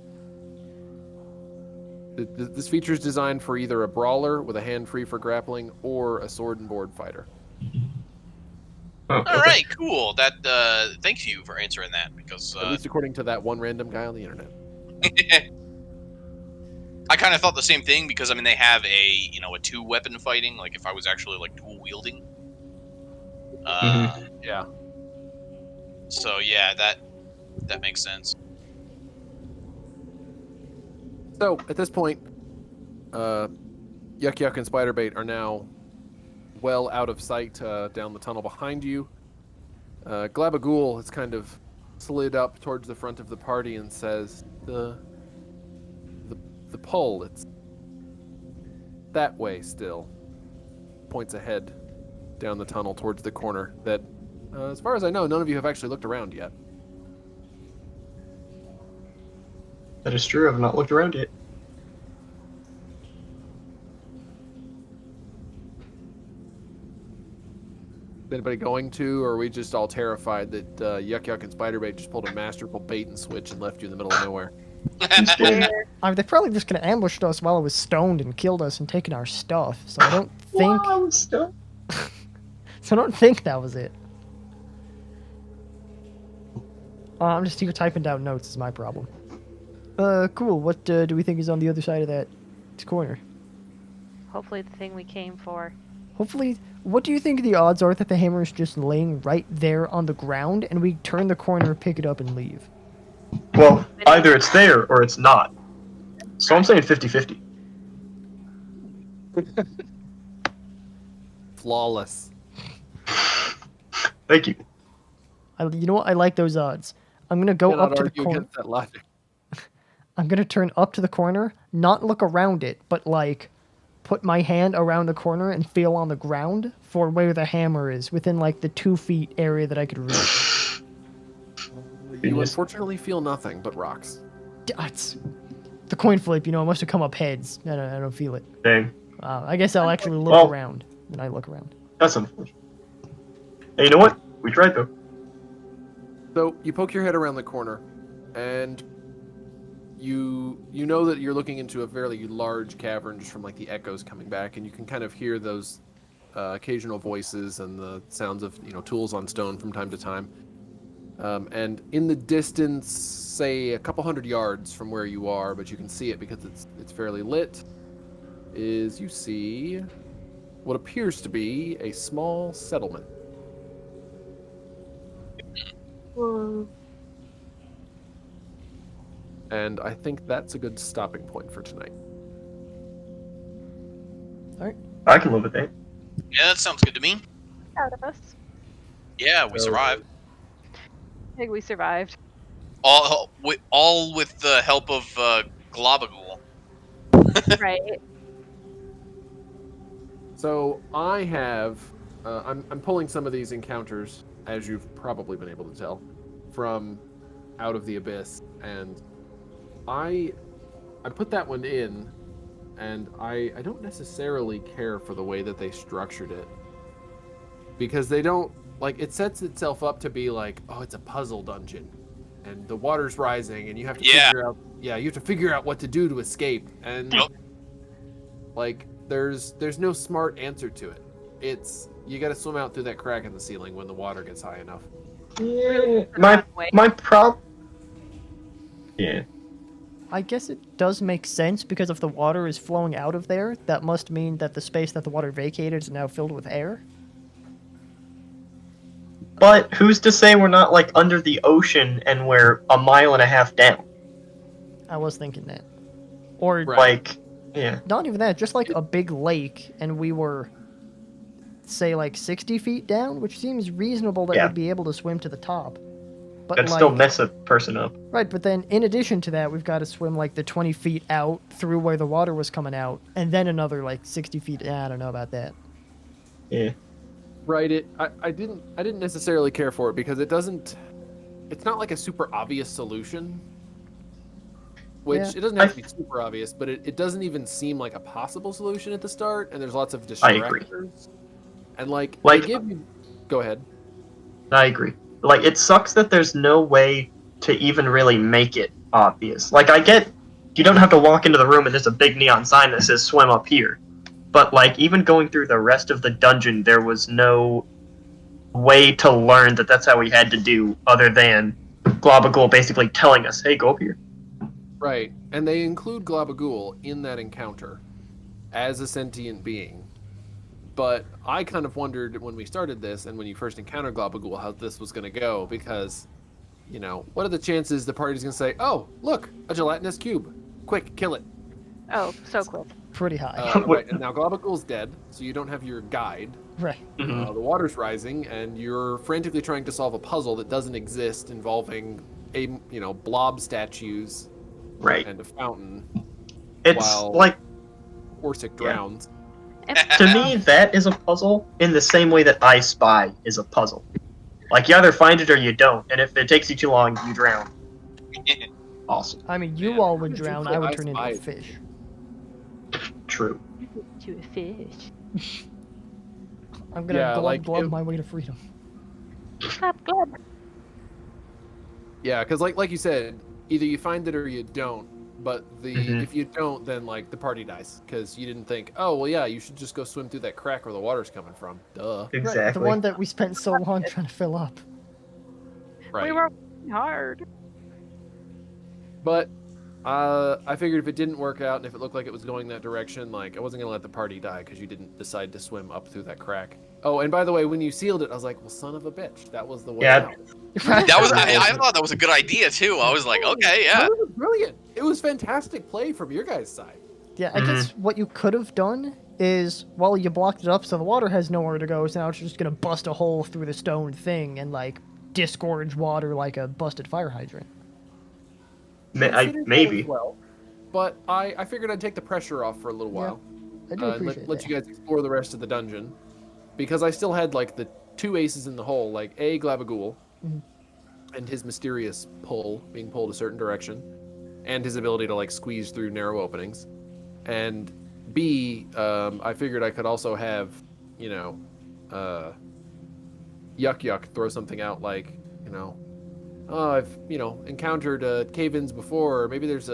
This feature is designed for either a brawler with a hand free for grappling or a sword and board fighter. Oh, All okay. right, cool. That thank you for answering that because At least according to that one random guy on the internet. I kind of thought the same thing because I mean they have a two weapon fighting. Like if I was actually like dual wielding. Yeah. So yeah, that makes sense. So at this point, Yuck Yuck and Spiderbait are now well out of sight down the tunnel behind you. Glabagool has kind of slid up towards the front of the party and says, The pole, it's that way still. Points ahead down the tunnel towards the corner that, as far as I know, none of you have actually looked around yet. That is true. I've not looked around yet. Is anybody going to, or are we just all terrified that Yuck Yuck and Spiderbait just pulled a masterful bait and switch and left you in the middle of nowhere? I'm scared. They're probably just gonna ambush us while I was stoned and killed us and taken our stuff. So I don't think. Wow, stuff. So I don't think that was it. I'm just here typing down notes. Is my problem. Cool. What do we think is on the other side of that corner? Hopefully the thing we came for. Hopefully, what do you think the odds are that the hammer is just laying right there on the ground and we turn the corner, pick it up, and leave? Well, either it's there or it's not. So I'm saying 50-50. Flawless. Thank you. You know what? I like those odds. I'm gonna go Cannot up to the argue corner. against that logic. I'm gonna turn up to the corner, not look around it, but like put my hand around the corner and feel on the ground for where the hammer is, within like the 2 feet area that I could reach. You Genius. unfortunately feel nothing but rocks. It's the coin flip, it must have come up heads. I don't feel it. Dang. I guess I'll actually look Well- around. And I look around. That's unfortunate. Hey, you know what? We tried though. So you poke your head around the corner, and you know that you're looking into a fairly large cavern just from like the echoes coming back, and you can kind of hear those occasional voices and the sounds of tools on stone from time to time. And in the distance, say a couple hundred yards from where you are, but you can see it because it's fairly lit, is you see what appears to be a small settlement. And I think that's a good stopping point for tonight. I can live with that. Yeah, that sounds good to me. Proud of us. Yeah, we survived. I think we survived. All with the help of Globagool. Right. So I have, I'm pulling some of these encounters, as you've probably been able to tell, from Out of the Abyss, and I put that one in, and I don't necessarily care for the way that they structured it, because they don't, like, it sets itself up to be like, oh, it's a puzzle dungeon, and the water's rising, and you have to figure out what to do to escape, and Yep. like, there's no smart answer to it. It's, you gotta swim out through that crack in the ceiling when the water gets high enough. Yeah. Way. My prob. Yeah. I guess it does make sense because if the water is flowing out of there, that must mean that the space that the water vacated is now filled with air. But who's to say we're not like under the ocean and we're a mile and a half down? I was thinking that. Or Right. Like, yeah. not even that, just like a big lake and we were, say, like 60 feet down, which seems reasonable that Yeah. we'd be able to swim to the top. But That'd like, still mess a person up. right, but then in addition to that, we've got to swim like the 20 feet out through where the water was coming out, and then another like 60 feet. I don't know about that. Yeah. Right. I didn't necessarily care for it because it's not like a super obvious solution. Which Yeah. it doesn't have to be super obvious, but it doesn't even seem like a possible solution at the start, and there's lots of I agree. distractors. And like Like- they give you go ahead. I agree. Like, it sucks that there's no way to even really make it obvious. Like, I get you don't have to walk into the room and there's a big neon sign that says swim up here. But, like, even going through the rest of the dungeon, there was no way to learn that that's how we had to do, other than Globagool basically telling us, hey, go up here. Right. And they include Globagool in that encounter as a sentient being. But I kind of wondered when we started this and when you first encountered Globagool how this was going to go because, you know, what are the chances the party's going to say, oh, look, a gelatinous cube. Quick, kill it. Oh, so quick. Pretty high. Right. And now Globagool's dead, so you don't have your guide. Right. Mhm. The water's rising, and you're frantically trying to solve a puzzle that doesn't exist involving blob statues Right. and a fountain. It's While- like, Orsik drowns. to me, that is a puzzle in the same way that I Spy is a puzzle. Like, you either find it or you don't, and if it takes you too long, you drown. Awesome. I mean, you Yeah. all would Did you drown. play I would I turn into a Spy? fish. True. To a fish. I'm gonna Yeah, glub like, glub it- my way to freedom. Clap, clap. Yeah, because like you said, either you find it or you don't. But Mhm. if you don't, then like the party dies because you didn't think, oh well, yeah, you should just go swim through that crack where the water's coming from. Duh. Exactly. Right, the one that we spent so long trying to fill up. Right. We were working hard. But I figured if it didn't work out and if it looked like it was going that direction, like I wasn't gonna let the party die because you didn't decide to swim up through that crack. Oh, and by the way, when you sealed it, I was like, well, son of a bitch, that was the way Yeah. out. That was I thought that was a good idea too. I was like, okay, yeah. It was brilliant. It was fantastic play from your guys' side. Yeah, I guess what you could have done is, well, you blocked it up so the water has nowhere to go, so now it's just gonna bust a hole through the stone thing and, like, disgorge water like a busted fire hydrant. Considered that Maybe. as well, but I figured I'd take the pressure off for a little Yeah, while. I do And appreciate let that. you guys explore the rest of the dungeon. Because I still had, like, the two aces in the hole, like, A, Glabagool, Mhm. and his mysterious pull, being pulled a certain direction, and his ability to, like, squeeze through narrow openings. And B, I figured I could also have, Yuck Yuck throw something out like, oh, I've, encountered cave-ins before, or maybe there's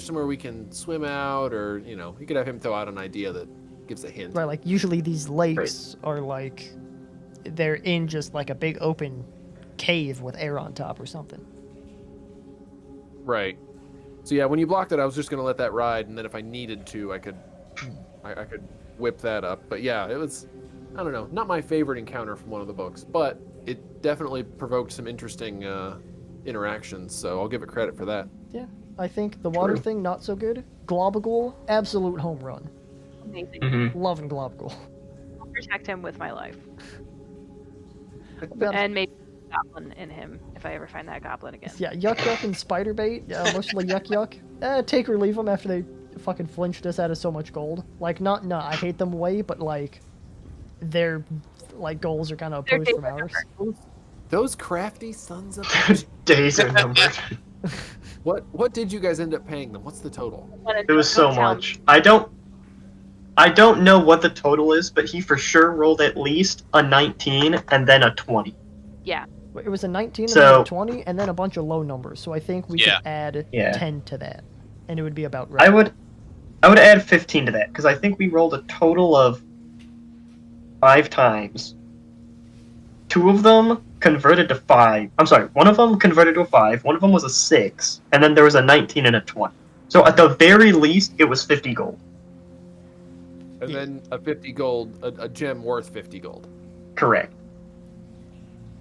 somewhere we can swim out, or, you could have him throw out an idea that gives a hint. Right, like, usually these lakes are, like, they're in just, like, a big open cave with air on top or something. Right. So yeah, when you blocked it, I was just gonna let that ride, and then if I needed to, I could whip that up. But yeah, it was, I don't know, not my favorite encounter from one of the books, but it definitely provoked some interesting interactions. So I'll give it credit for that. Yeah, I think the water True. thing, not so good. Globagool, absolute home run. Amazing. Mm-hmm. Loving Globagool. I'll protect him with my life. About- And maybe a goblin in him if I ever find that goblin again. Yeah, Yuck Yuck and Spider Bait, mostly Yuck Yuck. Take or leave them after they fucking flinched us out of so much gold. Like, not, I hate them away, but, like, their, like, goals are kind of Their opposed from days are ours. Those crafty sons of bitches. Days are numbered. What did you guys end up paying them? What's the total? It was so much. I don't know what the total is, but he for sure rolled at least a 19 and then a 20. Yeah. It was a 19 and So- then a 20, and then a bunch of low numbers, so I think we Yeah. could add Yeah. 10 to that, and it would be about right. I would add 15 to that because I think we rolled a total of 5 times. 2 of them converted to 5. I'm sorry, one of them converted to a 5, one of them was a 6, and then there was a 19 and a 20. So at the very least, it was 50 gold. And Yeah. then a 50 gold, a gem worth 50 gold. Correct.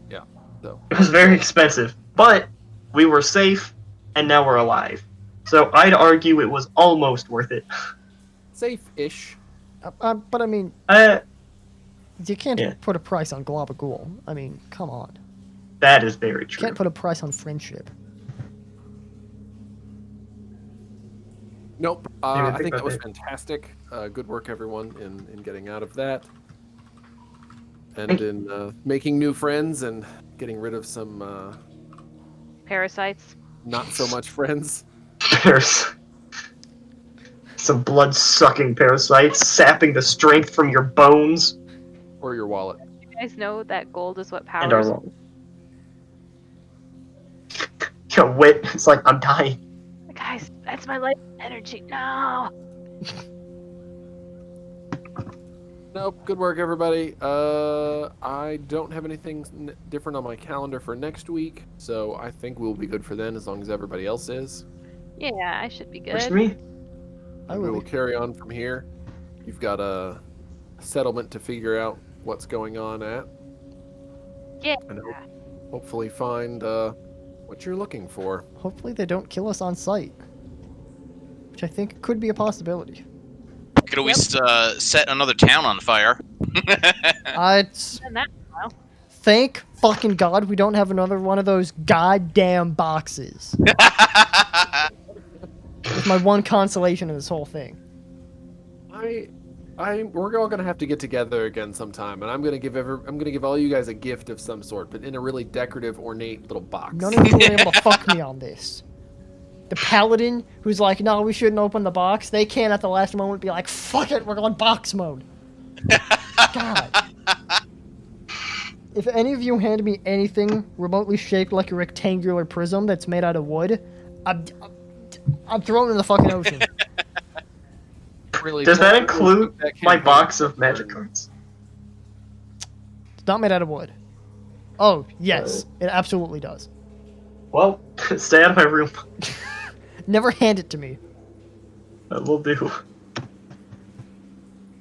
Yeah. So It was very expensive, but we were safe, and now we're alive. So I'd argue it was almost worth it. safe-ish. But I mean, Uh, you can't Yeah. put a price on Globagool. I mean, come on. That is very true. Can't put a price on friendship. Nope. Maybe I think that was about fantastic. Good work, everyone, in getting out of that. And Thank you. in making new friends and getting rid of some Parasites. not so much friends. There's some blood-sucking parasites sapping the strength from your bones Or your wallet. You guys know that gold is what and our powers. lung. Your wit, it's like, I'm dying. Guys, that's my life energy. No. Nope. Good work, everybody. I don't have anything different on my calendar for next week, so I think we'll be good for then as long as everybody else is. Yeah, I should be Where's good. me? I And we will will be. carry on from here. You've got a settlement to figure out what's going on at. Yeah. And hopefully find what you're looking for. Hopefully they don't kill us on sight. Which I think could be a possibility. Could always set another town on fire. I'd And that. thank fucking God we don't have another one of those goddamn boxes. It's my one consolation in this whole thing. We're all gonna have to get together again sometime, and I'm gonna give all you guys a gift of some sort, but in a really decorative, ornate little box. None of you were able to fuck me on this. The paladin, who's like, no, we shouldn't open the box, they can at the last moment be like, fuck it, we're going box mode. God. If any of you hand me anything remotely shaped like a rectangular prism that's made out of wood, I'm throwing it in the fucking ocean. Really, Does that don't include that my campaign box of forward. magic cards? It's not made out of wood. Oh, yes, it absolutely does. Well, stay out of my room. Never hand it to me. I will do.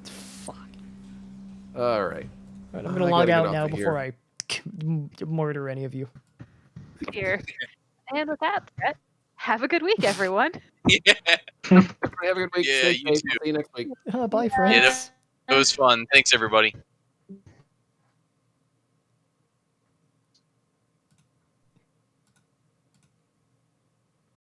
Fuck. All right. Alright, I'm I gonna gotta log get out off now of before here. I murder any of you. Here. And with that, Brett, have a good week, everyone. Yeah, Have a good week. Yeah, Stay you safe. too. See you next week. Bye, Yeah. friends. it was fun. Thanks, everybody.